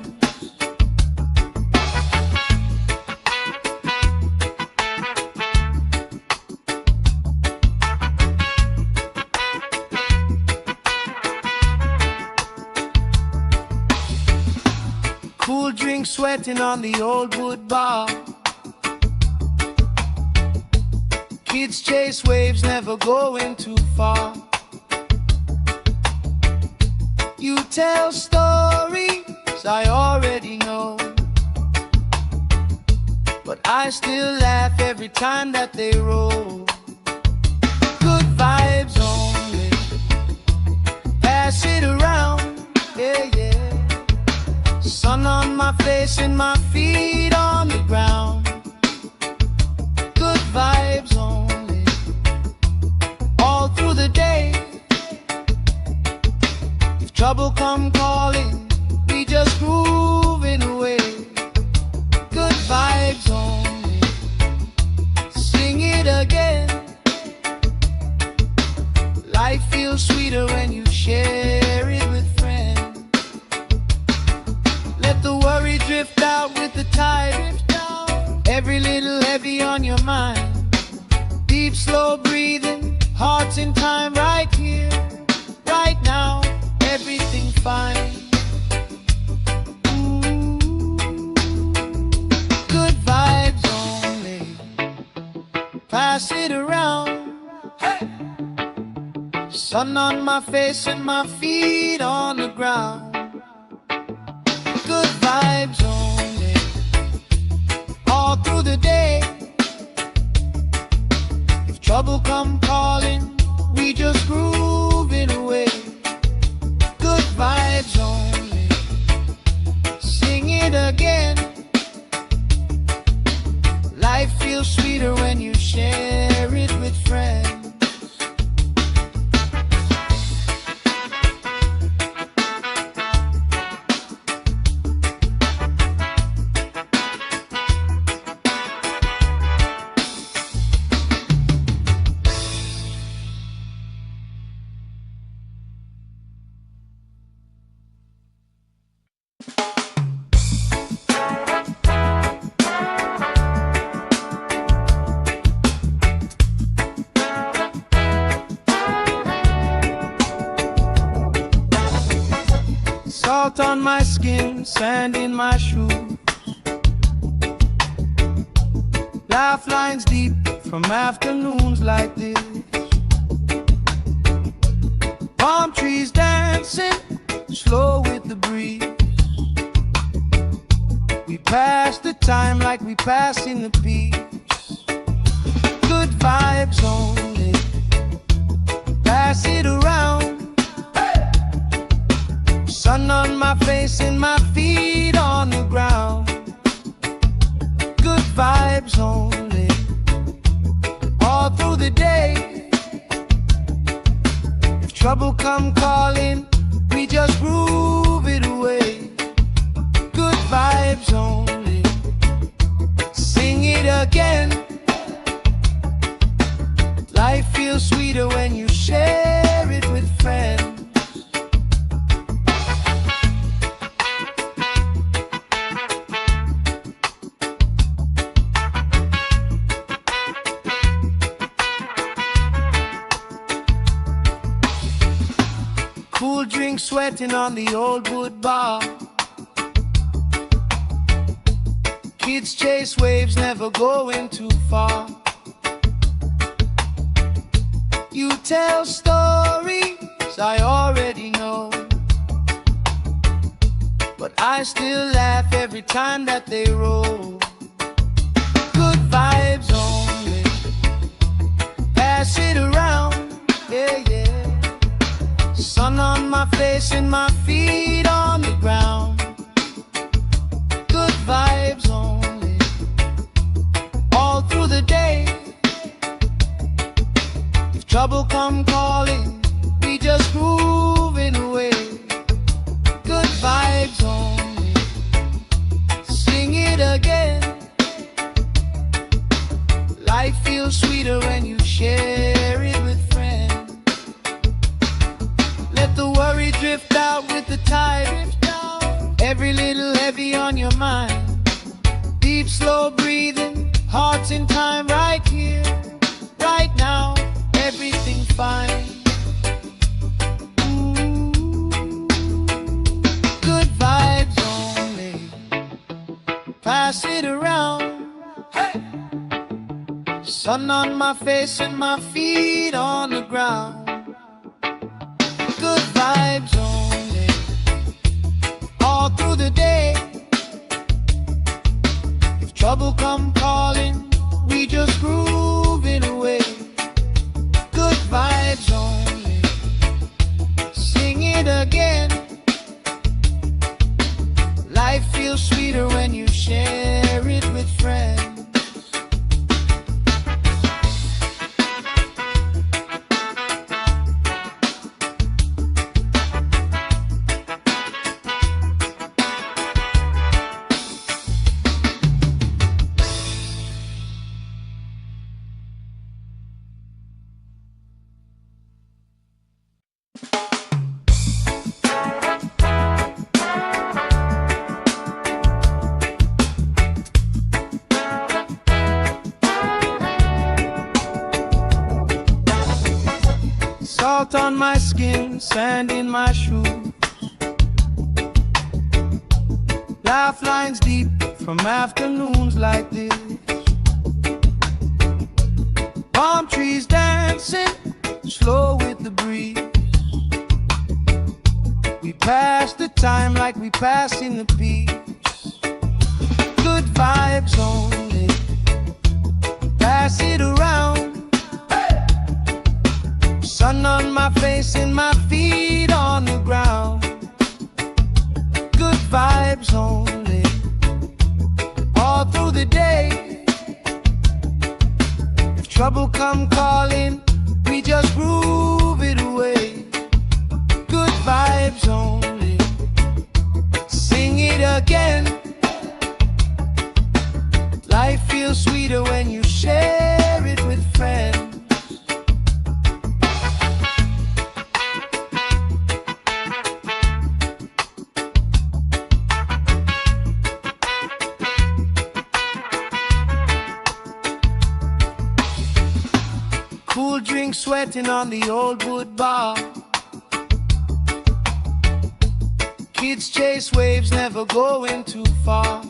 Cool drink sweating on the old wood bar. Kids chase waves, never going too far. You tell stories I already know, but I still laugh every time that they roll. Good vibes only, pass it around, yeah, yeah. Sun on my face and my feet on the ground. Good vibes only, all through the day. If trouble come calling, we just grooving away. Good vibes only, sing it again. Life feels sweeter when you share it with friends. Let the worry drift out with the tide. Every little heavy on your mind. Deep, slow breathing, hearts in time, right here, right now. Everything fine. Good vibes only, pass it around. Hey! Sun on my face and my feet on the ground. Good vibes only, all through the day. If trouble come calling, we just groove it away. Good vibes only, sing it again. Life feels sweeter when you share it with friends. Salt on my skin, sand in my shoes. Laugh lines deep from afternoons like this. Palm trees dancing, slow with the breeze. We pass the time like we pass in the peace. Good vibes only, pass it around. Sun on my face and my feet on the ground. Good vibes only, all through the day. If trouble come calling, we just groove it away. Good vibes only, sing it again. Life feels sweeter when you share it with friends. Cool drink sweating on the old wood bar. Kids chase waves, never going too far. You tell stories I already know, but I still laugh every time that they roll. Good vibes only, pass it around, yeah, yeah. Sun on my face and my feet on the ground. Good vibes only, all through the day. If trouble come calling, we just groove it away. Good vibes only, sing it again. Life feels sweeter when you share it with friends. Let the worry drift out with the tide. Every little heavy on your mind. Deep, slow breathing, hearts in time, right here, right now. Everything fine. Ooh. Good vibes only, pass it around. Hey! Sun on my face and my feet on the ground. Good vibes only, all through the day. If trouble come calling, we just groove it away. Good vibes only, sing it again. Life feels sweeter when you share it with friends. Salt on my skin, sand in my shoes. Laugh lines deep from afternoons like this. Palm trees dancing, slow with the breeze. We pass the time like we passing the peace. Good vibes only, pass it around. Sun on my face and my feet on the ground. Good vibes only, all through the day. If trouble come calling, we just groove it away. Good vibes only, sing it again. Life feels sweeter when you share it with friends. Cool drink sweating on the old wood bar. Kids chase waves, never going too far.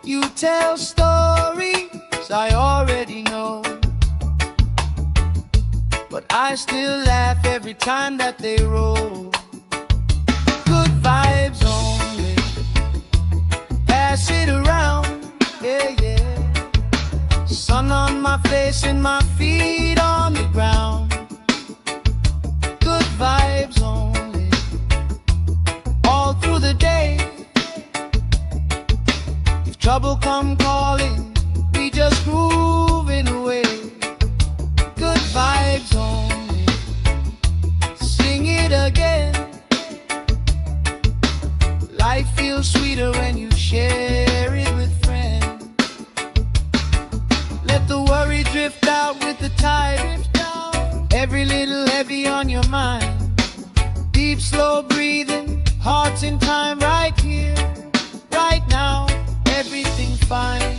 You tell stories I already know, but I still laugh every time that they roll. Good vibes only, pass it around, yeah, yeah. Sun on my face and my feet on the ground. Good vibes only, all through the day. If trouble come calling, we just grooving away. Good vibes only, sing it again. Life feels sweeter when you share it with friends. Let the worry drift out with the tide. Every little heavy on your mind. Deep, slow breathing, hearts in time, right here, right now. Everything fine.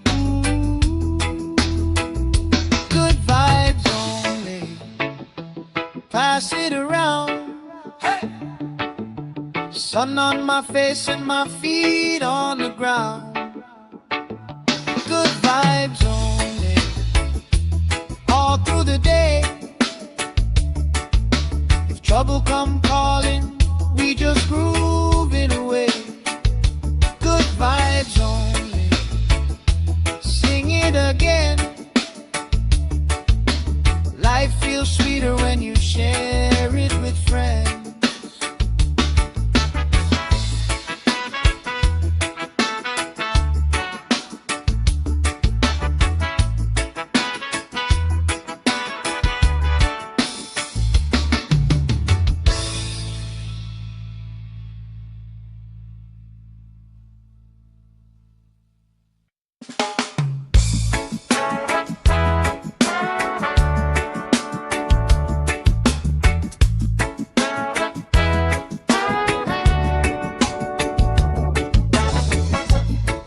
Ooh. Good vibes only, pass it around. Hey. Sun on my face and my feet on the ground. Good vibes only, all through the day. If trouble come calling, we just groove it away. Good vibes only, sing it again. Life feels sweeter when you share it with friends.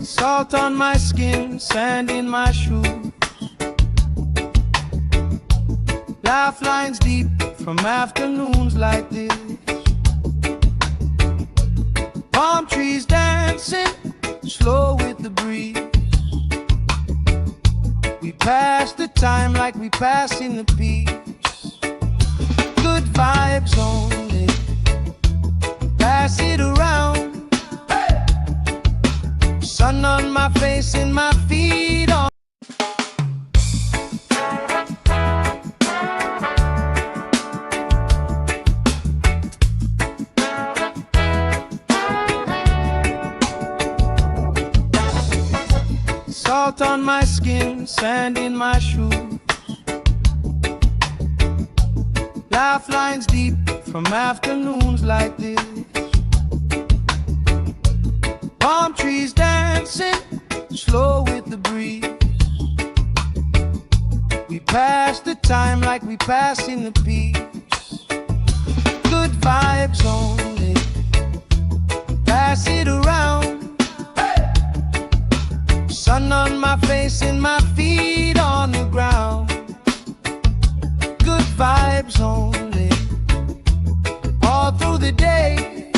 Salt on my skin, sand in my shoes. Laugh lines deep from afternoons like this. Palm trees dancing, slow with the breeze. We pass the time like we passing the peace. Good vibes only, pass it around. Sun on my face and my feet on. Salt on my skin, sand in my shoes. Laugh lines deep from afternoons like this. Palm trees dancing, slow with the breeze. We pass the time like we passing the peace. Good vibes only, pass it around. Sun on my face and my feet on the ground. Good vibes only, all through the day.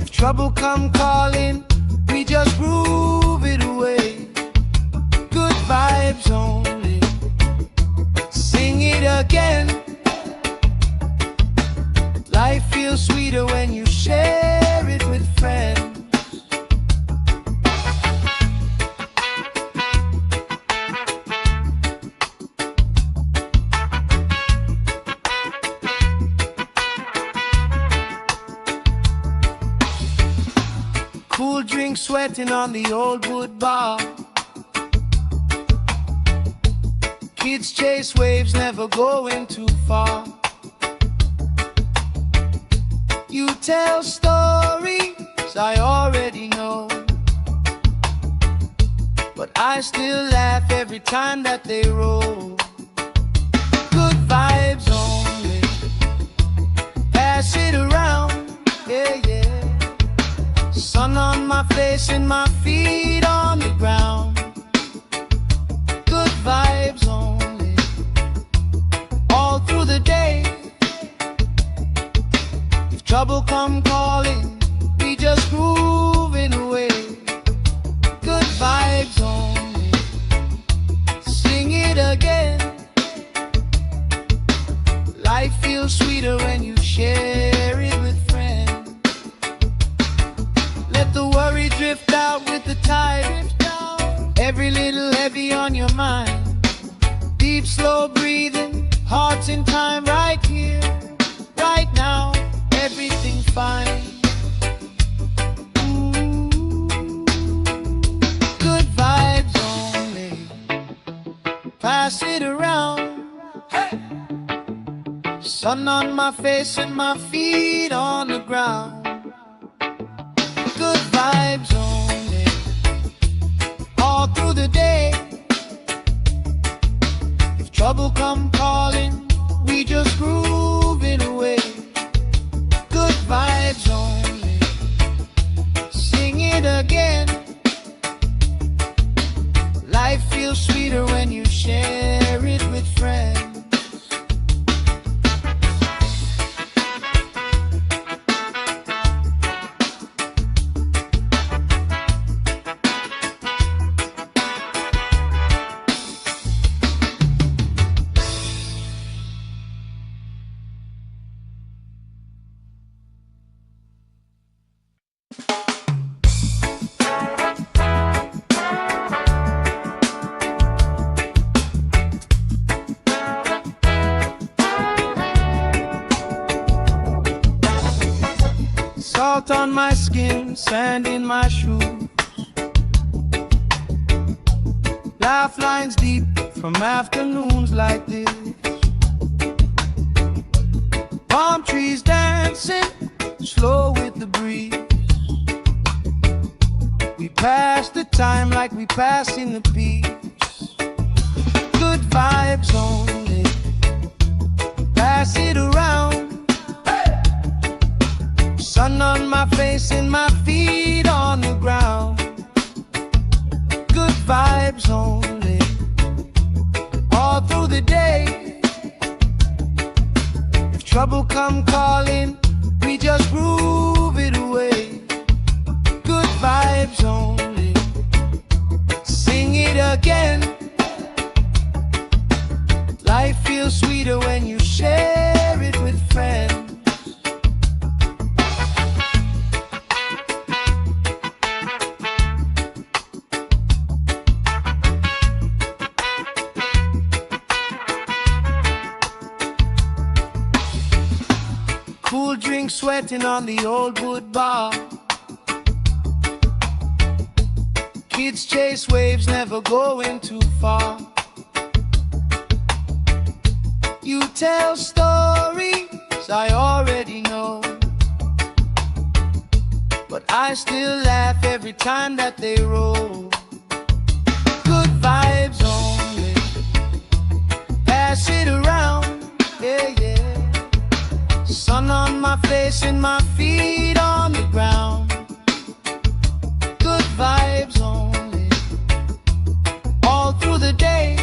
If trouble come calling, we just groove it away. Good vibes only. Sing it again. Life feels sweeter when you share it with friends. Cool drink sweating on the old wood bar. Kids chase waves, never going too far. You tell stories I already know, but I still laugh every time that they roll. Good vibes only. Pass it around, yeah, yeah. Sun on my face and my feet on the ground. Good vibes only. All through the day. If trouble come calling, we just grooving away. Good vibes only. Sing it again. Life feels sweeter when you share it with friends. Let the worry drift out with the tide. Every little heavy on your mind. Deep, slow breathing, hearts in time, right here, right now. Everything fine. Good vibes only. Pass it around. Hey! Sun on my face and my feet on the ground. Good vibes only. All through the day. If trouble come calling, we just grooving away. Good vibes only. Sing it again. Life feels sweeter when you share it with friends. Salt on my skin, sand in my shoes. Laugh lines deep from afternoons like this. Palm trees dancing, slow with the breeze. We pass the time like we pass in the peace. Good vibes only. Pass it around. Sun on my face and my feet on the ground. Good vibes only. All through the day. If trouble come calling, we just groove it away. Good vibes only. Sing it again. Life feels sweeter when you share it with friends. Cool drink sweating on the old wood bar. Kids chase waves, never going too far. You tell stories I already know, but I still laugh every time that they roll. Good vibes only. Pass it around, yeah, yeah. Sun on my face and my feet on the ground. Good vibes only. All through the day.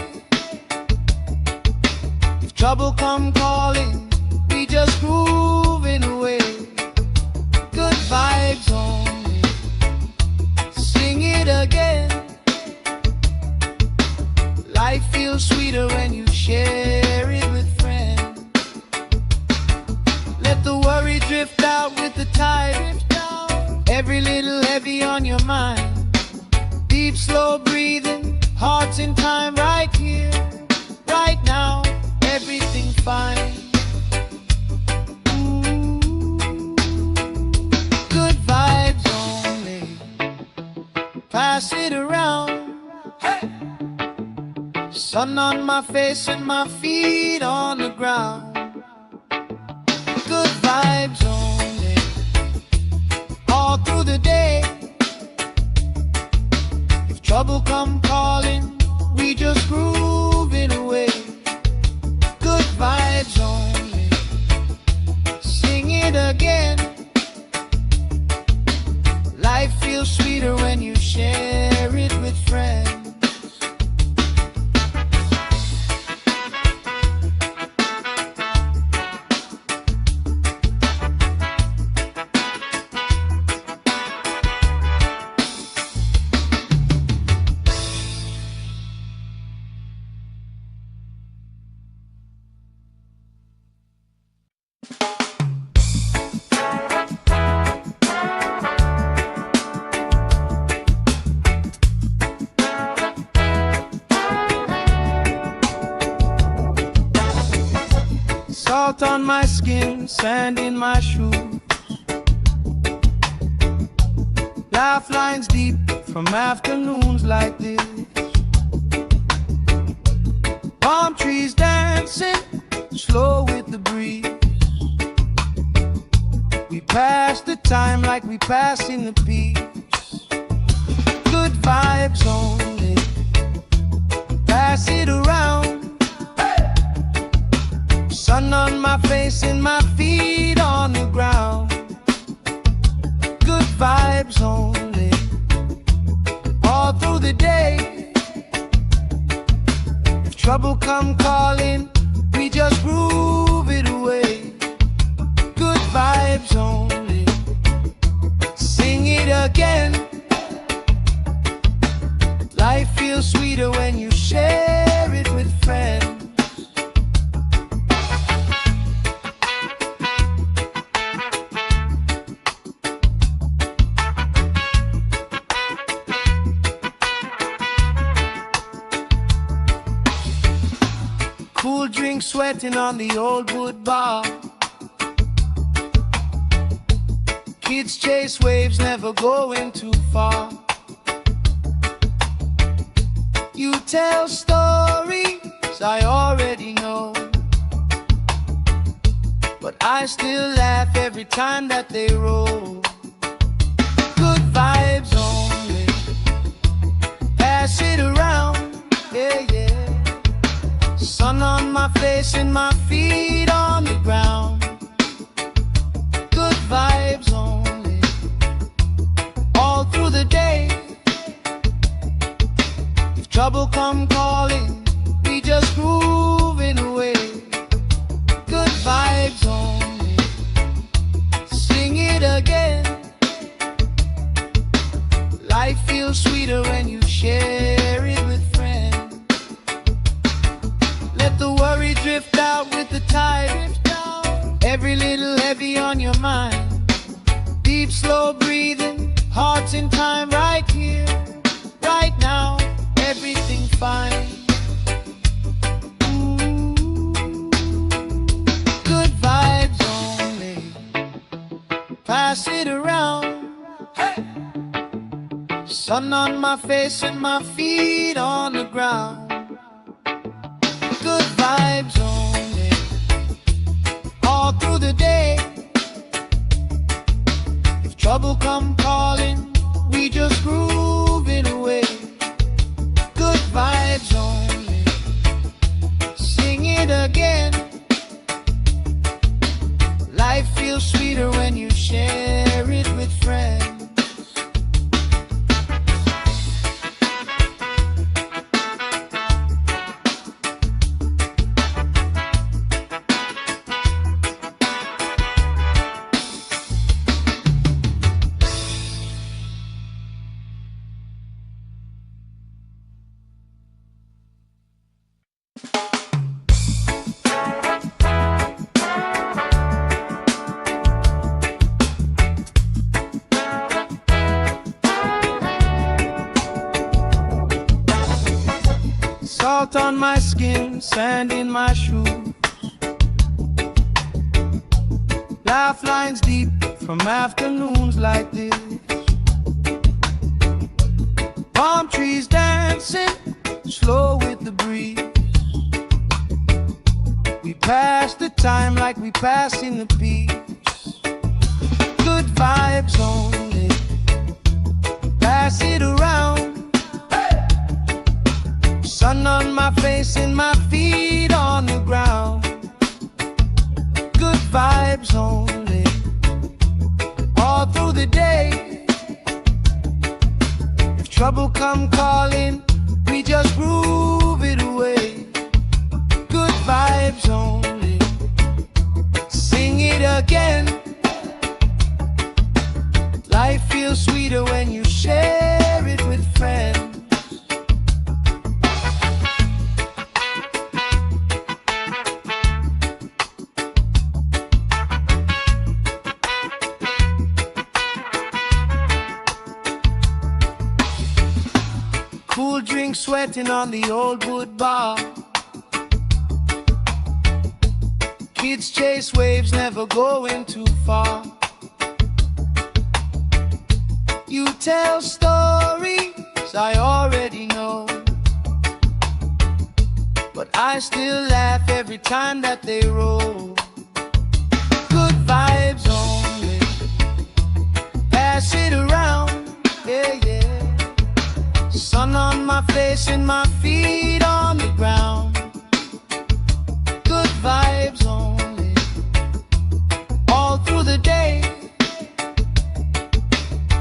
If trouble come calling, we just grooving away. Good vibes only. Sing it again. Life feels sweeter when you share it with friends. Let the worry drift out with the tide. Every little heavy on your mind. Deep, slow breathing, hearts in time, right here, right now, everything fine. Good vibes only, pass it around. Hey! Sun on my face and my feet on the ground. Good vibes only, all through the day. If trouble come calling, we just groove it away. Good vibes only, sing it again. Life feels sweeter when you share it with friends. Salt on my skin, sand in my shoes. Laugh lines deep from afternoons like this. Palm trees dancing, slow with the breeze. We pass the time like we passing the peace. Good vibes only, pass it around. Sun on my face and my feet on the ground. Good vibes only, all through the day. If trouble come calling, we just groove it away. Good vibes only, sing it again. Life feels sweeter when you share it with friends. Cool drink sweating on the old wood bar. Kids chase waves, never going too far. You tell stories I already know, but I still laugh every time that they roll. Good vibes only, pass it around, yeah, yeah. Sun on my face and my feet on the ground. Good vibes only, all through the day. If trouble come calling, we just groove it away. Good vibes only, sing it again. Life feels sweeter when you share it with friends. Let the worry drift out with the tide. Every little heavy on your mind. Deep, slow breathing, hearts in time, right here, right now, everything fine. Good vibes only, pass it around. Hey! Sun on my face and my feet on the ground. Good vibes only, all through the day. If trouble come calling, we just groove it away. Good vibes only, sing it again. Life feels sweeter when you share it with friends. skin, sand in my shoes. Laugh lines deep from afternoons like this. Palm trees dancing slow with the breeze. We pass the time like we pass in the peace. Good vibes only, pass it around. Sun on my face and my feet on the ground. Good vibes only, all through the day. If trouble come calling, we just groove it away. Good vibes only, sing it again. Life feels sweeter when you share it with friends. Cool drink sweating on the old wood bar. Kids chase waves, never going too far. You tell stories I already know, but I still laugh every time that they roll. Good vibes only, pass it around, yeah, yeah. Sun on my face and my feet on the ground. Good vibes only, all through the day.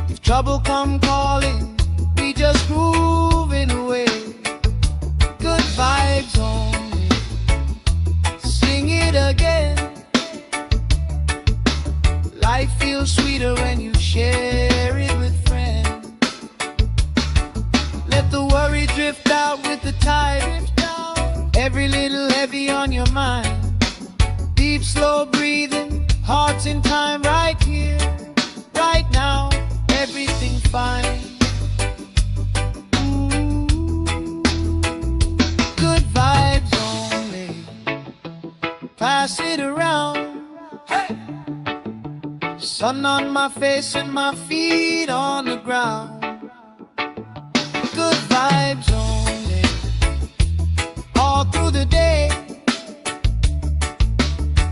If trouble come calling, we just grooving away. Good vibes only, sing it again. Life feels sweeter when you share it with friends. Let the worry drift out with the tide. Every little heavy on your mind. Deep, slow breathing, hearts in time, right here, right now. Everything fine. Ooh. Good vibes only, pass it around. Hey. Sun on my face and my feet on the ground. Good vibes only, all through the day.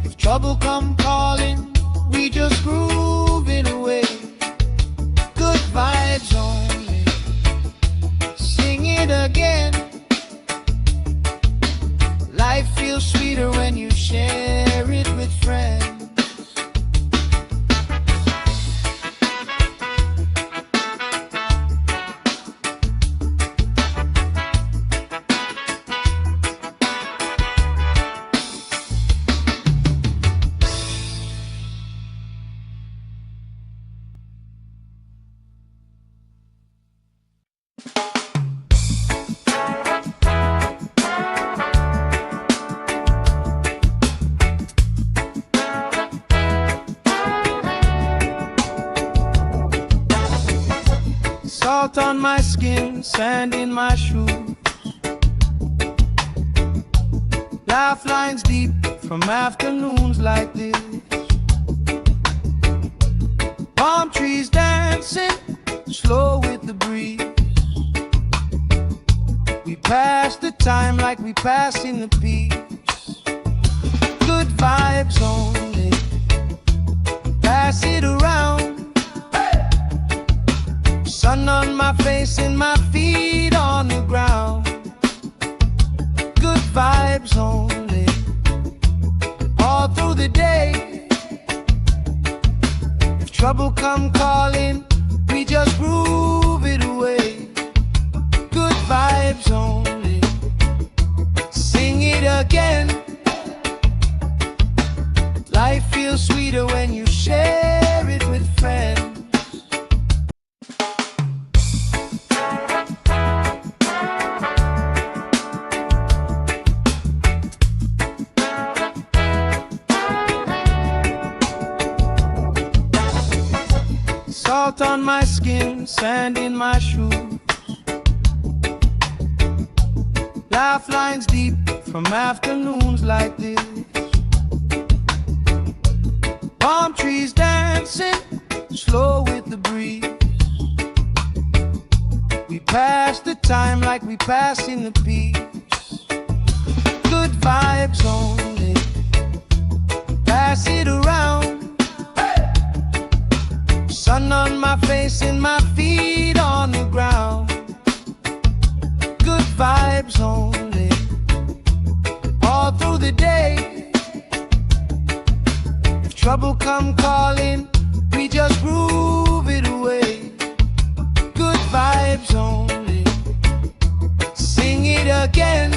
If trouble come calling, we just grooving away. Good vibes only, sing it again. Life feels sweeter when you share it with friends. Salt on my skin, sand in my shoes. Laugh lines deep from afternoons like this. Palm trees dancing slow with the breeze. We pass the time like we pass in the peace. Good vibes only, pass it around. Sun on my face and my feet on the ground. Good vibes only, all through the day. If trouble come calling, we just groove it away. Good vibes only, sing it again. Life feels sweeter when you share it with friends. Salt on my skin, sand in my shoes. Laugh lines deep from afternoons like this. Palm trees dancing slow with the breeze. We pass the time like we pass in the peace. Good vibes only, pass it around. Sun on my face and my feet on the ground. Good vibes only, all through the day. If trouble come calling, we just groove it away. Good vibes only, sing it again.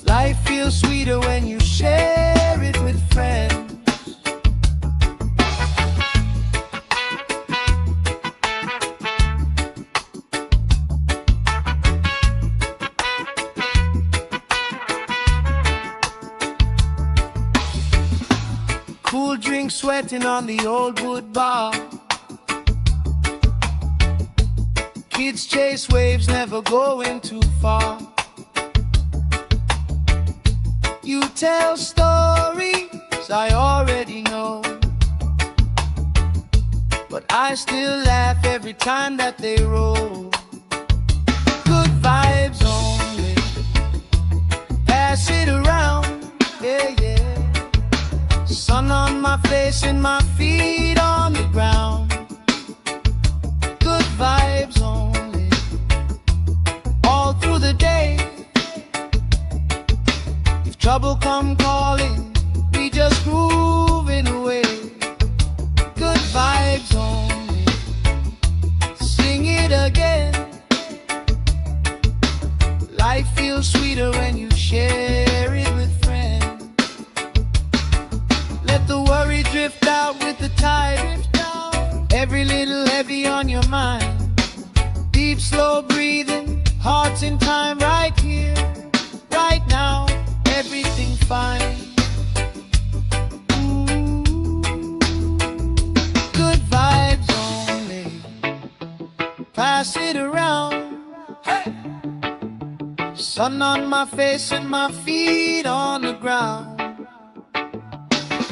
Life feels sweeter when you share it with friends. Cool drink sweating on the old wood bar. Kids chase waves, never going too far. You tell stories I already know, but I still laugh every time that they roll. Good vibes only, pass it around, yeah, yeah. Sun on my face and my feet on the ground. Good vibes only, all through the day. If trouble come calling, we just grooving away. Good vibes only, sing it again. Life feels sweeter when you share it with friends. Let the worry drift out with the tide. Every little heavy on your mind. Deep, slow breathing, hearts in time, right here, right now. Everything fine. Ooh. Good vibes only, pass it around. Hey. Sun on my face and my feet on the ground.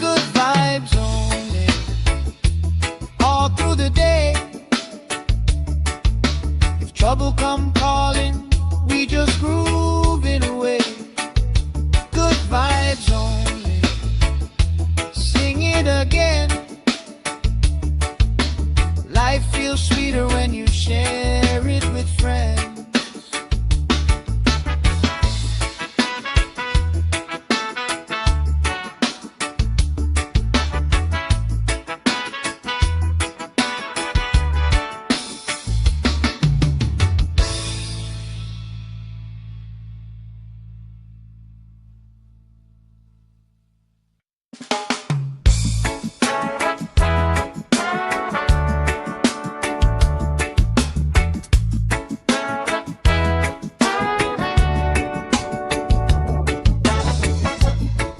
Good vibes only, all through the day. If trouble come calling, we just groove it away. Good vibes only, sing it again. Life feels sweeter when you share it with friends.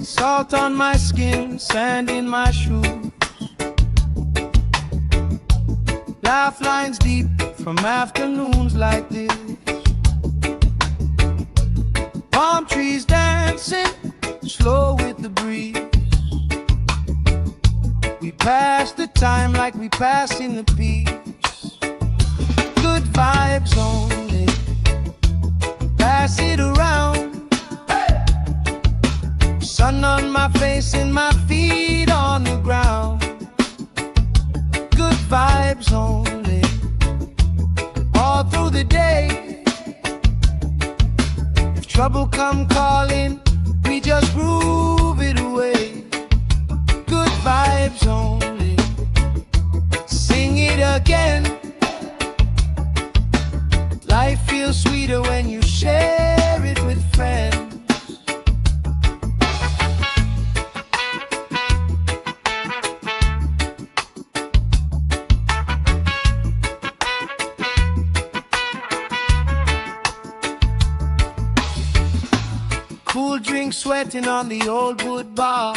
Salt on my skin, sand in my shoes. Laugh lines deep from afternoons like this. Palm trees dancing slow with the breeze. We pass the time like we pass in the peace. Good vibes only, pass it around. Sun on my face and my feet on the ground. Good vibes only, all through the day. If trouble come calling, we just groove it away. Good vibes only, sing it again. Life feels sweeter when you share it with friends. Cool drink sweating on the old wood bar.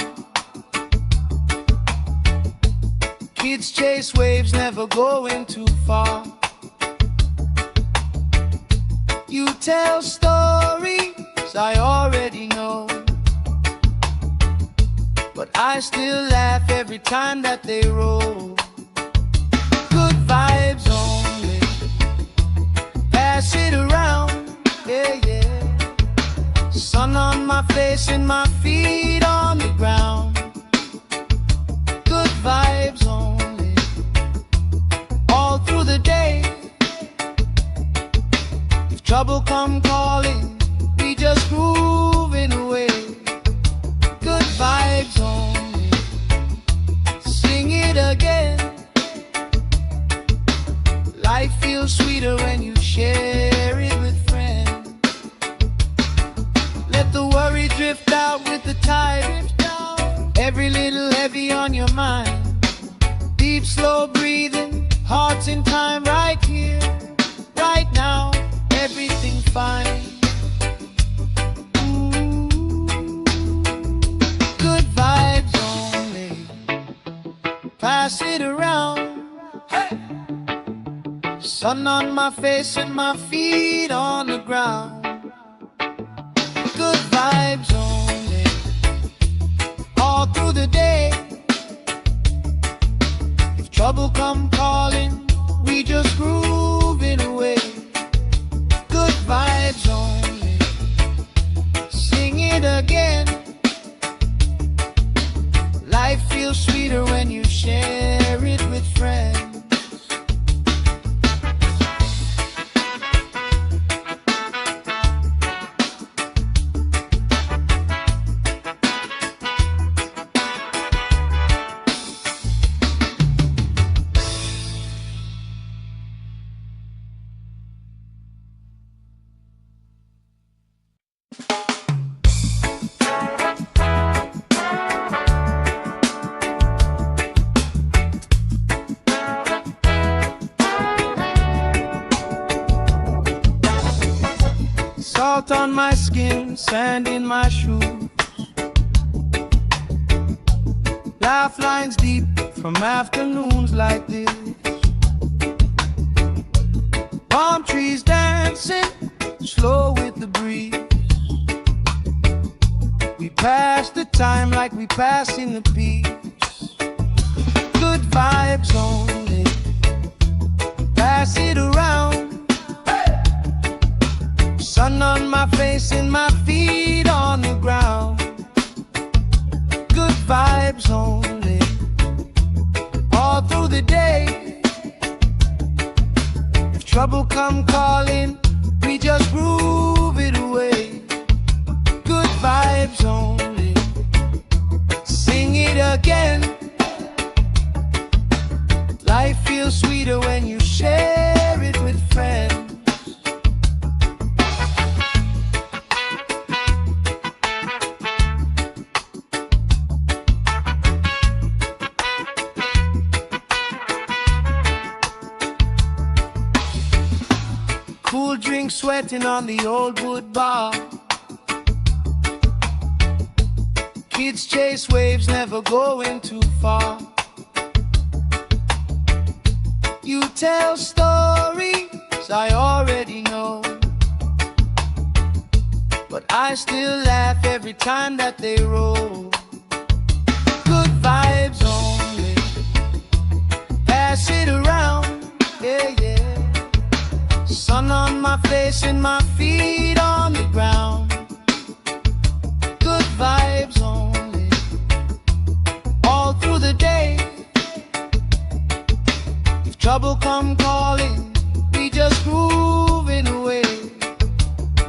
Kids chase waves, never going too far. You tell stories I already know, but I still laugh every time that they roll. Good vibes only, pass it around, yeah, yeah. Sun on my face and my feet on the ground. Good vibes only, all through the day. If trouble come calling, we just grooving away. Good vibes only, sing it again. Life feels sweeter when you share it with friends. Let the worry drift out with the tide. Every little heavy on your mind. Deep, slow breathing, hearts in time, right here, right now. Everything fine. Good vibes only, pass it around. Hey! Sun on my face and my feet on the ground. Good vibes only, all through the day. If trouble come calling, we just grooving away. Good vibes only, sing it again. Life feels sweeter when you share it with friends. Salt on my skin, sand in my shoes. Laugh lines deep from afternoons like this. Palm trees dancing, slow with the breeze. We pass the time like we passing the peace. Good vibes only, pass it around. Sun on my face and my feet on the ground. Good vibes only, all through the day. If trouble come calling, we just groove it away. Good vibes only, sing it again. Life feels sweeter when you share it with friends. Cool drink sweating on the old wood bar. Kids chase waves, never going too far. You tell stories I already know, but I still laugh every time that they roll. Good vibes only, pass it around, yeah, yeah. Sun on my face and my feet on the ground. Good vibes only, all through the day. If trouble come calling, we just grooving away.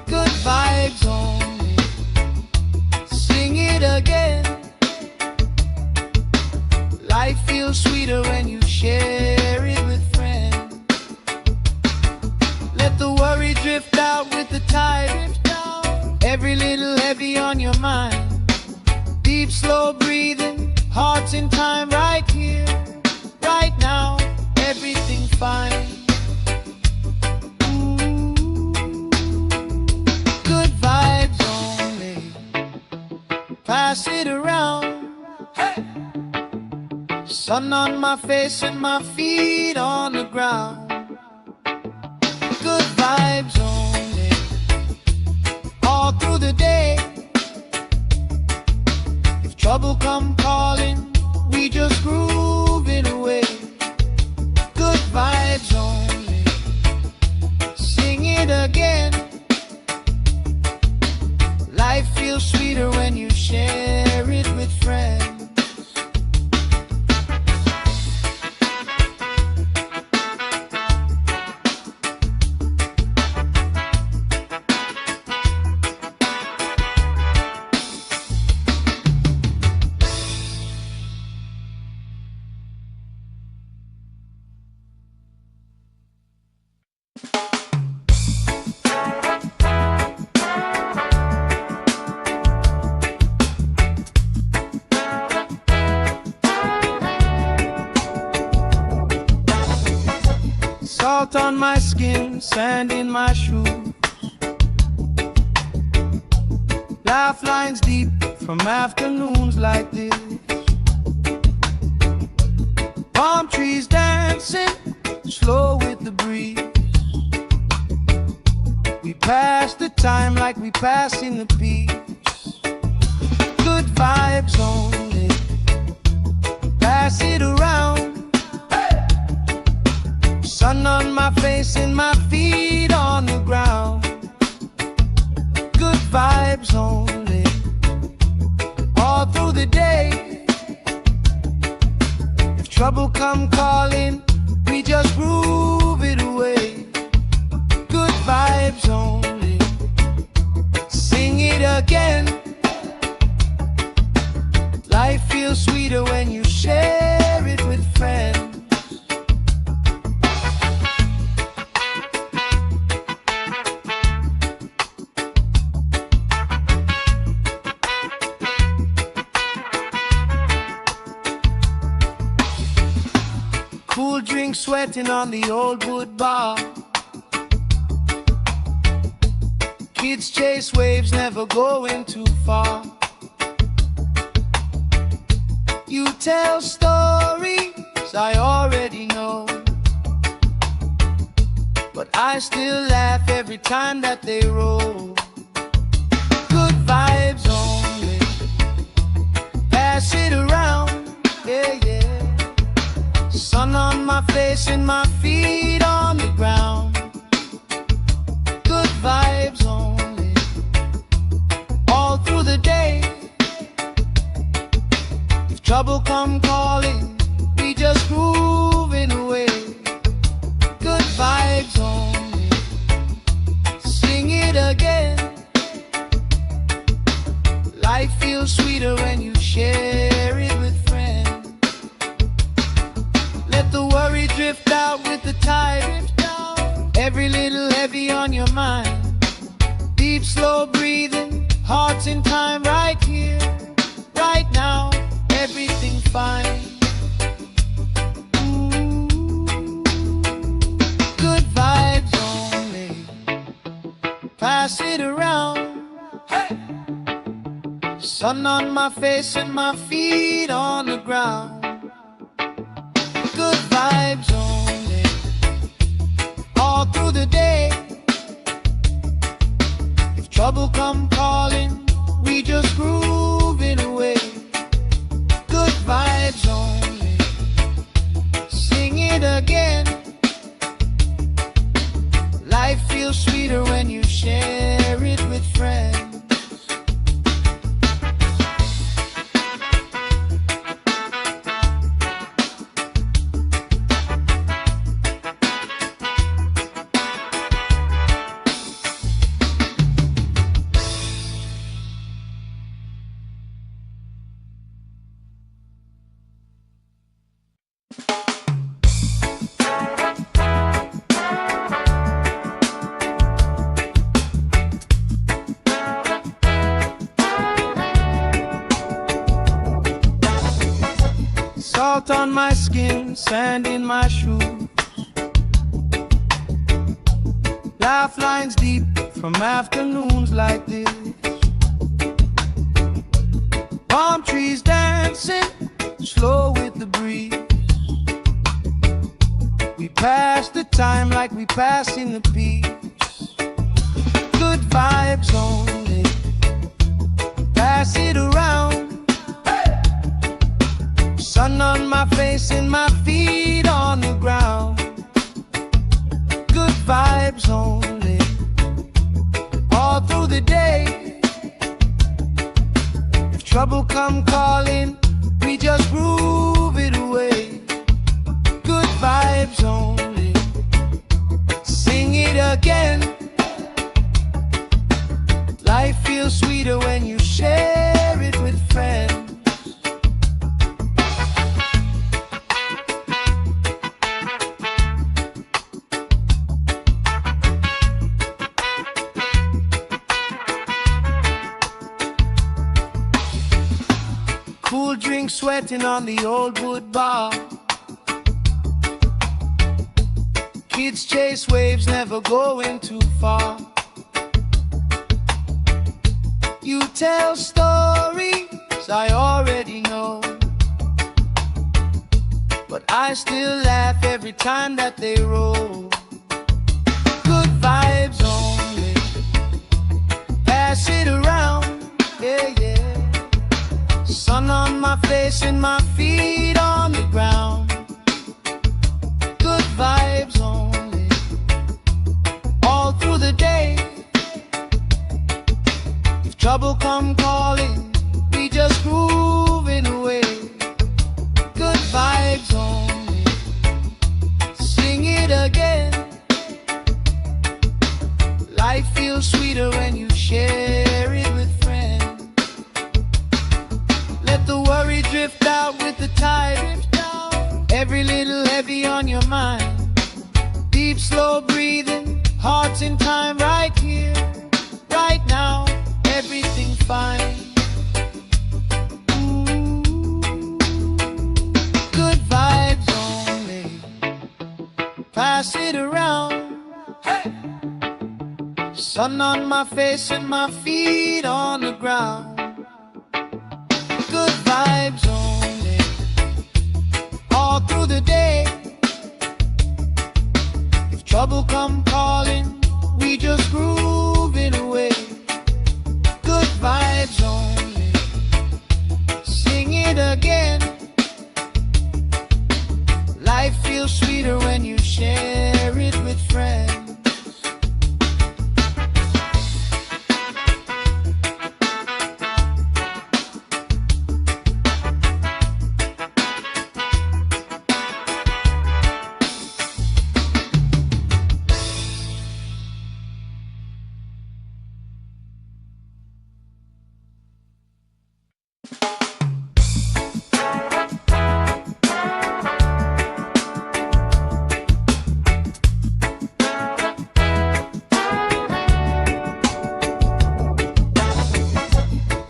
Good vibes only, sing it again. Life feels sweeter when you share it with friends. Let the worry drift out with the tide. Every little heavy on your mind. Deep, slow breathing, hearts in time, right here, right now. Everything fine. Good vibes only, pass it around. Hey! Sun on my face and my feet on the ground. Good vibes only, trouble come calling, we just groove it away. Good vibes only. Sing it again. Life feels sweeter when you share it with friends. Salt on my skin, sand in my shoes. Laugh lines deep from afternoons like this. Palm trees dancing slow with the breeze. We pass the time like we passing the peace. Good vibes only. Pass it around. Sun on my face and my feet on the ground. Good vibes only. All through the day. If trouble come calling, we just groove it away. Good vibes only. Sing it again. Life feels sweeter when you share it with friends. Cool drink sweating on the old wood bar. Kids chase waves, never going too far. You tell stories I already know, but I still laugh every time that they roll. Good vibes only. Pass it around, yeah, yeah. Sun on my face and my feet on the ground. Good vibes only. All through the day. If trouble come calling, we just grooving away. Good vibes only. Sing it again. Life feels sweeter when you share it with friends. Let the worry drift out with the tide. Every little heavy on your mind. Deep, slow breathing, hearts in time right here, right now. Everything fine. Ooh. Good vibes only. Pass it around. Hey. Sun on my face and my feet on the ground. Good vibes only. All through the day. If trouble come calling, we just groove it away. Good vibes only. Sing it again. Life feels sweeter when you share it with friends. Salt on my skin, sand in my shoes. Laugh lines deep from afternoons like this. Palm trees dancing slow with the breeze. We pass the time like we passing the peace. Good vibes only. Pass it around. Hey! trouble come calling, we just groove it away. Good vibes only. Sing it again. Life feels sweeter when you share it with friends. Cool drink sweating on the old wood bar. Kids chase waves, never going too far. You tell stories I already know, but I still laugh every time that they roll. Good vibes only. Pass it around, yeah, yeah. Sun on my face and my feet on the ground. Good vibes only. All through the day. If trouble come calling, we just grooving away. Good vibes only. Sing it again. Life feels sweeter when you share it with friends. Let the worry drift out with the tide. Every little heavy on your mind. Deep, slow breathing, hearts in time, right here, right now, everything fine. Ooh, good vibes only. Pass it around. Hey! Sun on my face and my feet on the ground. Good vibes only. All through the day. If trouble come calling, we just groove it away. Good vibes only. Sing it again. Life feels sweeter when you share it with friends.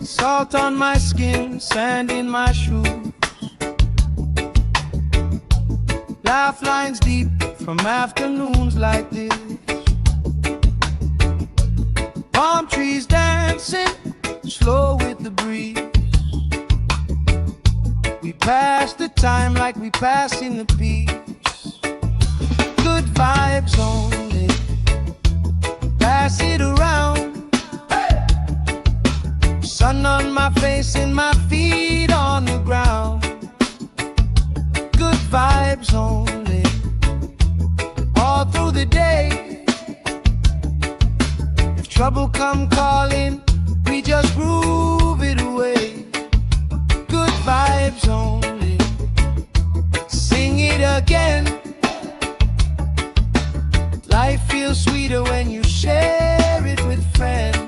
Salt on my skin, sand in my shoes. Laugh lines deep from afternoons like this. Palm trees dancing, slow with the breeze. We pass the time like we pass in the peace. Good vibes only. Pass it around. Sun on my face and my feet on the ground. Good vibes only. All through the day. If trouble come calling, we just groove it away. Good vibes only. Sing it again. Life feels sweeter when you share it with friends.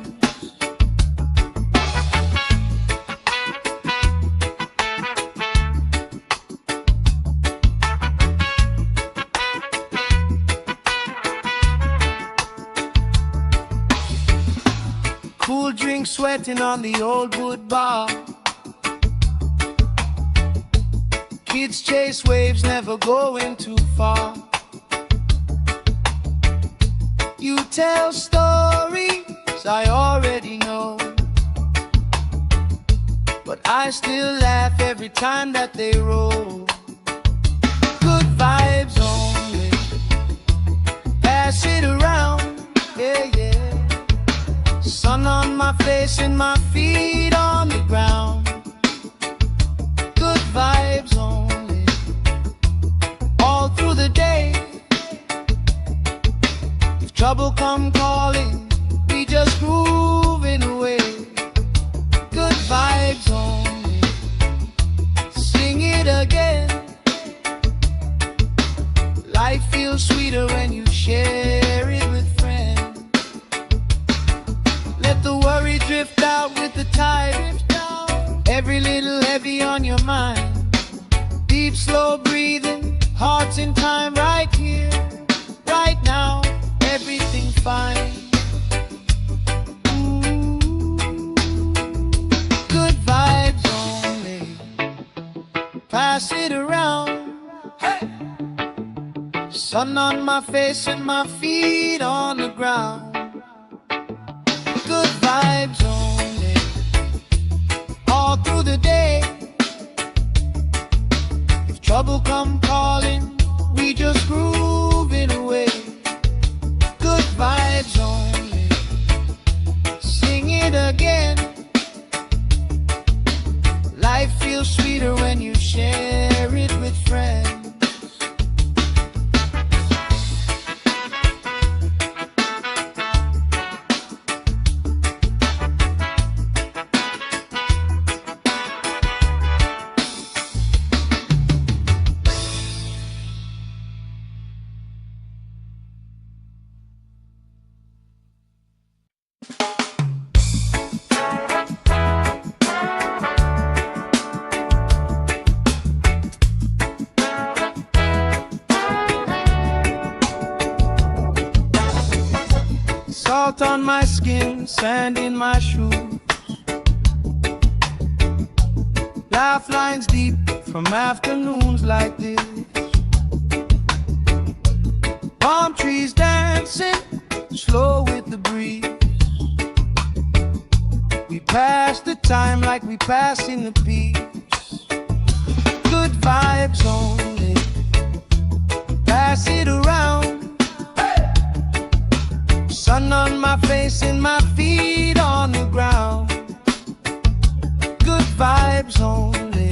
Cool drink sweating on the old wood bar. Kids chase waves, never going too far. You tell stories I already know, but I still laugh every time that they roll. Good vibes only. Pass it around, yeah, yeah. Sun on my face and my feet on the ground. Good vibes only. All through the day. If trouble come calling, we just grooving away. Good vibes only. drift out with the tide. Every little heavy on your mind. Deep, slow breathing, hearts in time, right here, right now, everything fine. Good vibes only, pass it around. Hey! Sun on my face and my feet on the ground. Good vibes only, all through the day. If trouble come calling, we just grooving away. Good vibes only, sing it again. Life feels sweeter when you share it with friends. Salt on my skin, sand in my shoes. Laugh lines deep from afternoons like this. Palm trees dancing, slow with the breeze. We pass the time like we passing the peace. Good vibes only, pass it around. Sun on my face and my feet on the ground. Good vibes only,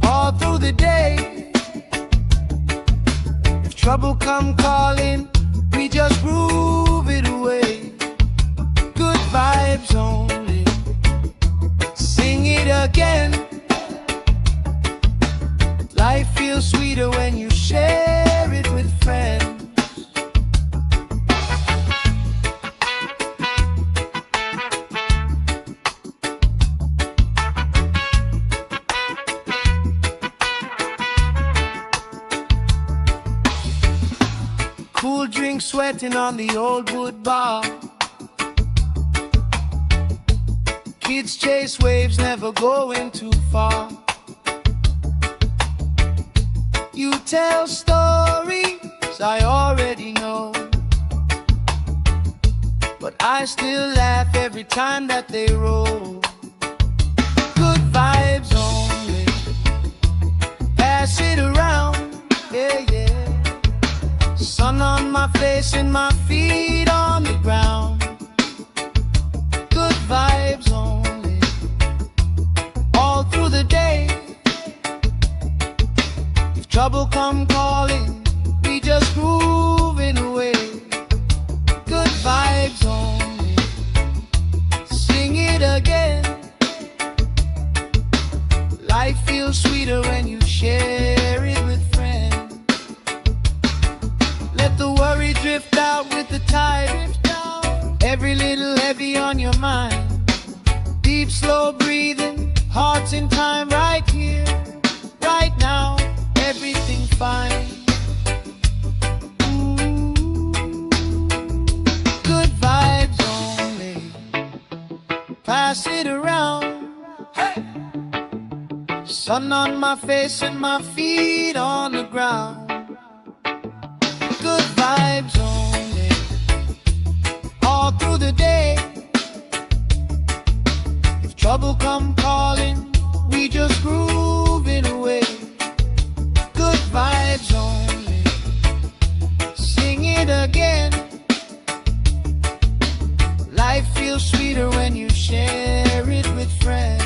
all through the day. If trouble come calling, we just groove it away. Good vibes only, sing it again. Life feels sweeter when you share it with friends. Cool drink sweating on the old wood bar. Kids chase waves, never going too far. You tell stories I already know, but I still laugh every time that they roll. Good vibes only, pass it around, yeah, yeah. Sun on my face and my feet on the ground. Good vibes only, all through the day. If trouble come calling, we just grooving away. Good vibes only, sing it again. Life feels sweeter when you share it with friends. Let the worry drift out with the tide. Every little heavy on your mind. Deep, slow breathing, hearts in time, right here, right now, everything fine. Good vibes only, pass it around. Hey! Sun on my face and my feet on the ground. Good vibes only, all through the day. If trouble come calling, we just grooving away. Good vibes only, sing it again. Life feels sweeter when you share it with friends.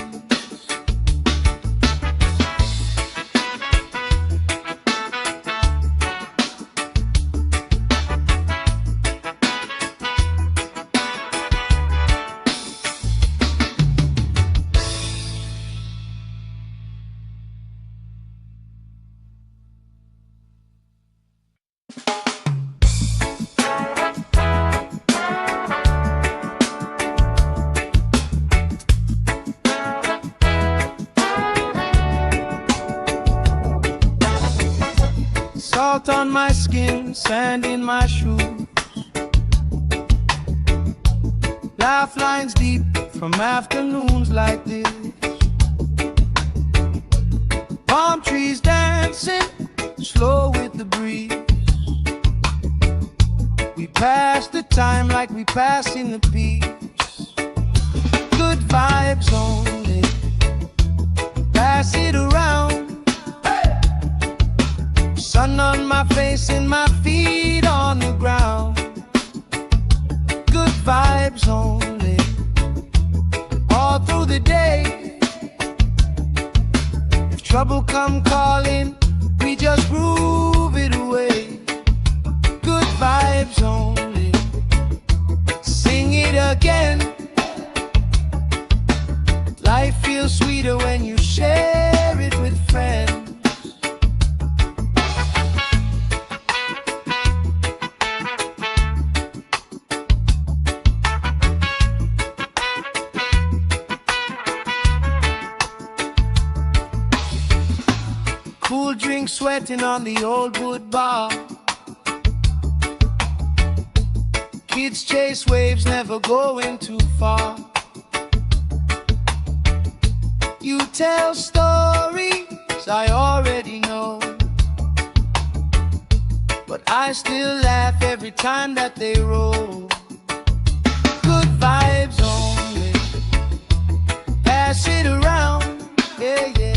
Salt on my skin, sand in my shoes. Laugh lines deep from afternoons like this. Palm trees dancing slow with the breeze. We pass the time like we pass in the peace. Good vibes only, pass it around. Sun on my face and my feet on the ground. Good vibes only, all through the day. If trouble come calling, we just groove it away. Good vibes only, sing it again. Life feels sweeter when you share it with friends. Cool drink sweating on the old wood bar. Kids chase waves, never going too far. You tell stories I already know, but I still laugh every time that they roll. Good vibes only, pass it around, yeah, yeah.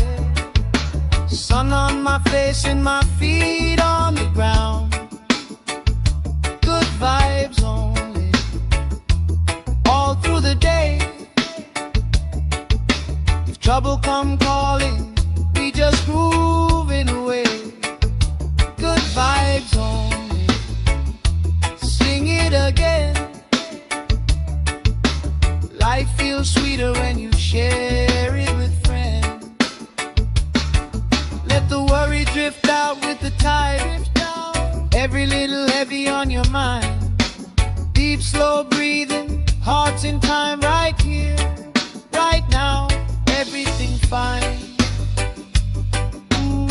Sun on my face and my feet on the ground. Good vibes only, all through the day. If trouble come calling, we just grooving away. Good vibes only, sing it again. Life feels sweeter when you share it with friends. Let the worry drift out with the tide. Every little heavy on your mind. Deep, slow breathing, hearts in time, right here, right now. Everything fine. Ooh,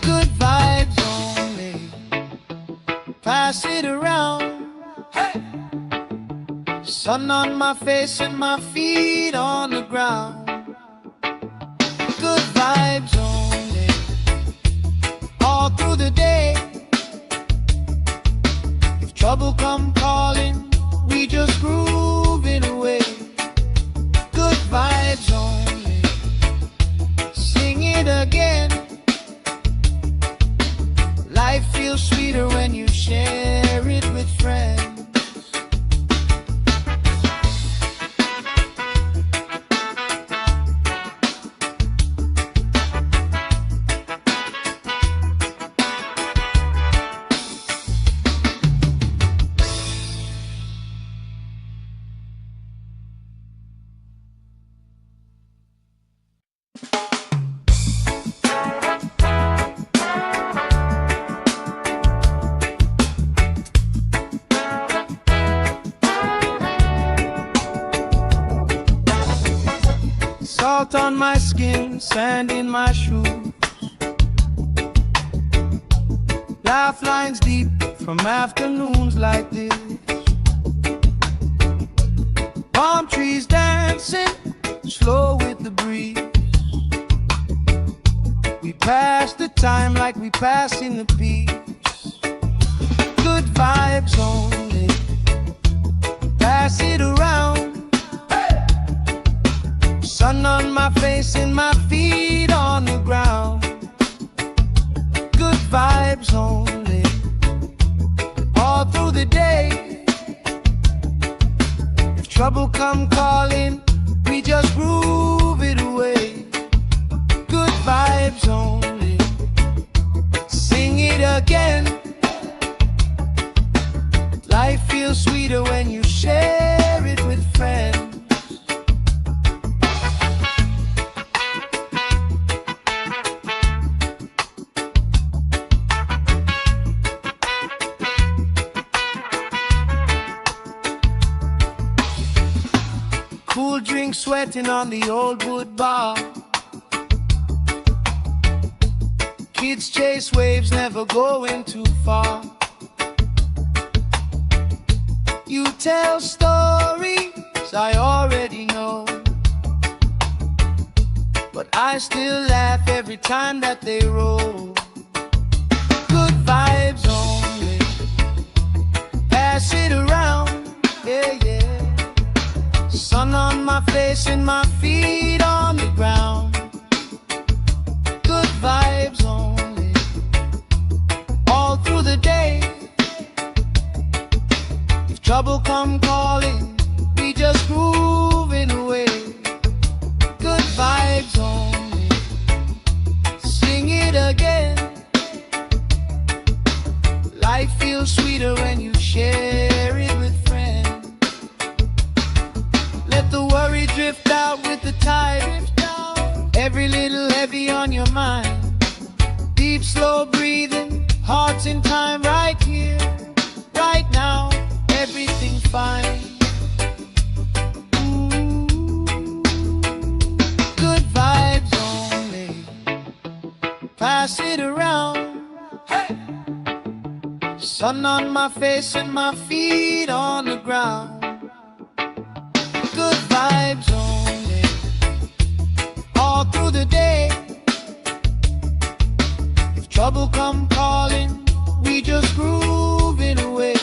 good vibes only, pass it around. Hey! Sun on my face and my feet on the ground. Good vibes only, all through the day. If trouble come calling, we just groove it away. Good vibes only, sing it again. Life feels sweeter when you share it with friends. Salt on my skin, sand in my shoes. Laugh lines deep from afternoons like this. Palm trees dancing slow with the breeze. We pass the time like we pass in the peace. Good vibes only, pass it around. Sun on my face and my feet on the ground. Good vibes only, all through the day. If trouble come calling, we just groove it away. Good vibes only, sing it again. Life feels sweeter when you share it with friends. Cool drink sweating on the old wood bar. Kids chase waves, never going too far. You tell stories I already know, but I still laugh every time that they roll. Good vibes only, pass it around, yeah, yeah. Sun on my face and my feet on the ground. Good vibes only, all through the day. If trouble come calling, we just grooving away. Good vibes only, sing it again. Life feels sweeter when you share it with friends. Let the worry drift out with the tide. Every little heavy on your mind. Deep, slow breathing, hearts in time, right here, right now. Everything fine. Good vibes only, pass it around. Hey! Sun on my face and my feet on the ground. Good vibes only, all through the day. If trouble come calling, we just grooving away.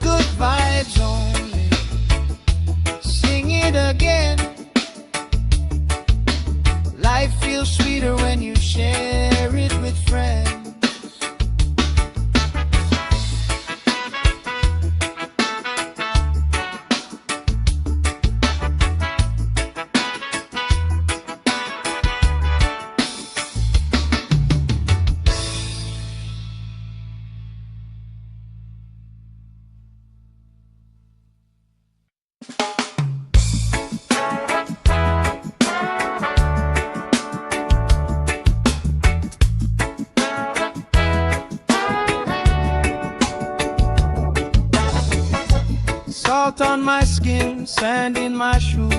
Good vibes only, sing it again. Life feels sweeter when you share it with friends. Salt on my skin, sand in my shoes.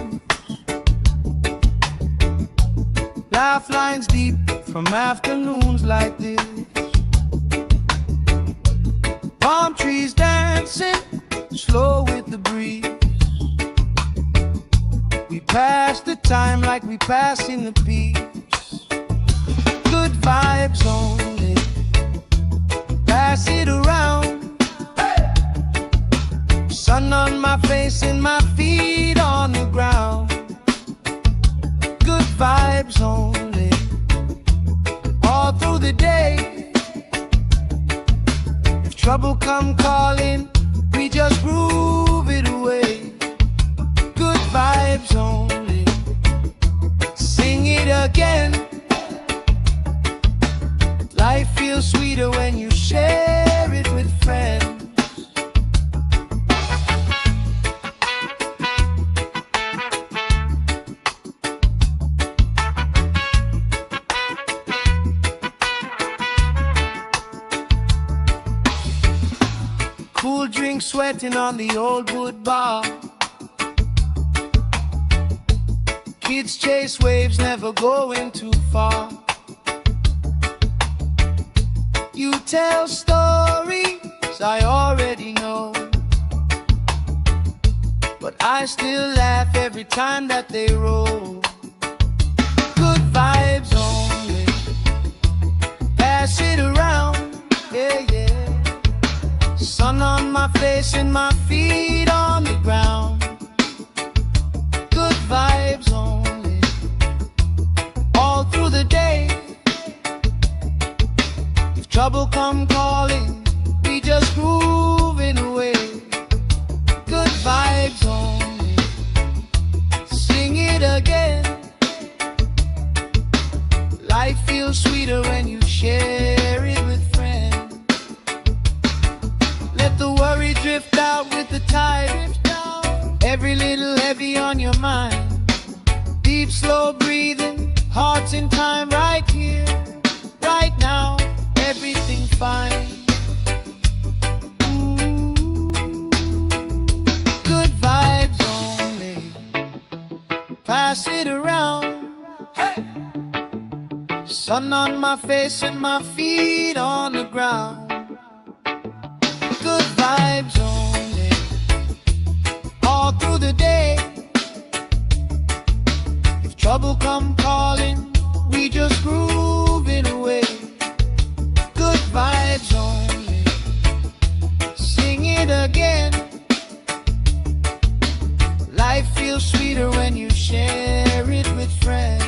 Laugh lines deep from afternoons like this. Palm trees dancing, slow with the breeze. We pass the time like we pass in the peace. Good vibes only, pass it around. Sun on my face and my feet on the ground. Good vibes only, all through the day. If trouble come calling, we just groove it away. Good vibes only, sing it again. Life feels sweeter when you share it with friends. Cool drink sweating on the old wood bar. Kids chase waves, never going too far. You tell stories I already know, but I still laugh every time that they roll. Good vibes only, pass it around, yeah, yeah. Sun on my face and my feet on the ground. Good vibes only, all through the day. If trouble come calling, we just grooving away. Good vibes only, sing it again. Life feels sweeter when you share it with friends. Let the worry drift out with the tide. Every little heavy on your mind. Deep, slow breathing, hearts in time, right here, right now. Everything fine. Good vibes only, pass it around. Hey! Sun on my face and my feet on the ground. Good vibes only, all through the day. If trouble come calling, we just groove it away. Good vibes only, sing it again. Life feels sweeter when you share it with friends.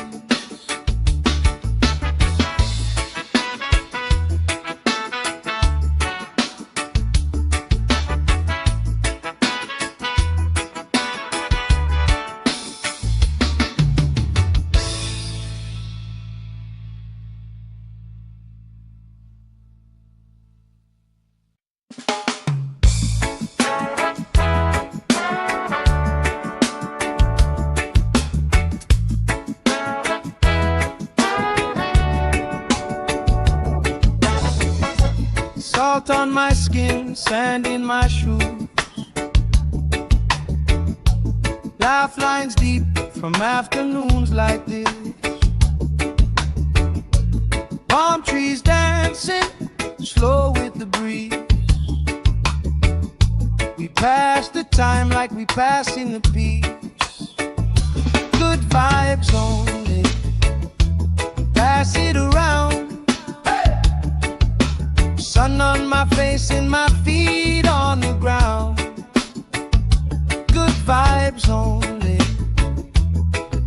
Salt on my skin, sand in my shoes. Laugh lines deep from afternoons like this. Palm trees dancing, slow with the breeze. We pass the time like we passing the peace. Good vibes only, pass it around. Sun on my face and my feet on the ground. Good vibes only,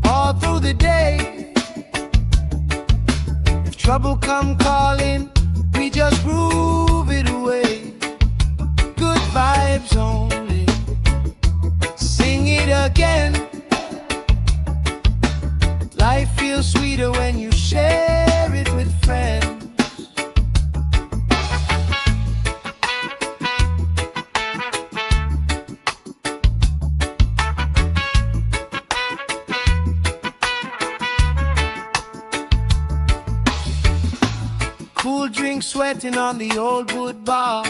all through the day. If trouble come calling, we just groove it away. Good vibes only, sing it again. Life feels sweeter when you share it with friends. Cool drink sweating on the old wood bar.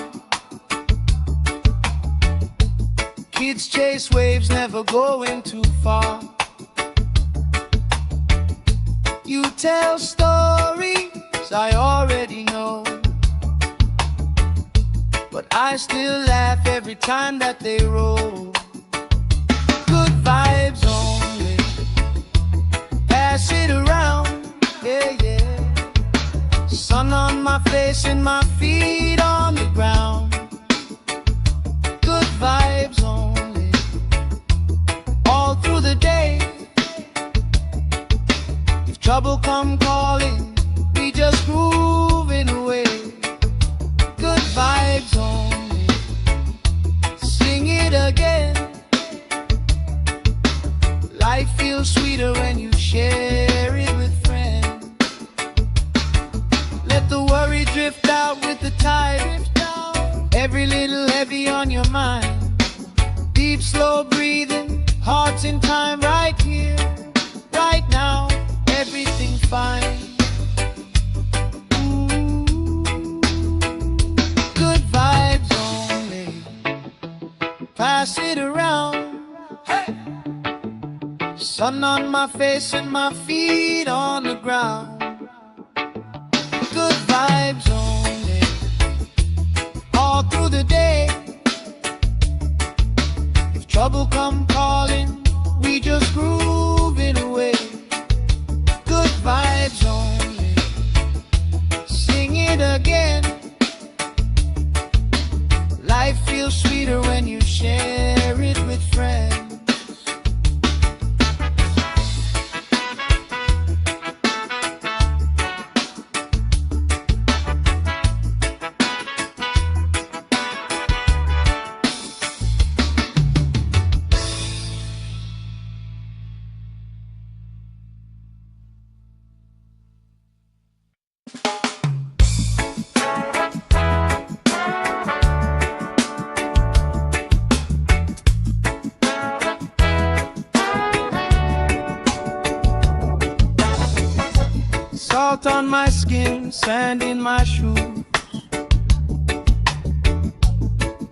Kids chase waves, never going too far. You tell stories I already know, but I still laugh every time that they roll. Good vibes only, pass it around, yeah, yeah. Sun on my face and my feet on the ground. Good vibes only, all through the day. If trouble come calling, we just groove it away. Good vibes only, sing it again. Life feels sweeter when you share it with friends. Let the worry drift out with the tide. Every little heavy on your mind. Deep, slow breathing, hearts in time, right here, right now. Everything fine. Ooh, good vibes only, pass it around. Hey! Sun on my face and my feet on the ground. Good vibes only, all through the day. If trouble come calling, we just groove it away. Good vibes only, sing it again. Life feels sweeter when you share it with friends. Salt on my skin, sand in my shoes.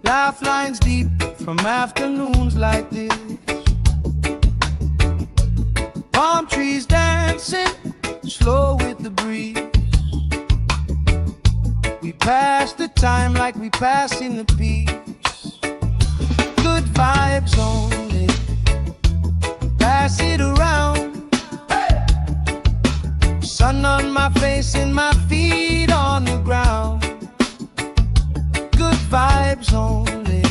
Laugh lines deep from afternoons like this. Palm trees dancing, slow with the breeze. We pass the time like we passing the peace. Good vibes only, pass it around. Sun on my face and my feet on the ground. Good vibes only,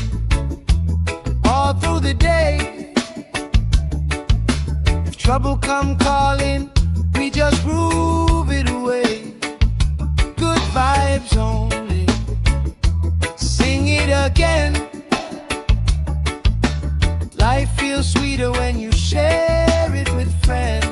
all through the day. If trouble come calling, we just groove it away. Good vibes only, sing it again. Life feels sweeter when you share it with friends.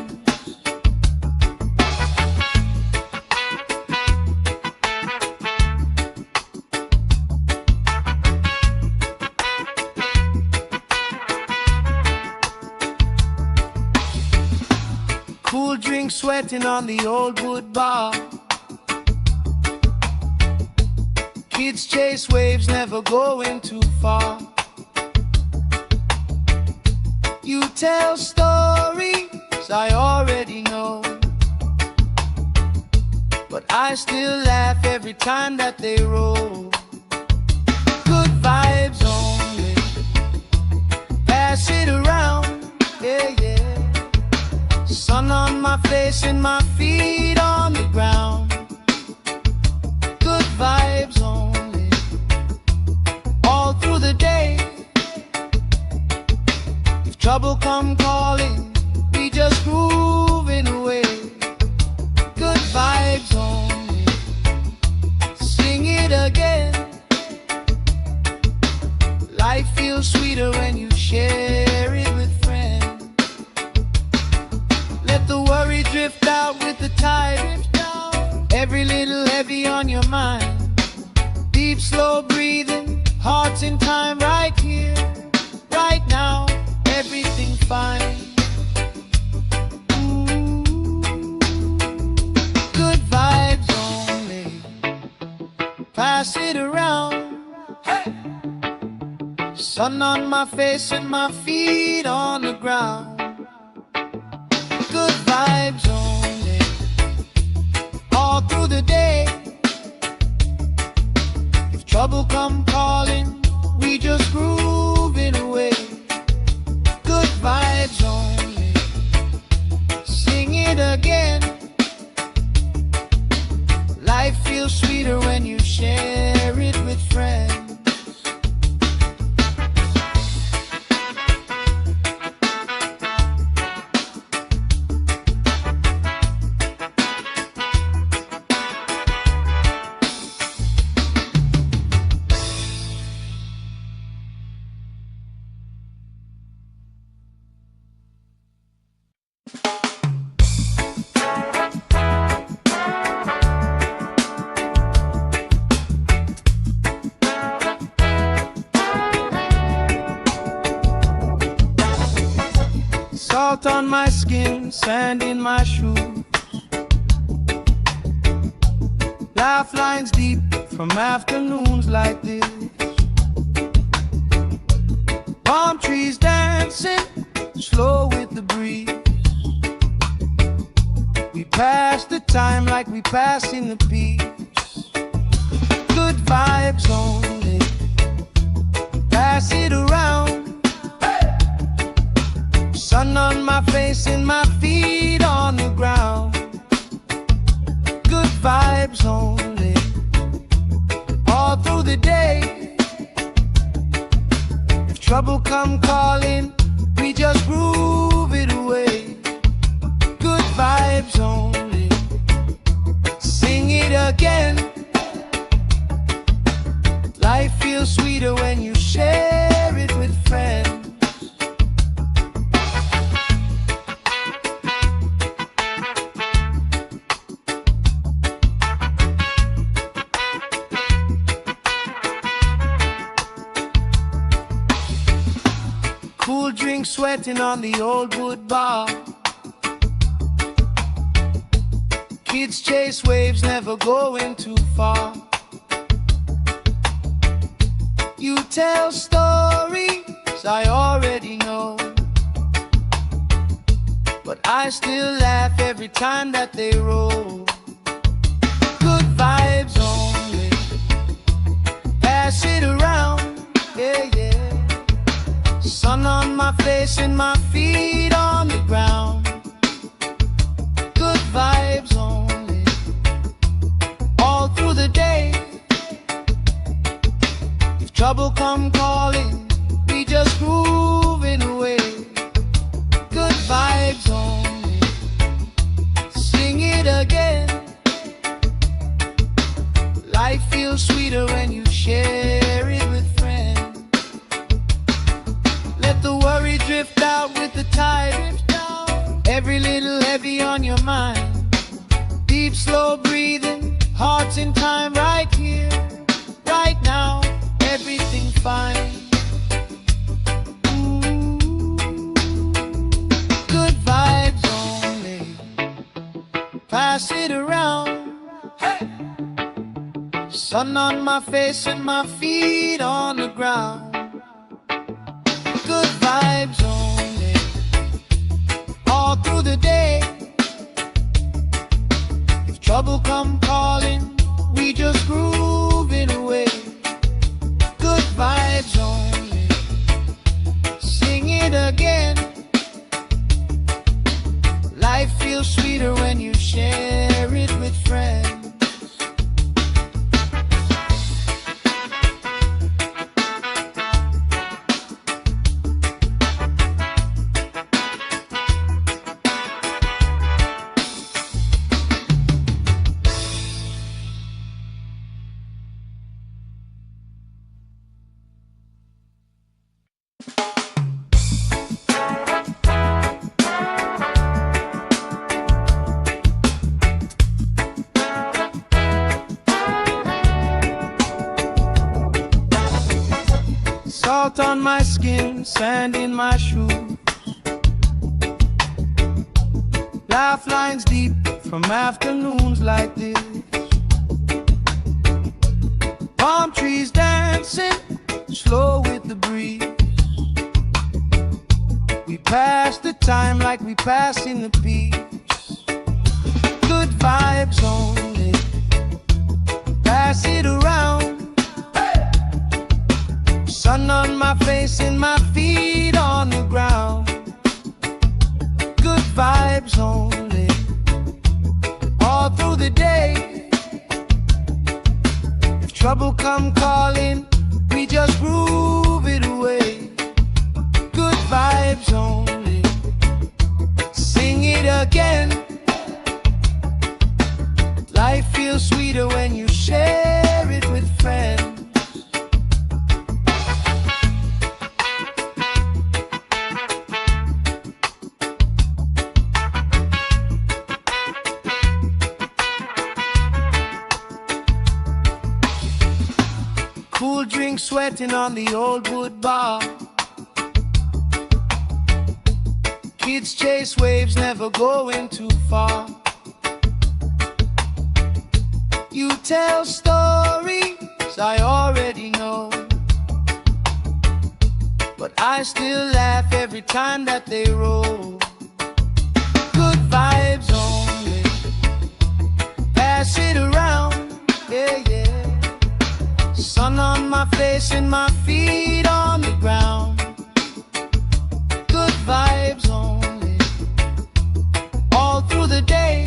Cool drink sweating on the old wood bar. Kids chase waves, never going too far. You tell stories I already know, but I still laugh every time that they roll. Good vibes only, pass it around, yeah, yeah. Sun on my face and my feet on the ground. Good vibes only, all through the day. If trouble come calling, we just grooving away. Good vibes only, sing it again. Life feels sweeter when you share it with friends. Let the worry drift out with the tide. Every little heavy on your mind. Deep, slow breathing, hearts in time, right here, right now. Everything fine. Ooh. Good vibes only, pass it around. Hey. Sun on my face and my feet on the ground. Good vibes only, all through the day. If trouble come calling, we just groove it away. Good vibes only, sing it again. Life feels sweeter when you share it with friends. Salt on my skin, sand in my shoes. Laugh lines deep from afternoons like this. Palm trees dancing, slow with the breeze. We pass the time like we passing the peace. Good vibes only, pass it around. Sun on my face and my feet on the ground. Good vibes only, all through the day. If trouble come calling, we just groove it away. Good vibes only, sing it again. Life feels sweeter when you share it with friends. Cool drink sweating on the old wood bar. Kids chase waves, never going too far. You tell stories I already know, but I still laugh every time that they roll. Good vibes only, pass it around, yeah, yeah. Sun on my face and my feet on the ground. Good vibes only, all through the day. If trouble come calling, we just grooving away. Good vibes only, sing it again. Life feels sweeter when you share it with friends. Let the worry drift out with the tide. Every little heavy on your mind. Deep, slow breathing, hearts in time, right here, right now. Everything fine. Good vibes only, pass it around. Hey! Sun on my face and my feet on the ground. Good vibes only, all through the day. If trouble come calling, we just grooving away. Good vibes only, sing it again. Life feels sweeter when you share it with friends. Salt on my skin, sand in my shoes. Laugh lines deep from afternoons like this. Palm trees dancing, slow with the breeze. We pass the time like we passing the peace. Good vibes only, pass it around. Sun on my face and my feet on the ground. Good vibes only, all through the day. If trouble come calling, we just groove it away. Good vibes only, sing it again. Life feels sweeter when you share it with friends. Cool drink sweating on the old wood bar. Kids chase waves, never going too far. You tell stories I already know, but I still laugh every time that they roll. Good vibes only, pass it around, yeah, yeah. Sun on my face and my feet on the ground. Good vibes only, all through the day.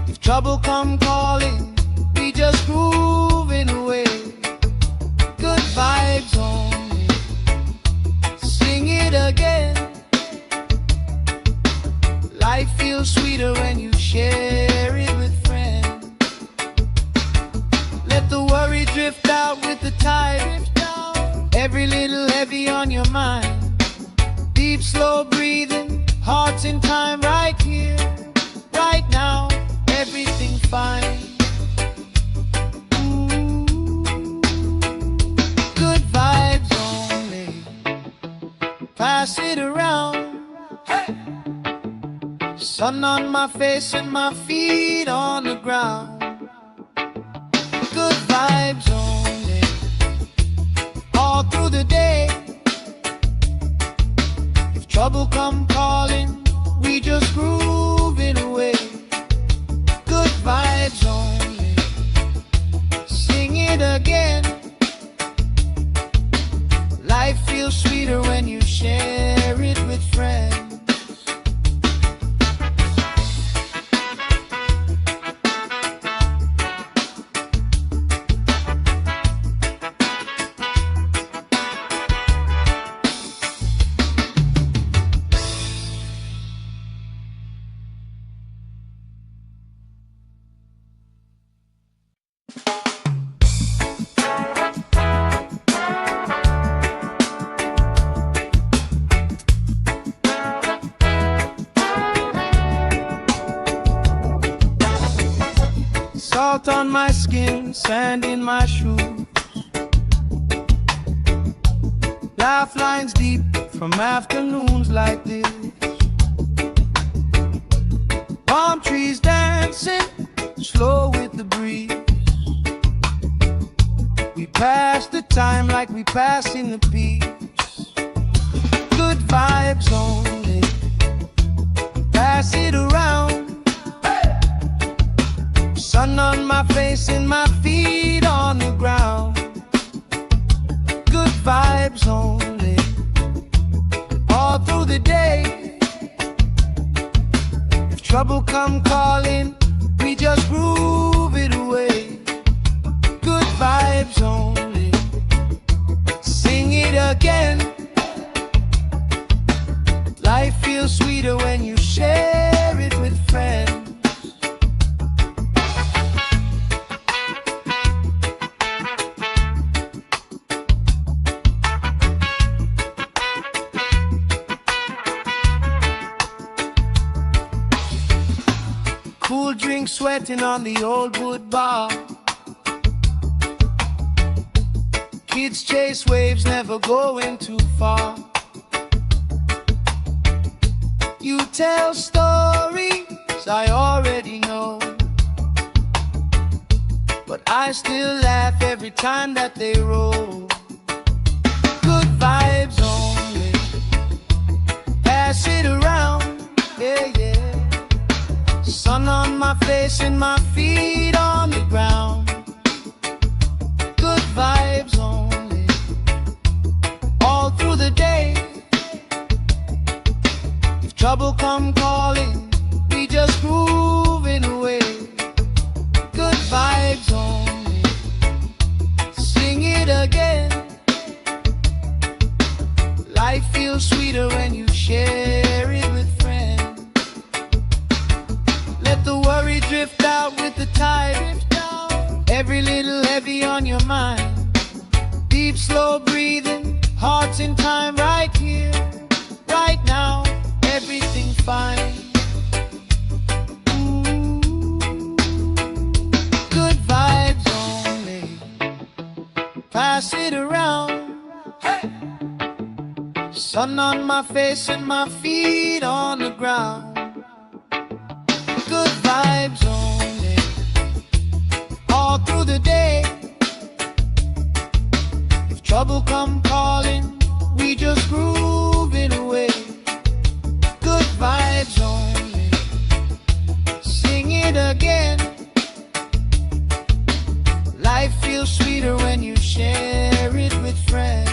If trouble come calling, we just grooving away. Good vibes only, sing it again. Life feels sweeter when you share it with friends. Let the worry drift out with the tide. Every little heavy on your mind. Deep, slow breathing, hearts in time, right here, right now. Everything fine. Good vibes only, pass it around. Hey! Sun on my face and my feet on the ground. Good vibes only, all through the day. If trouble come calling, we just grooving away. Good vibes only. Sing it again. Life feels sweeter when you share it with friends. Salt on my skin, sand in my shoes. Lifelines deep from afternoons like this. Palm trees dancing, slow with the breeze. We pass the time like we pass in the peace. Good vibes only. Pass it around. Sun on my face and my feet on the ground. Good vibes only. All through the day. If trouble come calling, we just groove it away. Good vibes only. Sing it again. Life feels sweeter when you share it with friends. Cool drink sweating on the old wood bar. Kids chase waves, never going too far. You tell stories I already know, but I still laugh every time that they roll. Good vibes only. Pass it around, yeah, yeah. Sun on my face and my feet on the ground. Good vibes only. All through the day. If trouble come calling, we just grooving away. Good vibes only. Sing it again. Life feels sweeter when you share it with friends. Let the worry drift out with the tide. Every little heavy on your mind. Deep, slow breathing, hearts in time, right here, right now. Everything fine. Ooh. Good vibes only. Pass it around. Hey. Sun on my face and my feet on the ground. Good vibes only. All through the day. If trouble come calling, we just groove it away. Good vibes only. Sing it again. Life feels sweeter when you share it with friends.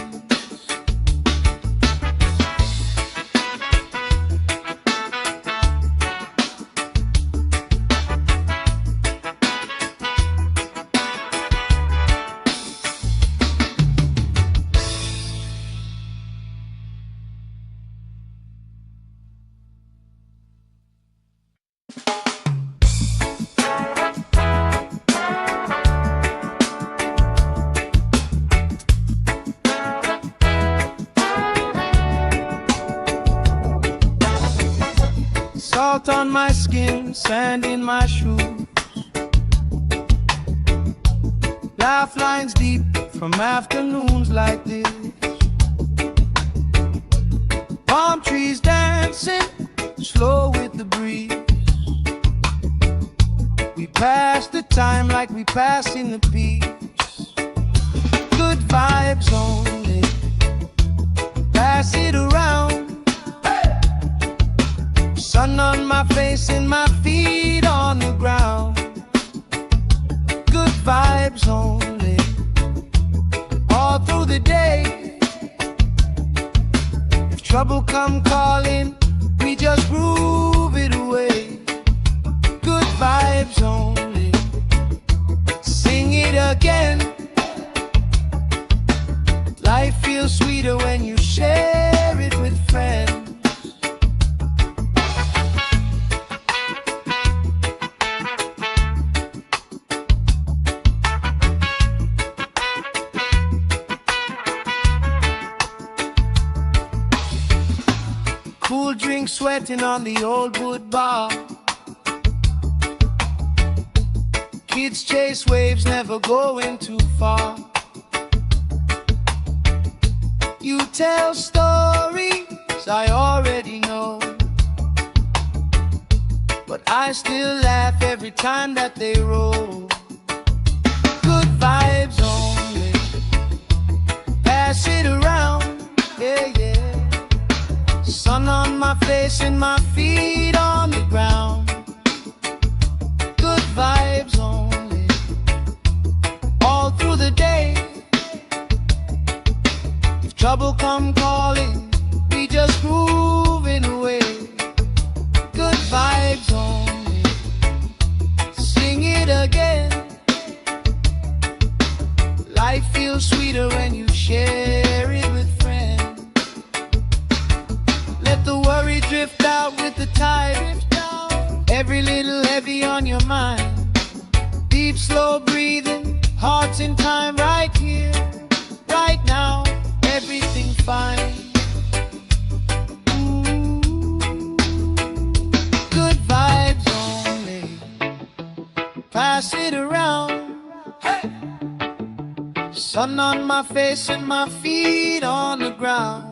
Salt on my skin, sand in my shoes. Lifelines deep from afternoons like this. Palm trees dancing, slow with the breeze. We pass the time like we pass in the peace. Good vibes only. Pass it around. Hey. face and my feet on the ground. Good vibes only, all through the day. If trouble come calling, we just groove it away. Good vibes only, sing it again. Life feels sweeter when you share it with friends. Cool drink sweating on the old wood bar. Kids chase waves, never going too far. You tell stories I already know, but I still laugh every time that they roll. Good vibes only, pass it around, yeah, yeah. Sun on my face and my feet on the ground. Good vibes only, all through the day. If trouble come calling, we just grooving away. Good vibes only, sing it again. Life feels sweeter when you share it with friends. Let the worry drift out with the tide. Every little heavy on your mind. Deep, slow breathing, hearts in time, right here, right now. Everything fine. Ooh. Good vibes only, pass it around. Hey. Sun on my face and my feet on the ground.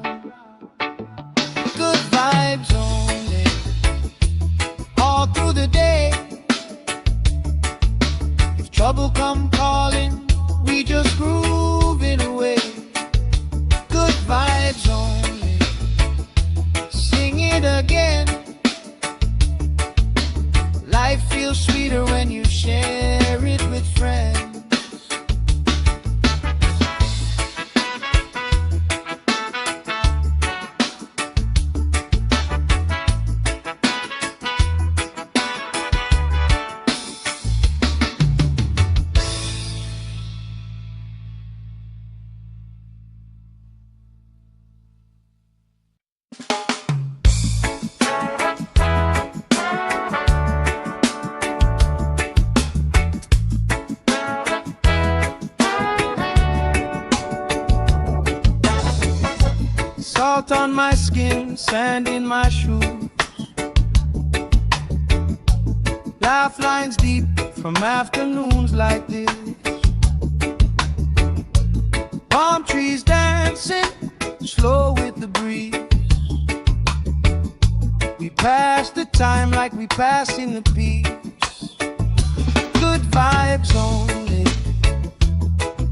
Good vibes only, all through the day. If trouble come calling, we just grooving away. Good vibes only, sing it again. Life feels sweeter when you share it with friends. Salt on my skin, sand in my shoes. Laugh lines deep from afternoons like this. Palm trees dancing, slow with the breeze. We pass the time like we pass in the peace. Good vibes only,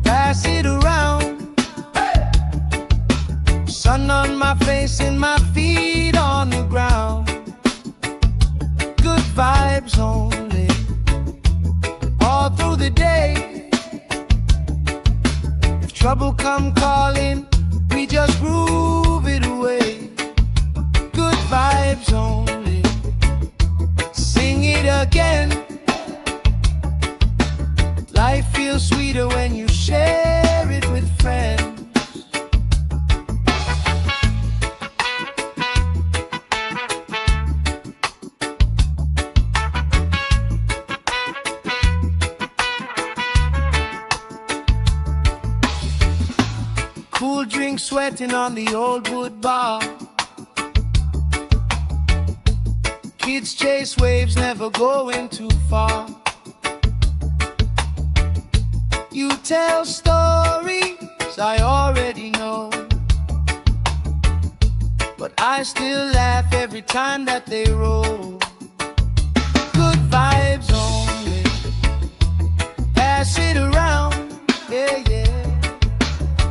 pass it around. Sun on my face and my feet on the ground. Good vibes only, all through the day. If trouble come calling, we just groove it away. Good vibes only, sing it again. Life feels sweeter when you share it with friends. Cool drink sweating on the old wood bar. Kids chase waves, never going too far. You tell stories I already know, but I still laugh every time that they roll. Good vibes only, pass it around, yeah, yeah.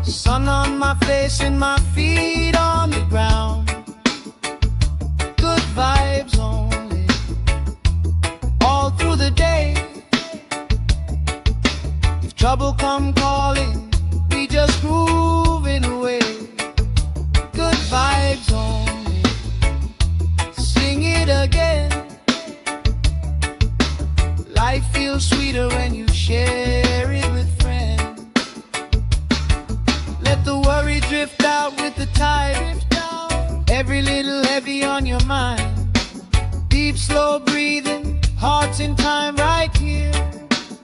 Sun on my face and my feet on the ground. Good vibes only, your mind. Deep, slow breathing, hearts in time, right here,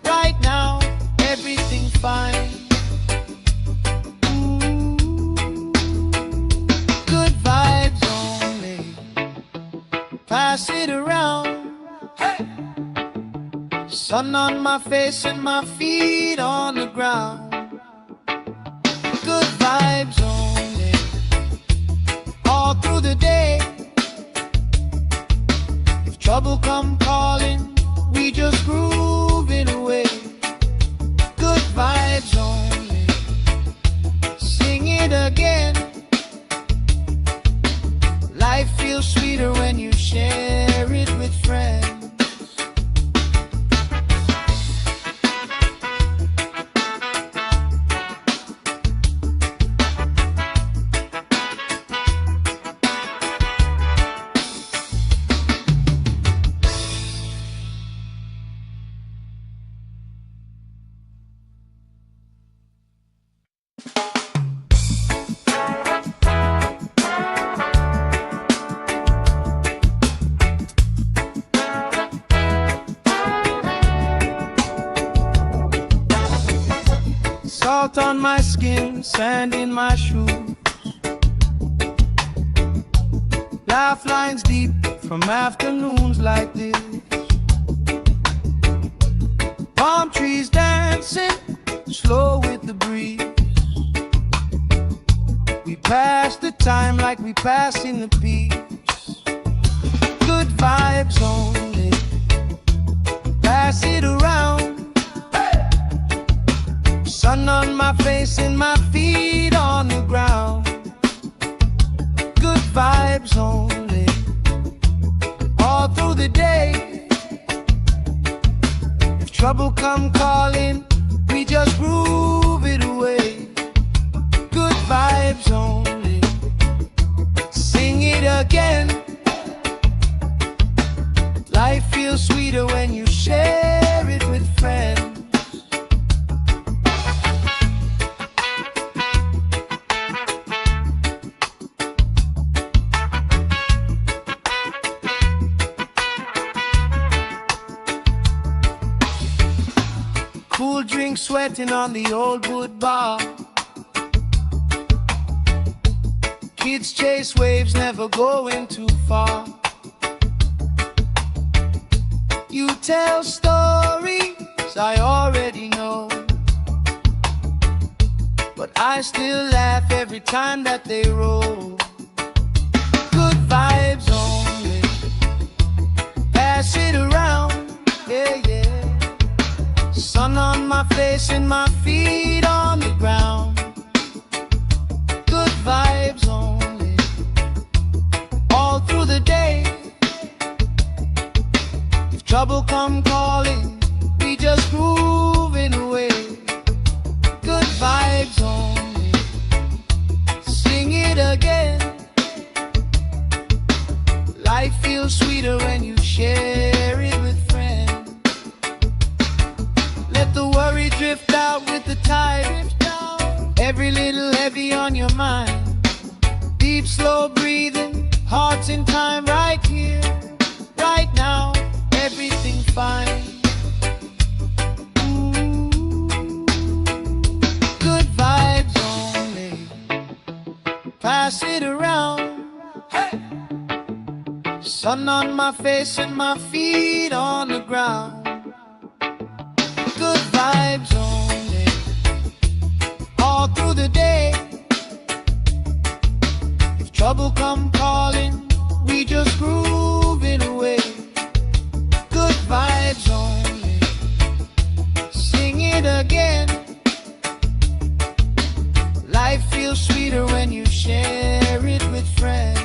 right now, everything fine. Good vibes only, pass it around. Hey! Sun on my face and my feet on the ground. Good vibes only, all through the day. If trouble come calling, we just groove it away. Good vibes only, sing it again. Life feels sweeter when you share it with friends. Salt on my skin, sand in my shoes. Laugh lines deep from afternoons like this. Palm trees dancing, slow with the breeze. We pass the time like we pass in the peace. Good vibes only, pass it around. Sun on my face and my feet on the ground. Good vibes only, all through the day. If trouble come calling, we just groove it away. Good vibes only, sing it again. Life feels sweeter when you share it with friends. Cool drink sweating on the old wood bar. Kids chase waves, never going too far. You tell stories I already know, but I still laugh every time that they roll. Good vibes only, pass it around, yeah, yeah. Sun on my face and my feet on the ground. Good vibes only, all through the day. If trouble come calling, we just groove it away. Good vibes only, sing it again. Life feels sweeter when you share it with friends. Let the worry drift out with the tide. Every little heavy on your mind. Deep, slow breathing, hearts in time, right here, right now, everything fine. Good vibes only, pass it around. Hey! Sun on my face and my feet on the ground. Good vibes only, all through the day. If trouble come calling, we just groove it away. Good vibes only, sing it again. Life feels sweeter when you share it with friends.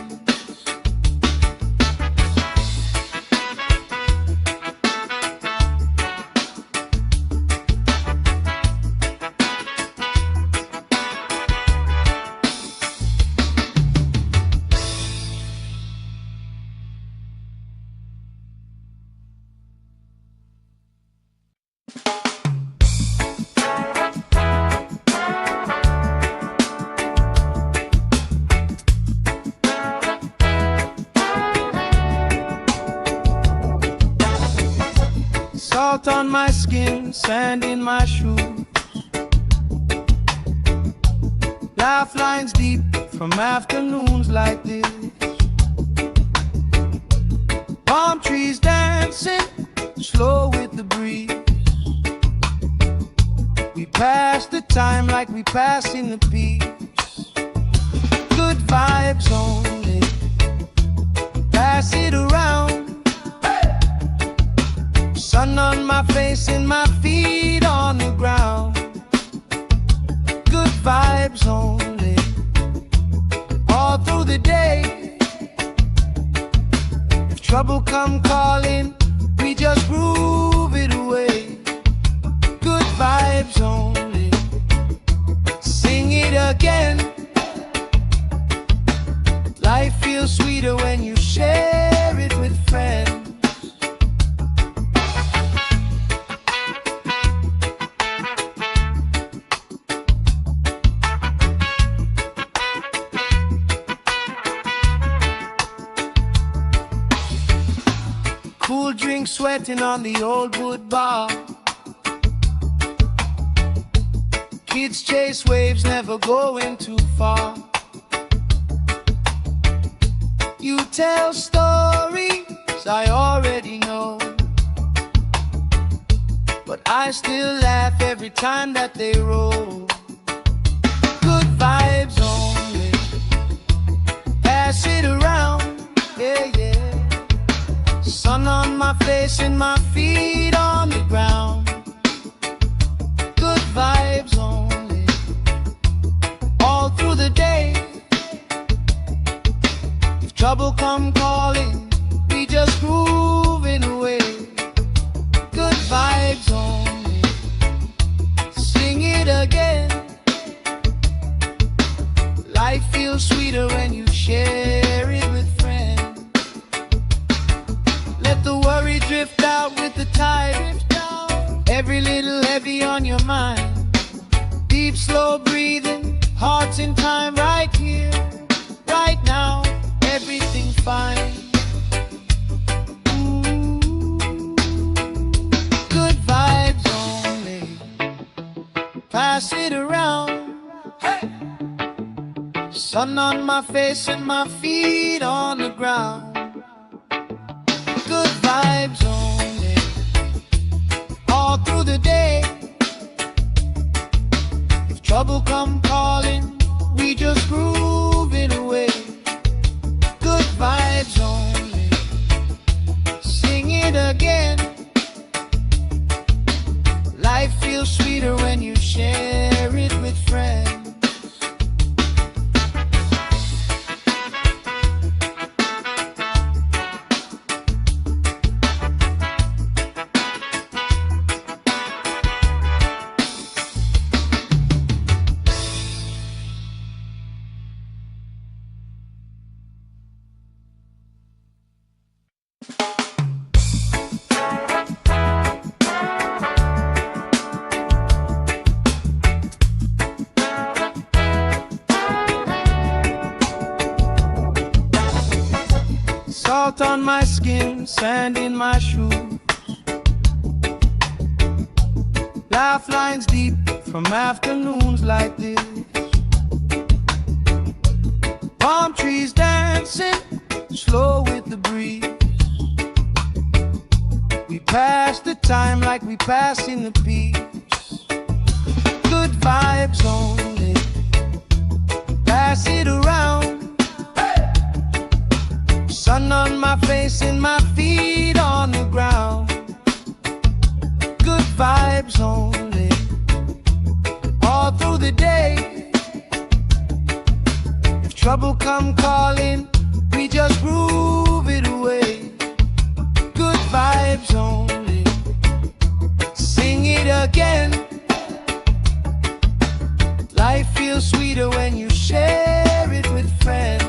Salt on my skin, sand in my shoes. Laugh lines deep from afternoons like this. Palm trees dancing slow with the breeze. We pass the time like we pass in the peace. Good vibes only, pass it around. Sun on my face and my feet on the ground. Good vibes only, all through the day. If trouble come calling, we just groove it away. Good vibes only, sing it again. Life feels sweeter when you share it with friends. Cool drink sweating on the old wood bar. Kids chase waves, never going too far. You tell stories I already know, but I still laugh every time that they roll. Good vibes only, pass it around, yeah, yeah. Sun on my face and my feet on the ground. Good vibes only, all through the day. If trouble come calling, we just grooving away. Good vibes only, sing it again. Life feels sweeter when you share it with friends. Let the worry drift out with the tide. Every little heavy on your mind. Deep, slow breathing, hearts in time, right here, right now. Everything's fine. Ooh. Good vibes only, pass it around. Hey. Sun on my face and my feet on the ground. Good vibes only, all through the day. If trouble come calling, we just groove it away. Good vibes only, sing it again. Life feels sweeter when you share it with friends. Salt on my skin, sand in my shoes. Laugh lines deep from afternoons like this. Palm trees dancing slow with the breeze. We pass the time like we pass in the peace. Good vibes only, pass it around. Sun on my face and my feet on the ground. Good vibes only, all through the day. If trouble come calling, we just groove it away. Good vibes only, sing it again. Life feels sweeter when you share it with friends.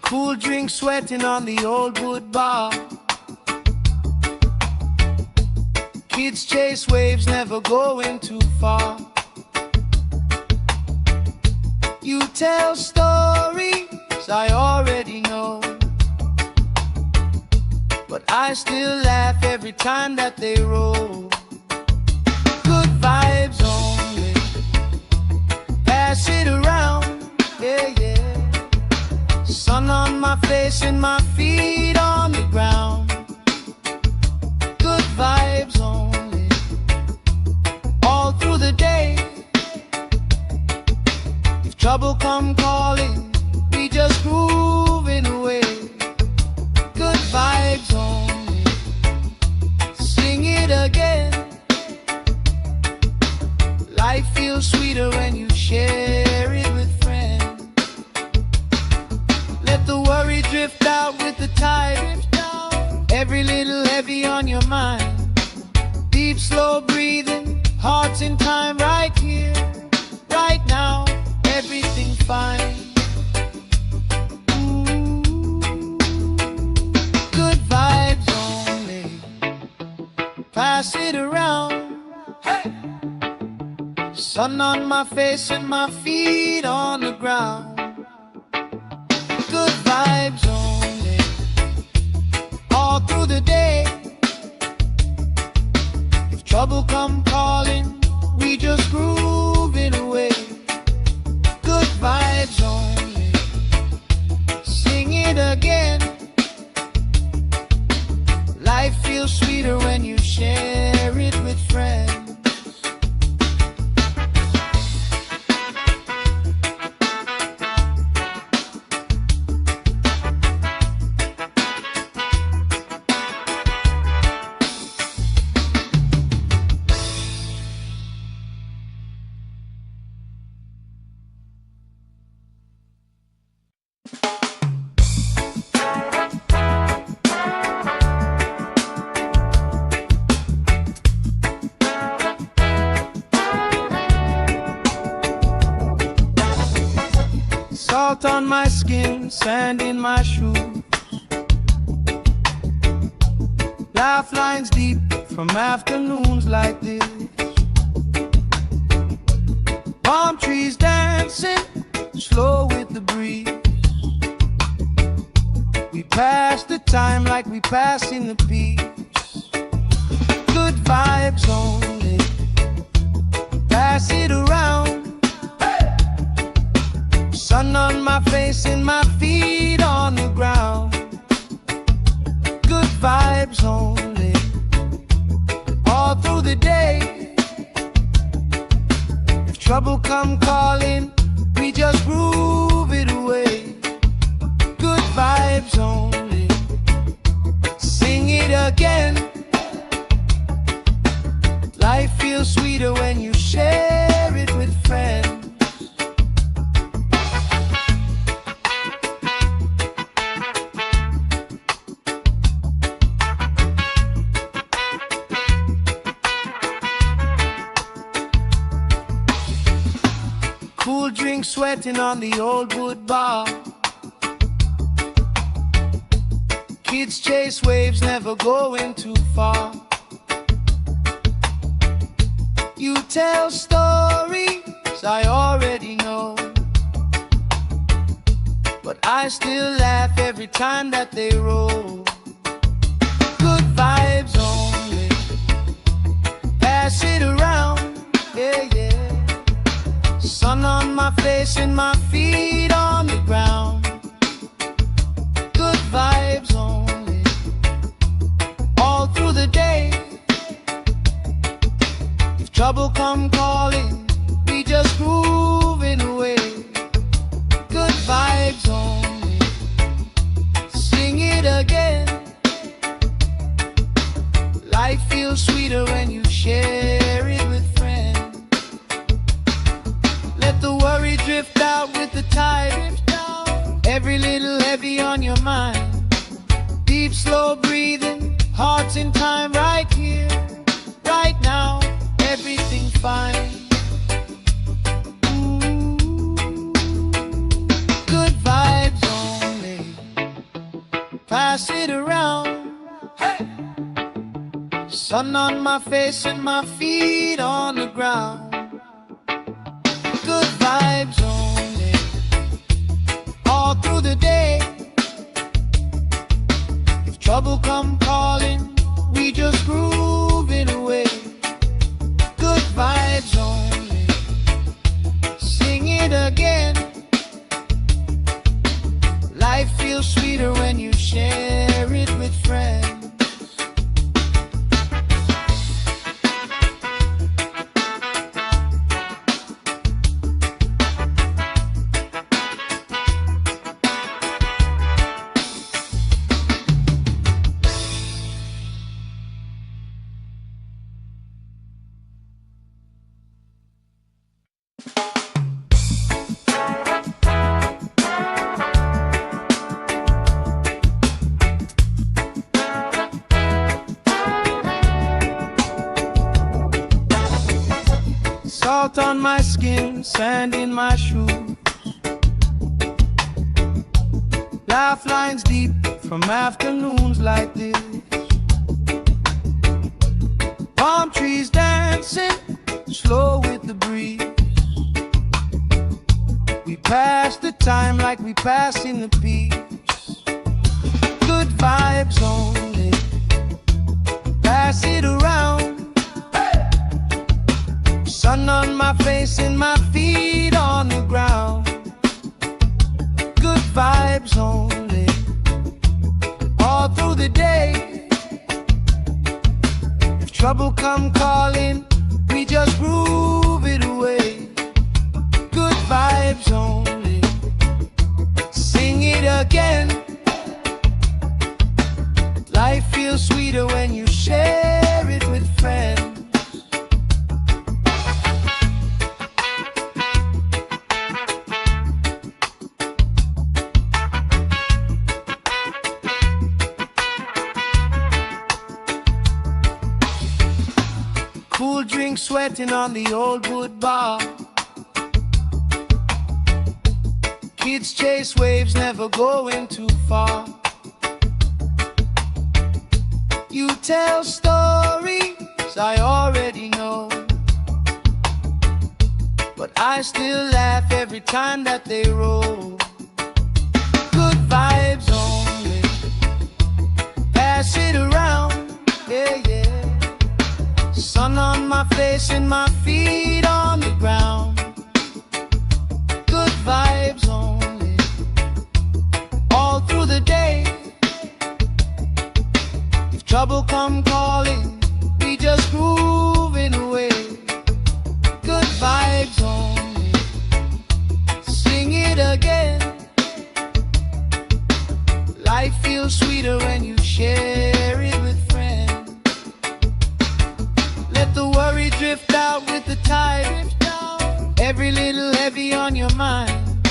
Cool drink sweating on the old wood bar. Kids chase waves, never going too far. You tell stories I already know, but I still laugh every time that they roll. Good vibes only, pass it around, yeah, yeah. Sun on my face and my feet on the ground. Good vibes only, all through the day. If trouble come calling, we just grooving away. Good vibes only, sing it again. Life feels sweeter when you share it with friends. Let the worry drift out with the tide. Every little heavy on your mind. Deep, slow breathing, hearts in time, right here, right now, everything fine. Good vibes only, pass it around. Hey! Sun on my face and my feet on the ground. Good vibes only, all through the day. If trouble come calling, we just grooving away. Good vibes only, sing it again. Life feels sweeter when you share it with friends. Salt on my skin, sand in my shoes. Laugh lines deep from afternoons like this. Palm trees dancing, slow with the breeze. We pass the time like we passing the peace. Good vibes only, pass it around. Sun on my face and my feet on the ground. Good vibes only, all through the day. If trouble come calling, we just groove it away. Good vibes only, sing it again. Life feels sweeter when you share it with friends. Cool drink sweating on the old wood bar. Kids chase waves, never going too far. You tell stories I already know, but I still laugh every time that they roll. Good vibes only, pass it around, yeah, yeah. Sun on my face and my feet on the ground. Good vibes only, all through the day. If trouble come calling, we just grooving away. Good vibes only, sing it again. Life feels sweeter when you share it with friends. Let the worry drift out with the tide. Every little heavy on your mind. Deep, slow breathing, hearts in time, right here, right now, everything fine. Good vibes only, pass it around. Hey! Sun on my face and my feet on the ground. Good vibes only, all through the day. If trouble come calling, we just grooving away. Good vibes only, sing it again. Life feels sweeter when you share it with friends. Salt on my skin, sand in my shoes. Laugh lines deep from afternoons like this. Palm trees dancing, slow with the breeze. We pass the time like we pass in the peace. Good vibes only, pass it around. Sun on my face and my feet on the ground. Good vibes only, all through the day. If trouble come calling, we just groove it away. Good vibes only, sing it again. Life feels sweeter when you share it with friends. Cool drink sweating on the old wood bar. Kids chase waves, never going too far. You tell stories I already know, but I still laugh every time that they roll. Good vibes only, pass it around, yeah, yeah. Sun on my face and my feet on the ground. Good vibes only, all through the day. If trouble come calling, we just grooving away. Good vibes only, sing it again. Life feels sweeter when you share it with friends. Let the worry drift out with the tide. Every little heavy on your mind.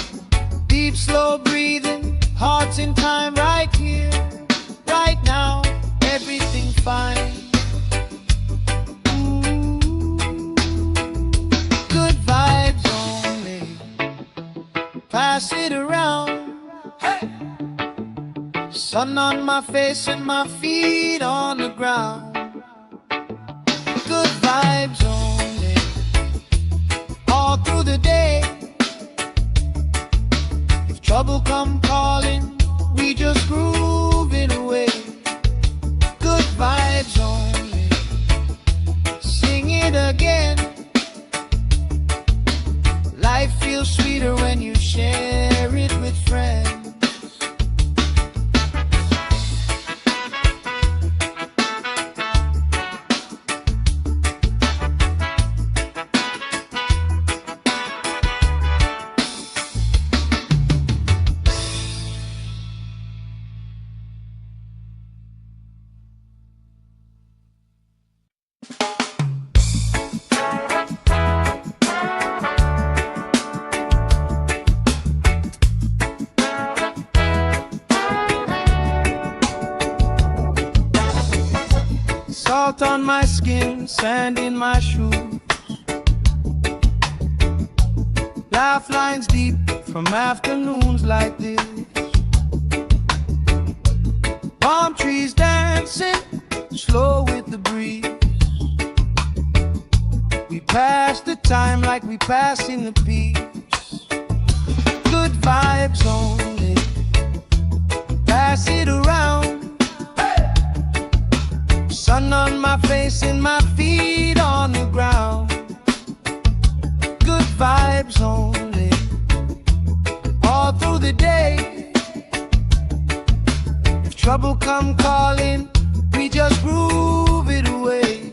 Deep, slow breathing, hearts in time, right here, right now. Everything fine. Ooh. Good vibes only, pass it around. Hey. Sun on my face and my feet on the ground. Good vibes only, all through the day. If trouble come calling, we just groove it away. Good vibes only, sing it again. Life feels sweeter when you share it with friends. Salt on my skin, sand in my shoes. Laugh lines deep from afternoons like this. Palm trees dancing, slow with the breeze. pass the time like we passing the beach. Good vibes only. Pass it around. Sun on my face and my feet on the ground. Good vibes only. All through the day. If trouble come calling, we just groove it away.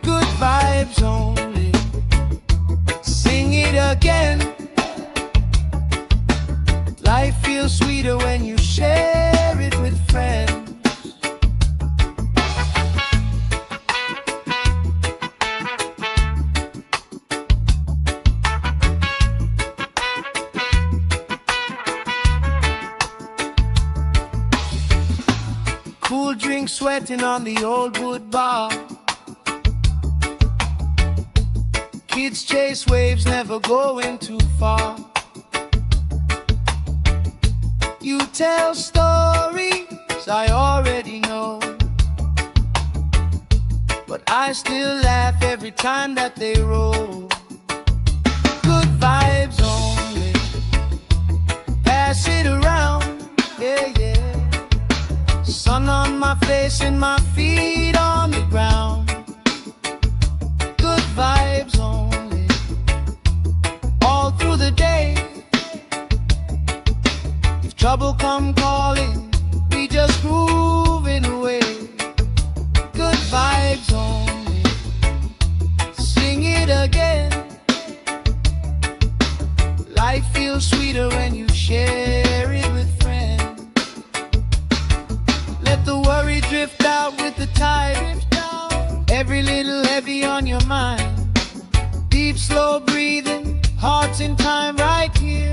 Good vibes only. Sing it again. Life feels sweeter when you share it with friends. Cool drink sweating on the old wood bar. Kids chase waves, never going too far. You tell stories I already know, but I still laugh every time that they roll. Good vibes only. Pass it around, yeah, yeah. Sun on my face and my feet on the ground. Good vibes only. All through the day. If trouble come calling, we just grooving away. Good vibes only. Sing it again. Life feels sweeter when you share it with friends. Let the worry drift out with the tide. Every little heavy on your mind. Deep, slow breathing, hearts in time, right here,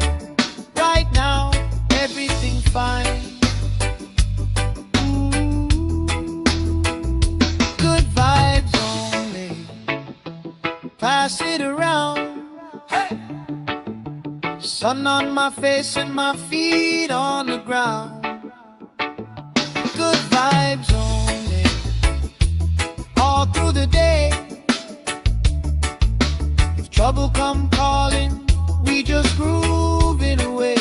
right now. Everything fine. Good vibes only. Pass it around. Hey. Sun on my face and my feet on the ground. Good vibes only. All through the day. If trouble come calling, we just groove it away.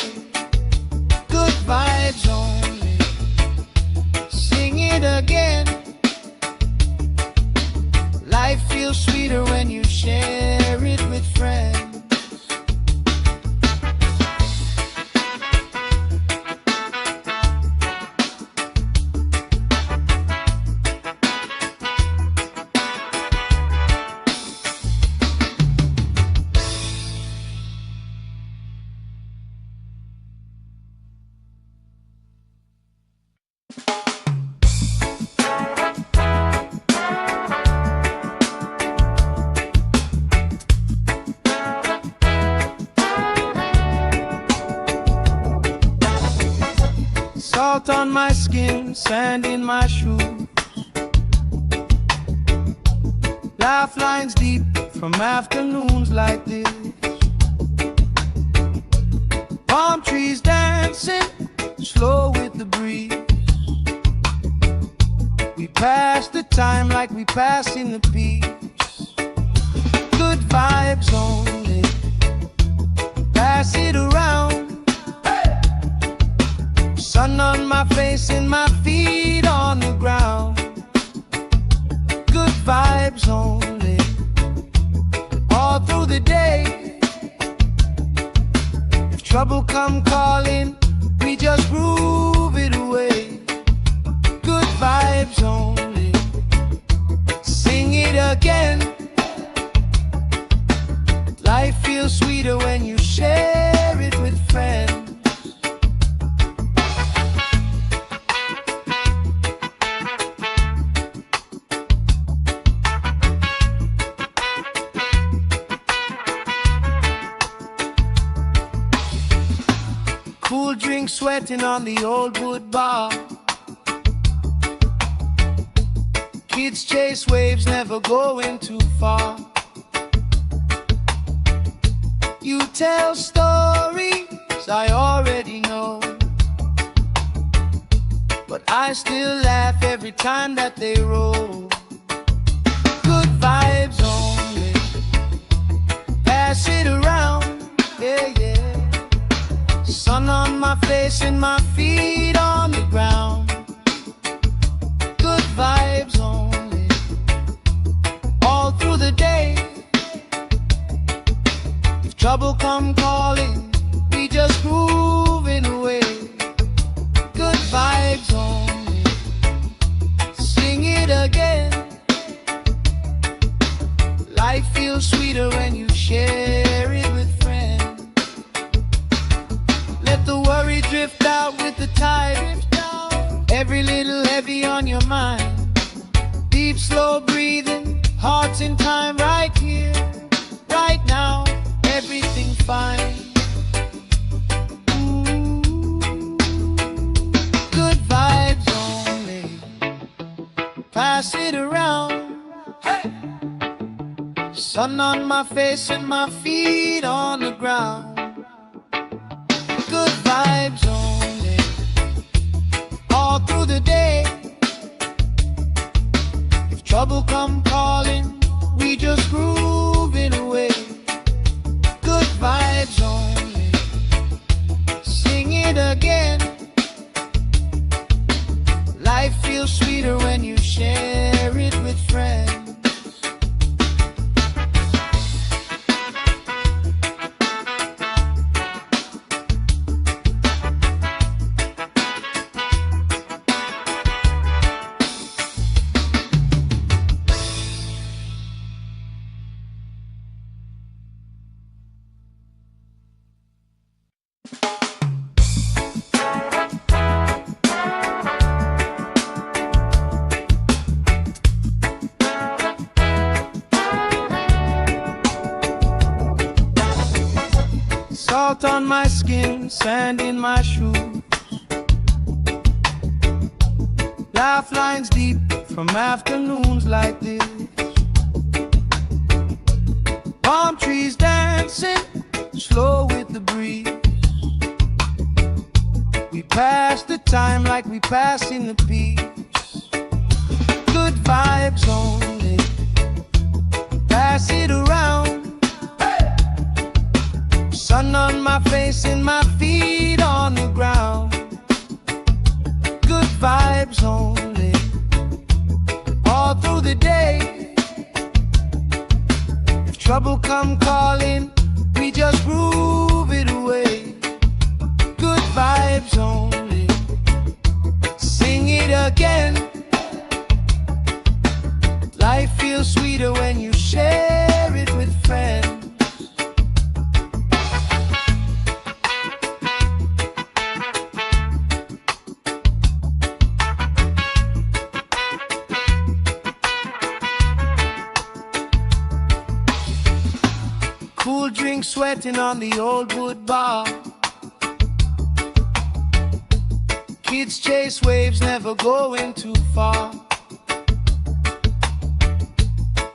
Good vibes only. Sing it again. Life feels sweeter when you share it with friends. Salt on my skin, sand in my shoes. Laugh lines deep from afternoons like this. Palm trees dancing, slow with the breeze. We pass the time like we passing the peace. Good vibes only. Pass it around. Sun on my face and my feet on the ground. Good vibes only. All through the day. If trouble come calling, we just groove it away. Good vibes only. Sing it again. Life feels sweeter when you share it with friends. Cool drink sweating on the old wood bar. Kids chase waves, never going too far. You tell stories I already know, but I still laugh every time that they roll. Good vibes only. pass it around, yeah, yeah. Sun on my face and my feet on the ground. Good vibes only, all through the day. If trouble come calling, we just grooving away. Good vibes only, sing it again. Life feels sweeter when you share it with friends. Let the worry drift out with the tide. Every little heavy on your mind. Deep, slow breathing, hearts in time, right here, right now. Everything fine. Good vibes only, pass it around. Hey! Sun on my face and my feet on the ground. Good vibes only, all through the day. If trouble come calling, we just grooving away. Good vibes only, sing it again. Life feels sweeter when you share it with friends. Salt on my skin, sand in my shoes. Laugh lines deep from afternoons like this. Palm trees dancing, slow with the breeze. We pass the time like we passing the peace. Good vibes only, pass it around. Sun on my face and my feet on the ground. Good vibes only, all through the day. If trouble come calling, we just groove it away. Good vibes only, sing it again. Life feels sweeter when you share it with friends. Cool drink sweating on the old wood bar. Kids chase waves, never going too far.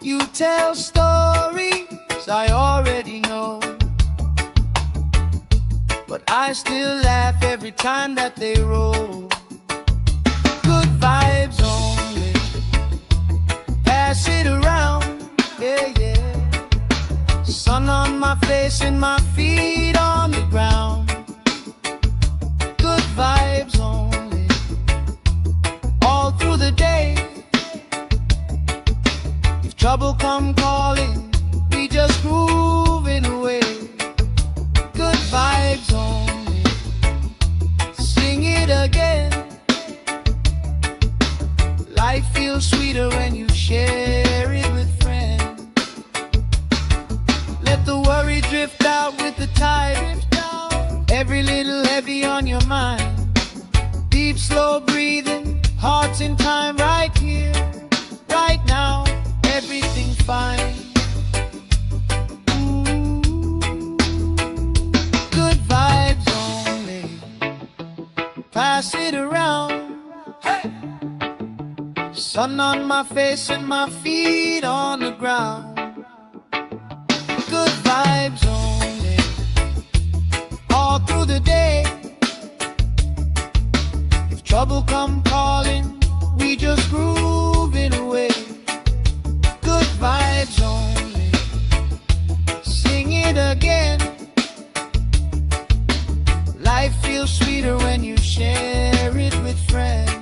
You tell stories I already know, but I still laugh every time that they roll. Good vibes only, pass it around, yeah, yeah. Sun on my face and my feet on the ground. Good vibes only, all through the day. If trouble come calling, we just grooving away. Good vibes only, sing it again. Life feels sweeter when you share it with friends. Let the worry drift out with the tide. Every little heavy on your mind. Deep, slow breathing, hearts in time, right here, right now. Everything fine. Good vibes only, pass it around. Hey! Sun on my face and my feet on the ground. Good vibes only, all through the day. If trouble come calling, we just grooving away. Good vibes only, sing it it again. Life feels sweeter when you share it with friends.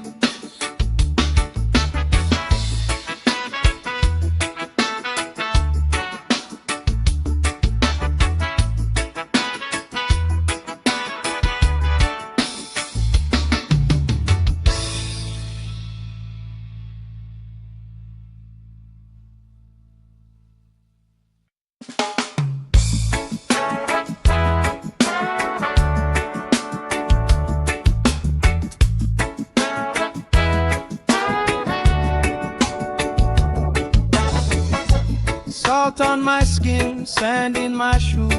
Salt on my skin, sand in my shoes,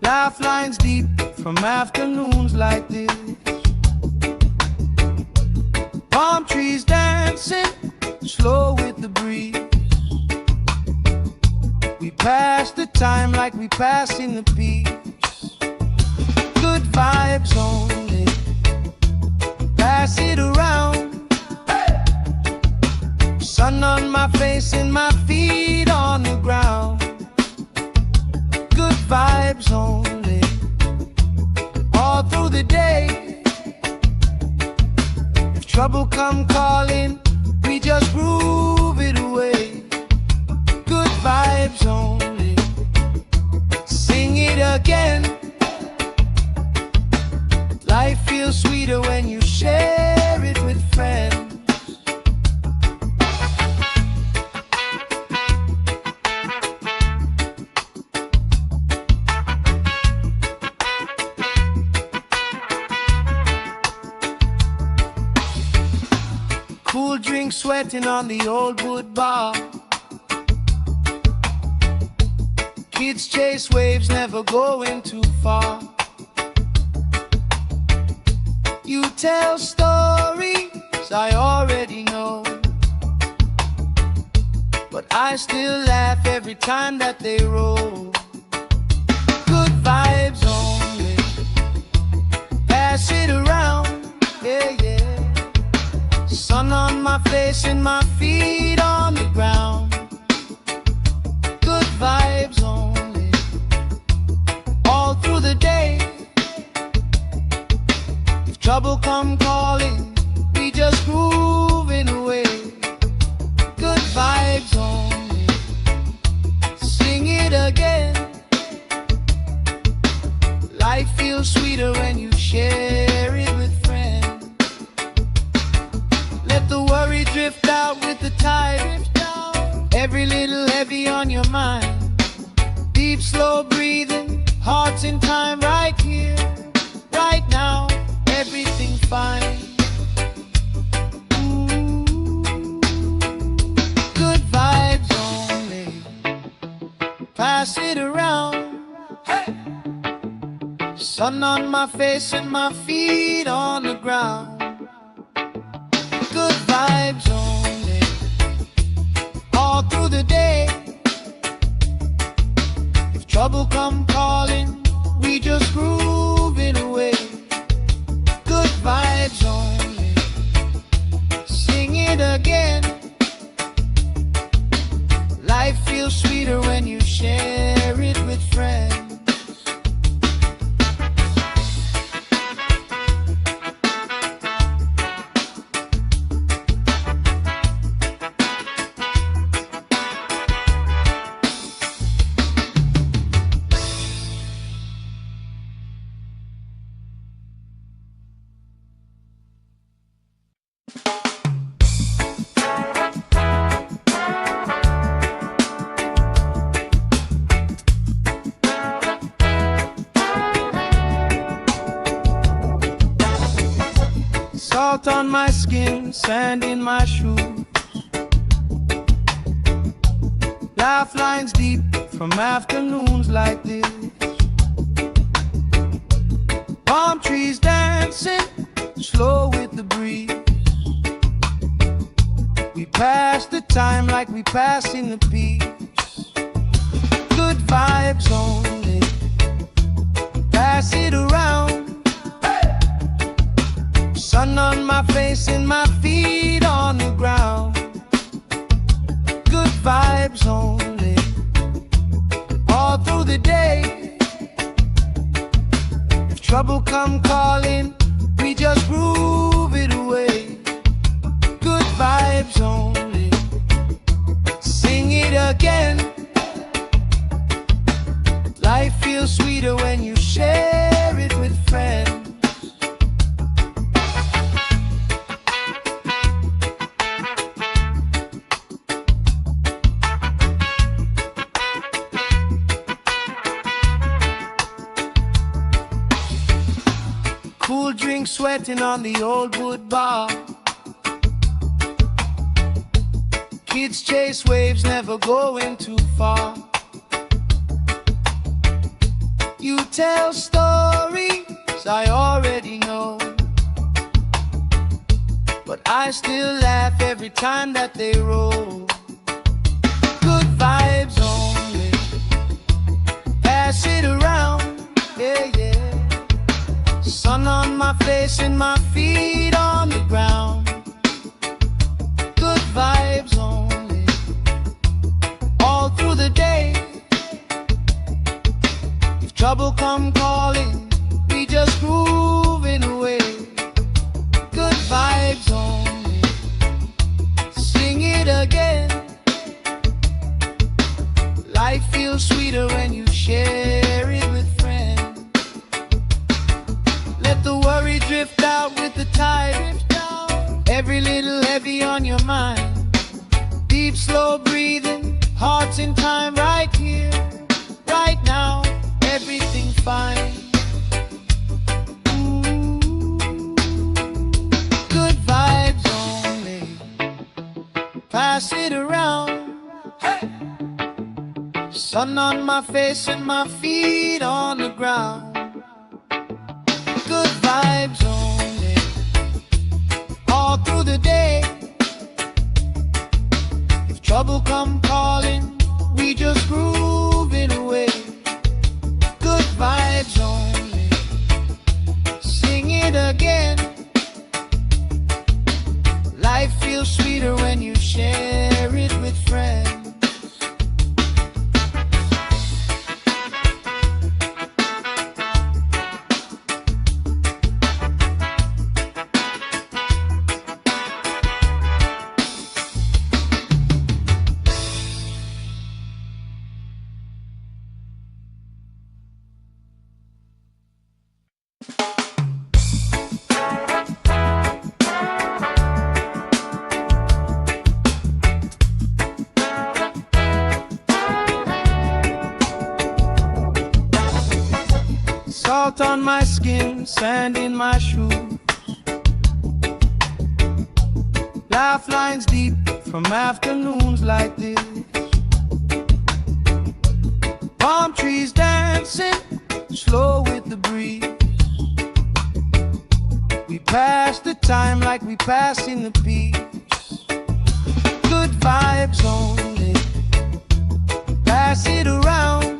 laugh lines deep from afternoons like this. Palm trees dancing slow with the breeze. We pass the time like we pass in the peace. Good vibes only, pass it around. Sun on my face and my feet on the ground. Good vibes only, all through the day. If trouble come calling, we just groove it away. Good vibes only, sing it again. Life feels sweeter when you share it with friends. Cool drink sweating on the old wood bar. Kids chase waves, never going too far. You tell stories I already know, but I still laugh every time that they roll. Good vibes only, pass it around, yeah, yeah. Sun on my face and my feet on the ground. Good vibes only, all through the day. If trouble come calling, we just grooving away. Good vibes only, sing it again. Life feels sweeter when you share it with friends. Let the worry drift out with the tide. Every little heavy on your mind. Deep, slow breathing, hearts in time, right here, right now. Everything fine. Ooh. Good vibes only, pass it around. Hey. Sun on my face and my feet on the ground. Good vibes only, all through the day. If trouble come calling, we just grooving away. Good vibes only, sing it again. Life feels sweeter when you share it with friends. Salt on my skin, sand in my shoes, laugh lines deep from afternoons like this. Palm trees dancing slow with the breeze. We pass the time like we pass in the peace. Good vibes only, pass it around. Sun on my face and my feet on the ground. Good vibes only, trouble come calling, we just groove it away. Good vibes only. Sing it again. Life feels sweeter when you share it with friends. Cool drink sweating on the old wood bar. Kids chase waves, never going too far. You tell stories I already know, but I still laugh every time that they roll. Good vibes only. Pass it around, yeah, yeah. Sun on my face and my feet on the ground. Good vibes only. All through the day. If trouble come calling, we just grooving away. Good vibes only. Sing it again. Life feels sweeter when you share it with friends. Let the worry drift out with the tide. Every little heavy on your mind. Deep, slow breathing, hearts in time, right here, right now. Everything fine. Ooh, good vibes only. Pass it around. Hey. Sun on my face and my feet on the ground. Good vibes only. All through the day. If trouble come calling, we just groove it away. Good vibes only. Sing it again. Life feels sweeter when you share it with friends. Salt on my skin, sand in my shoes. Laugh lines deep from afternoons like this. Palm trees dancing, slow with the breeze. We pass the time like we pass in the peace. Good vibes only. Pass it around.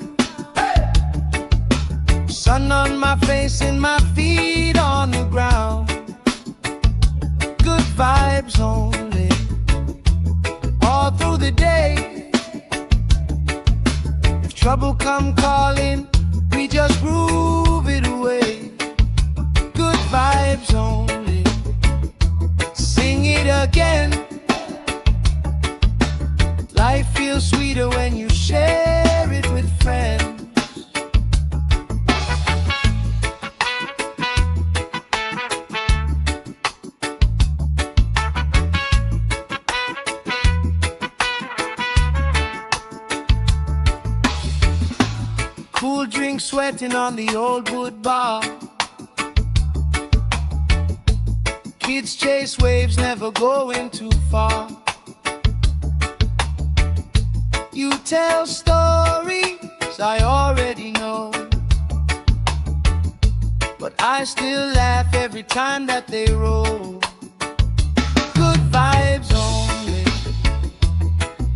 Sun on my face and my feet on the ground. Good vibes only. All through the day. If trouble come calling, we just groove it away. Good vibes only. Sing it again. Life feels sweeter when you share it with friends. Cool drink sweating on the old wood bar. Kids chase waves, never going too far. You tell stories I already know, but I still laugh every time that they roll. Good vibes only.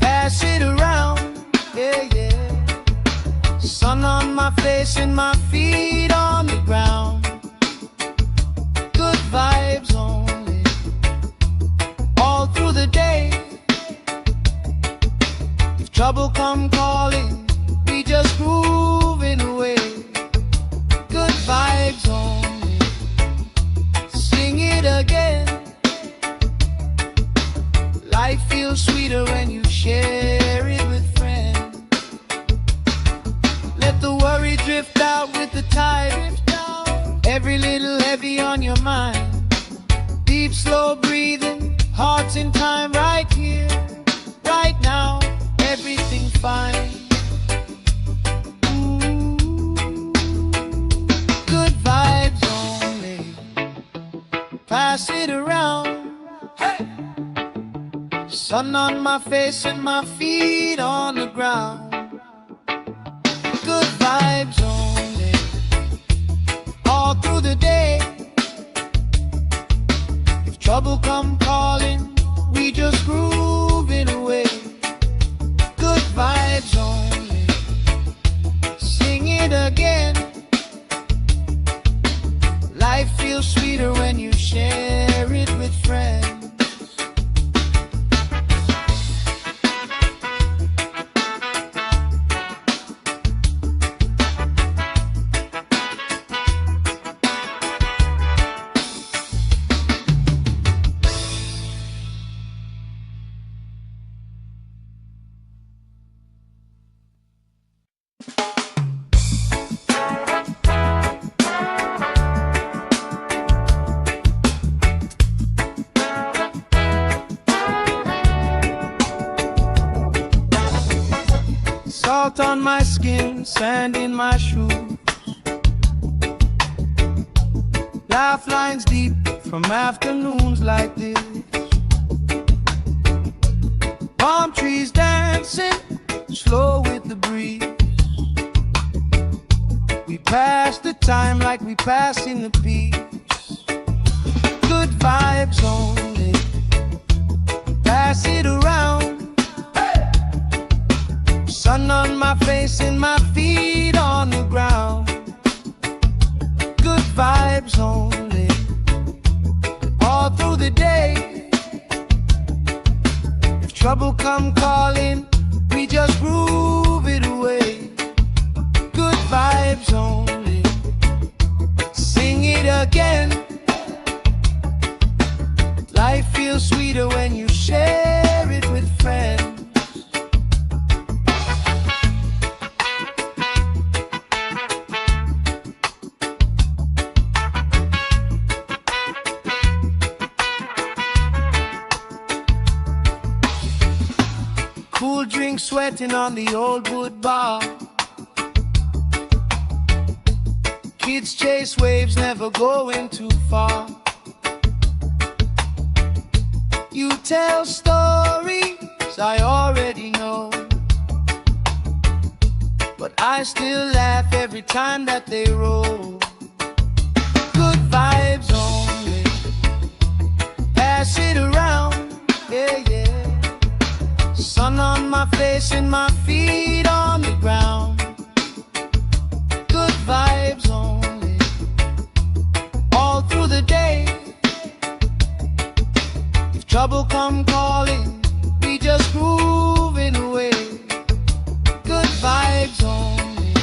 Pass it around, yeah, yeah. Sun on my face and my feet on the ground. Good vibes only. All through the day. If trouble come calling, we just grooving away. Good vibes only. heavy on your mind. Deep, slow breathing, hearts in time, right here, right now, everything fine. Good vibes only, pass it around. Hey! Sun on my face and my feet on the ground. Good vibes only, all through the day. If trouble come calling, we just groove it away. Good vibes only, sing it again. Life feels sweeter when you share it with friends. Salt on my skin, sand in my shoes. Laugh lines deep from afternoons like this. Palm trees dancing, slow with the breeze. We pass the time like we pass in the peace. Good vibes only, pass it around. Sun on my face and my feet on the ground. Good vibes only, all through the day. If trouble come calling, we just groove it away. Good vibes only, sing it again. Life feels sweeter when you share it with friends. Cool drink sweating on the old wood bar. Kids chase waves, never going too far. You tell stories I already know, but I still laugh every time that they roll. Good vibes only, pass it around, yeah, yeah. Sun on my face and my feet on the ground. Good vibes only, all through the day. If trouble come calling, we just groove it away. Good vibes only,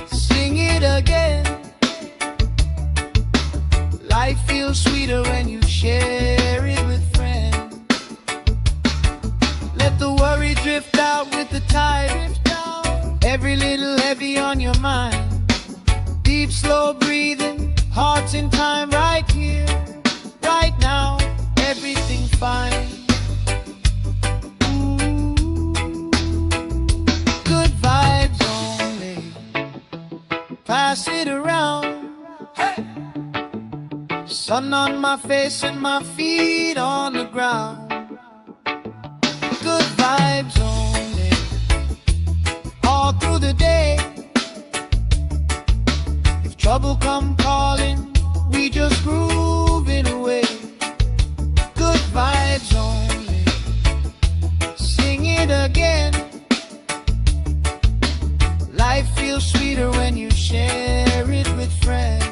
sing it again. Life feels sweeter when you share it with friends. Let the worry drift out with the tide. Every little heavy on your mind. Deep, slow breathing, hearts in time, right here, right now, everything fine. Good vibes only, pass it around. Hey! Sun on my face and my feet on the ground. Good vibes only, all through the day. If trouble come calling, we just groove it away. Good vibes only, sing it again. Life feels sweeter when you share it with friends.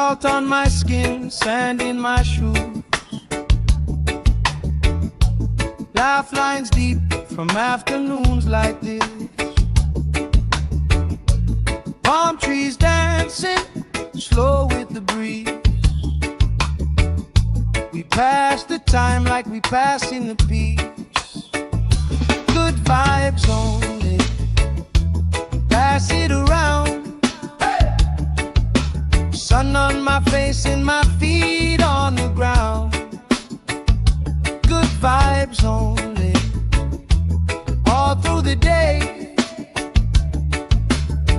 Salt on my skin, sand in my shoes. Laugh lines deep from afternoons like this. Palm trees dancing slow with the breeze. We pass the time like we pass in the peace. Good vibes only, pass it around. Sun on my face and my feet on the ground. Good vibes only, all through the day.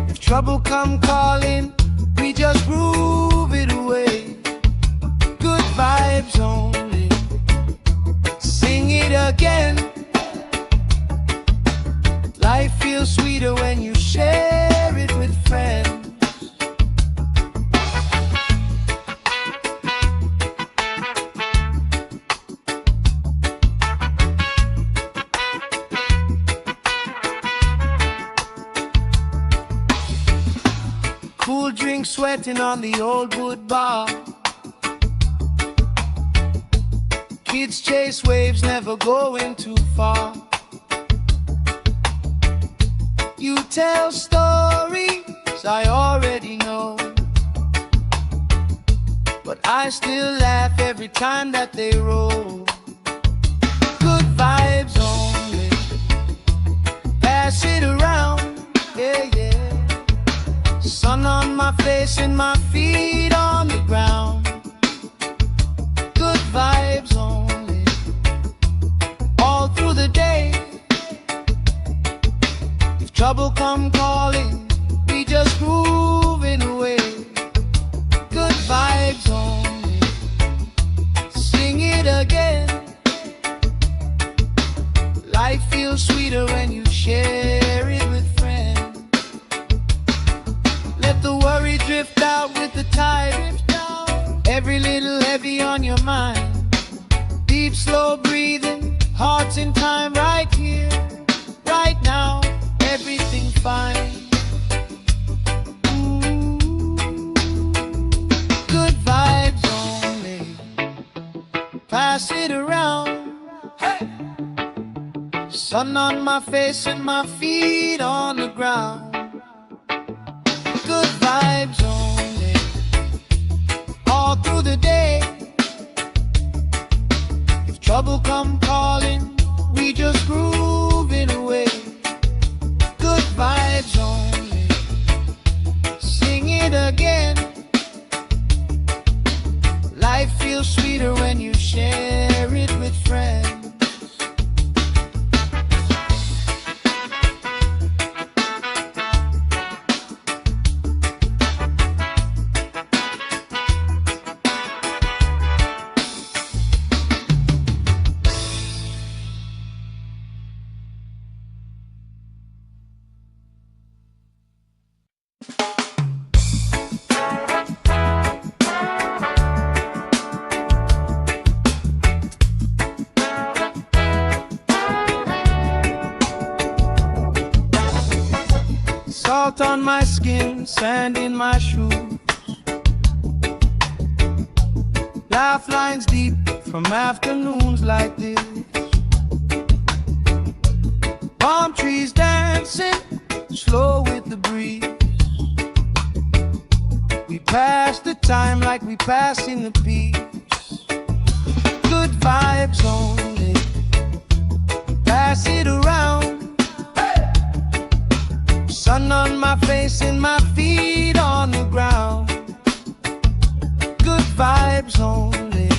If trouble come calling, we just groove it away. Good vibes only, sing it again. Life feels sweeter when you share it with friends. Cool drink sweating on the old wood bar. Kids chase waves, never going too far. You tell stories I already know, but I still laugh every time that they roll. Good vibes only, pass it around, yeah, yeah. Sun on my face and my feet on the ground. Good vibes only, all through the day. If trouble come calling, we just grooving away. Good vibes only, sing it again. Life feels sweeter when you share it with friends. Let the worry drift out with the tide. Every little heavy on your mind. Deep, slow breathing, hearts in time, right here, right now. Everything fine. Ooh, good vibes only, pass it around. Hey! Sun on my face and my feet on the ground. Good vibes only, all through the day. If trouble come calling, we just groove it away. Good vibes only, sing it again. Life feels sweeter when you share it with friends. Salt on my skin, sand in my shoes. Laugh lines deep from afternoons like this. Palm trees dancing slow with the breeze. We pass the time like we pass in the peace. Good vibes only, pass it around. Sun on my face and my feet on the ground. Good vibes only,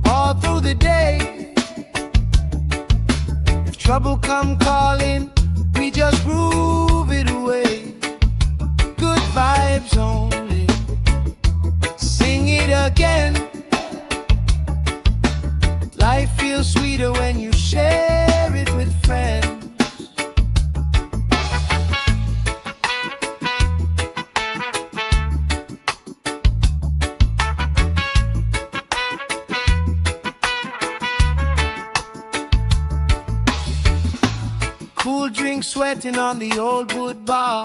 all through the day. If trouble come calling, we just groove it away. Good vibes only, sing it again. Life feels sweeter when you share it with friends. Cool drink sweating on the old wood bar.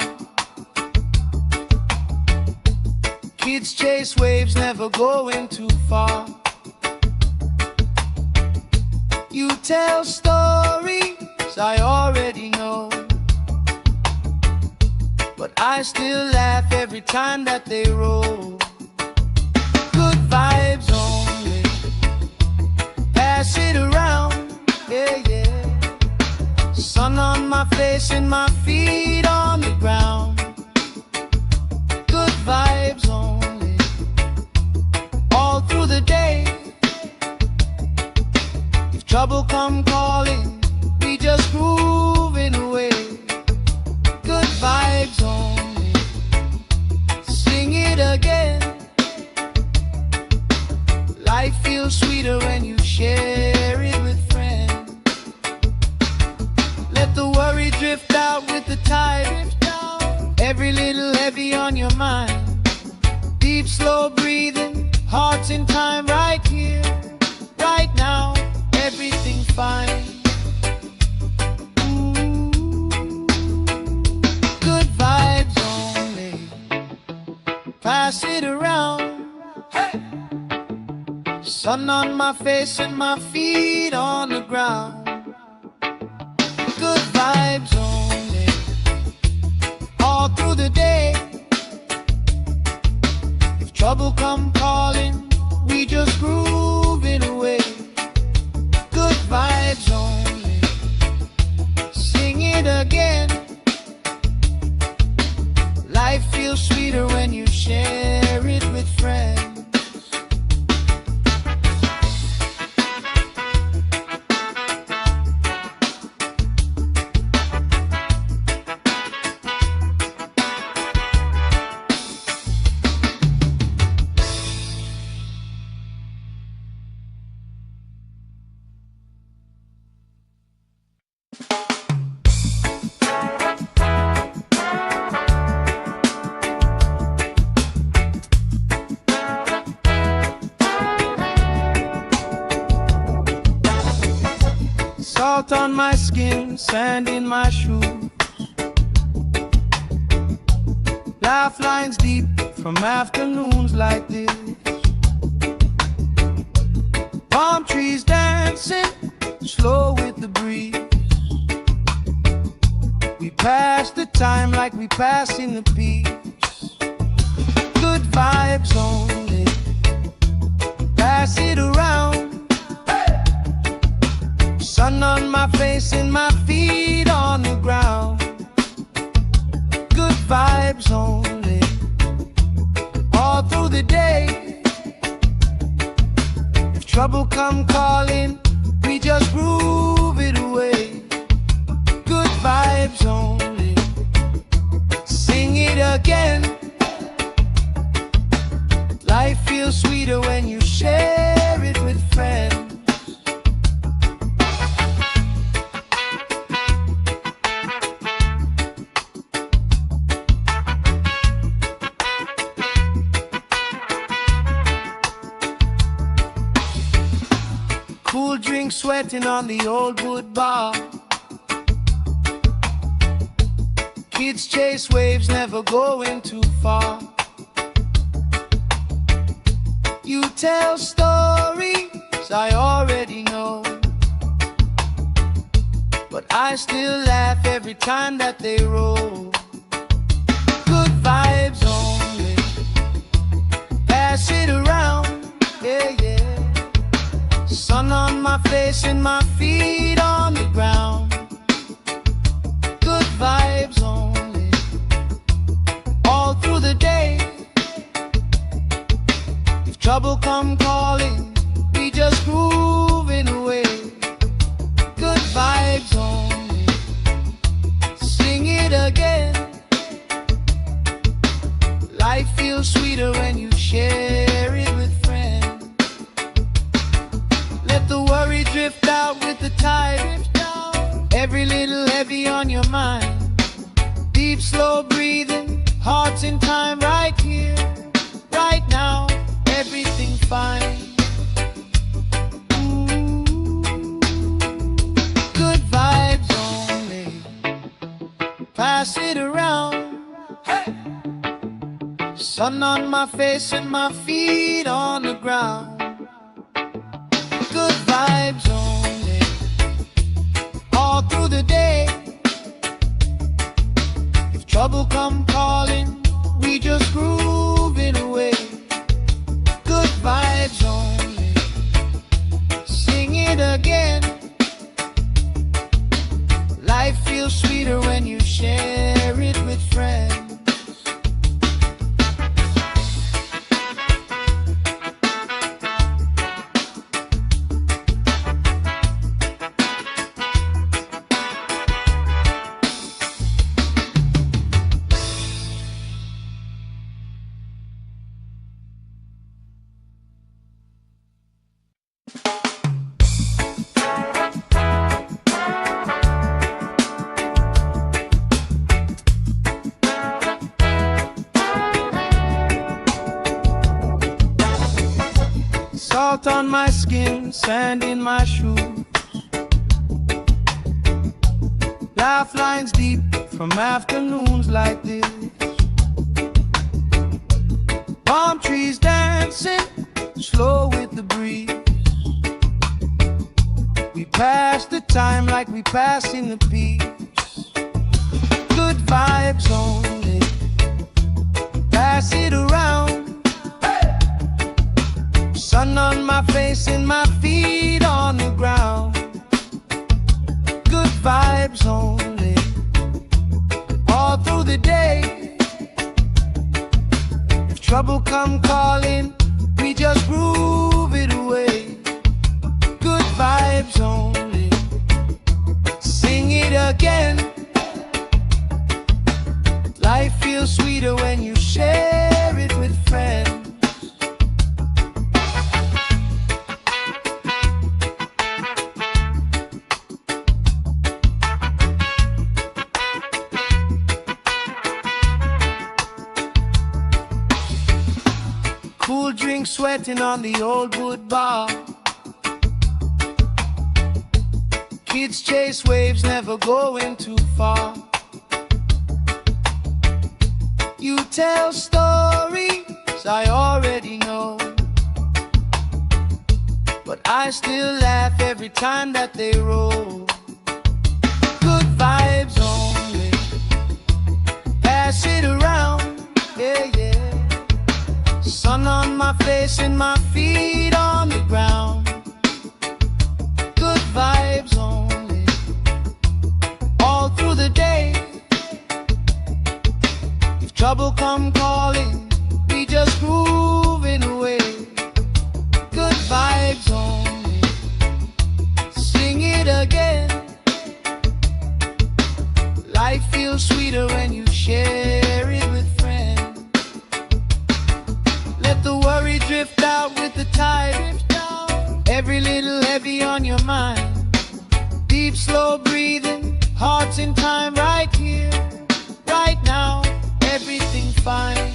Kids chase waves, never going too far. You tell stories I already know, but I still laugh every time that they roll. Good vibes only, pass it around, yeah, yeah. Sun on my face and my feet on the ground. Good vibes only, all through the day. If trouble come calling, we just grooving away. Good vibes only, sing it again. Life feels sweeter when you share it with friends. Let the worry drift out with the tide. Every little heavy on your mind. Deep, slow breathing, hearts in time, right here, right now. Everything fine. Good vibes only, pass it around. Hey! Sun on my face and my feet on the ground. Good vibes only, all through the day. If trouble come calling, we just grooving away. Good vibes only, sing it again. Life feels sweeter when you share it with friends. Salt on my skin, sand in my shoes. Laugh lines deep from afternoons like this. Palm trees dancing, slow with the breeze. We pass the time like we pass in the peace. Good vibes only, pass it around. Sun on my face and my feet on the ground. Good vibes only, all through the day. If trouble come calling, we just groove it away. Good vibes only, sing it again. Life feels sweeter when you share it with friends. Cool drink sweating on the old wood bar. Kids chase waves, never going too far. You tell stories I already know, but I still laugh every time that they roll. Good vibes only, pass it around, yeah, yeah. Sun on my face and my feet on the ground. Good vibes only, all through the day. If trouble come calling, we just grooving away. Good vibes only, sing it again. Life feels sweeter when you share it with friends. Let the worry drift out with the tide. Every little heavy on your mind. Deep, slow breathing, hearts in time, right here, right now. Everything fine. Good vibes only, pass it around. Hey! Sun on my face and my feet on the ground. Good vibes only, all through the day. If trouble come calling, we just groove it away. Good vibes only, sing it again. Life feels sweeter when you share it with friends. Salt on my skin, sand in my shoes. Laugh lines deep from afternoons like this. Palm trees dancing, slow with the breeze. We pass the time like we passing the peace. Good vibes only, pass it around. Sun on my face and my feet on the ground. Good vibes only, all through the day. If trouble come calling, we just groove it away. Good vibes only, sing it again. Life feels sweeter when you share it with friends. Cool drink sweating on the old wood bar. Kids chase waves, never going too far. You tell stories I already know, but I still laugh every time that they roll. Good vibes only, pass it around, yeah, yeah. Sun on my face and my feet on the ground. Good vibes only, all through the day. If trouble come calling, we just groove it away. Good vibes only, sing it again. Life feels sweeter when you share it with friends. Let the worry drift out with the tide. Every little heavy on your mind. Deep, slow breathing, hearts in time, right here, right now. Everything fine.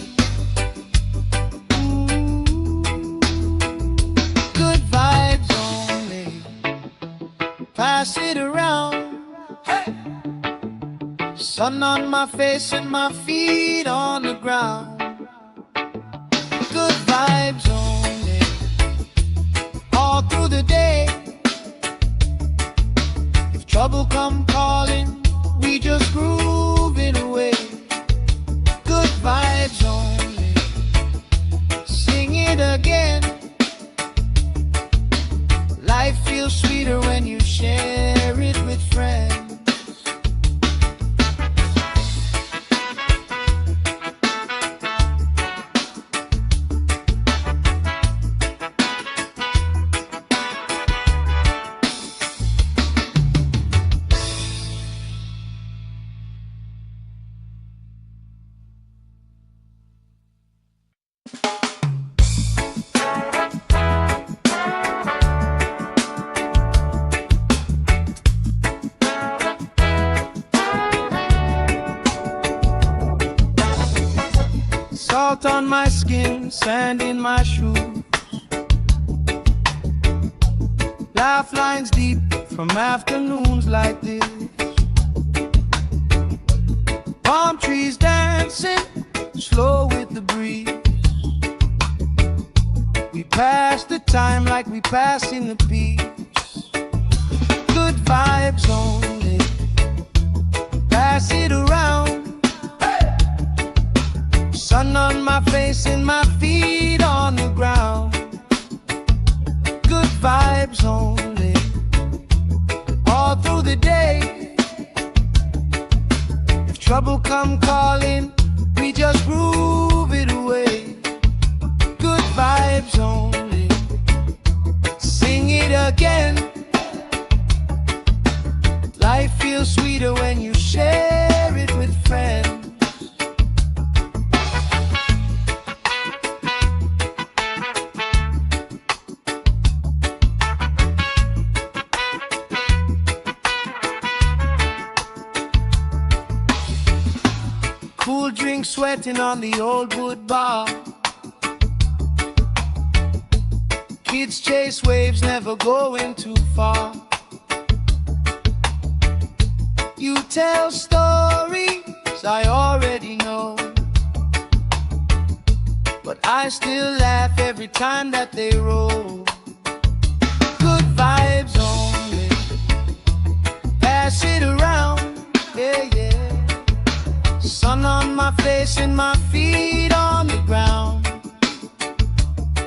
Ooh, good vibes only, pass it around. Hey! Sun on my face and my feet on the ground. Good vibes only, all through the day. If trouble come calling, we just groove it away. Good vibes only, sing it again. Life feels sweeter when you share it with friends. Salt on my skin, sand in my shoes. Laugh lines deep from afternoons like this. Palm trees dancing, slow with the breeze. like we passing the beach. Good vibes only. Pass it around. Sun on my face and my feet on the ground. Good vibes only. All through the day. If trouble come calling, we just groove it away. Good vibes only. Sing it again. Life feels sweeter when you share it with friends. Cool drink sweating on the old wood bar. Kids chase waves, never going too far. You tell stories I already know, but I still laugh every time that they roll. Good vibes only. Pass it around, yeah, yeah. Sun on my face and my feet on the ground.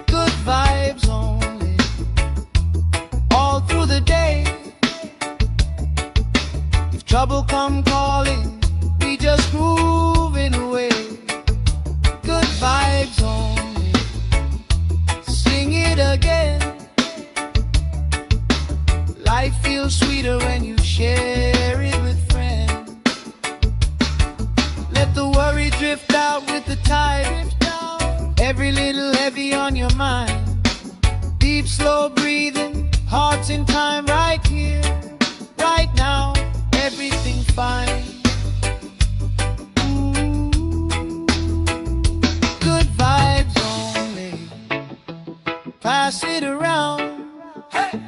Good vibes only. All through the day. If trouble come calling, we just grooving away. Good vibes only. Sing it again. Life feels sweeter when you share it with friends. Let the worry drift out with the tide. Every little heavy on your mind. Deep, slow breathing, hearts in time, right here, right now. Everything fine. Ooh. Good vibes only. Pass it around. Hey.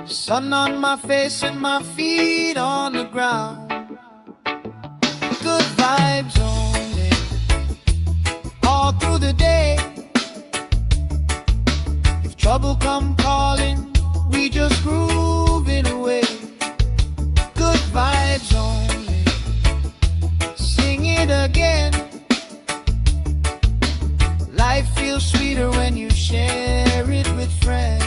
Sun on my face and my feet on the ground. Good vibes only. All through the day. If trouble come calling, we just groove it away. Good vibes only. Sing it again. Life feels sweeter when you share it with friends.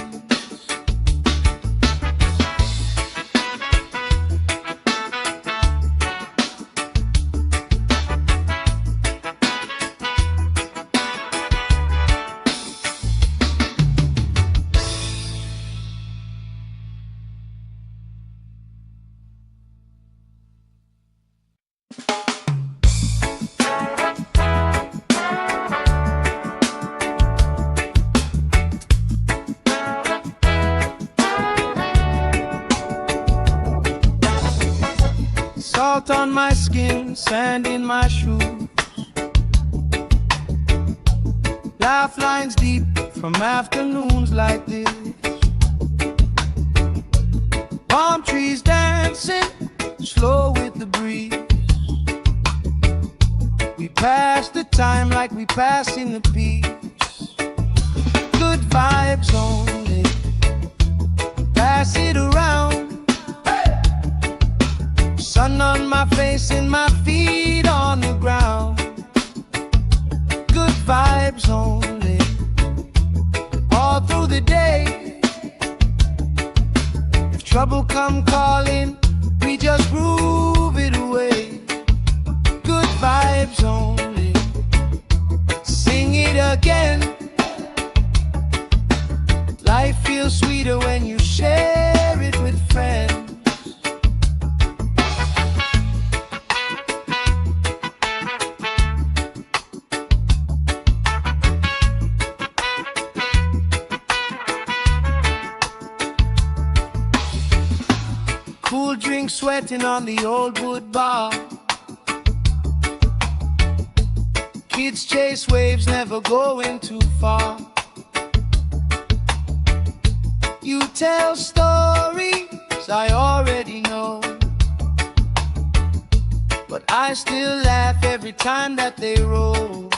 Salt on my skin, sand in my shoes. Laugh lines deep from afternoons like this. Palm trees dancing, slow with the breeze. We pass the time like we passing the peace. Good vibes only. Pass it around. Sun on my face and my feet on the ground. Good vibes only. All through the day. If trouble come calling, we just groove it away. Good vibes only. Sing it again. Life feels sweeter when you share it with friends. Cool drink sweating on the old wood bar. Kids chase waves, never going too far. You tell stories I already know, but I still laugh every time that they roll.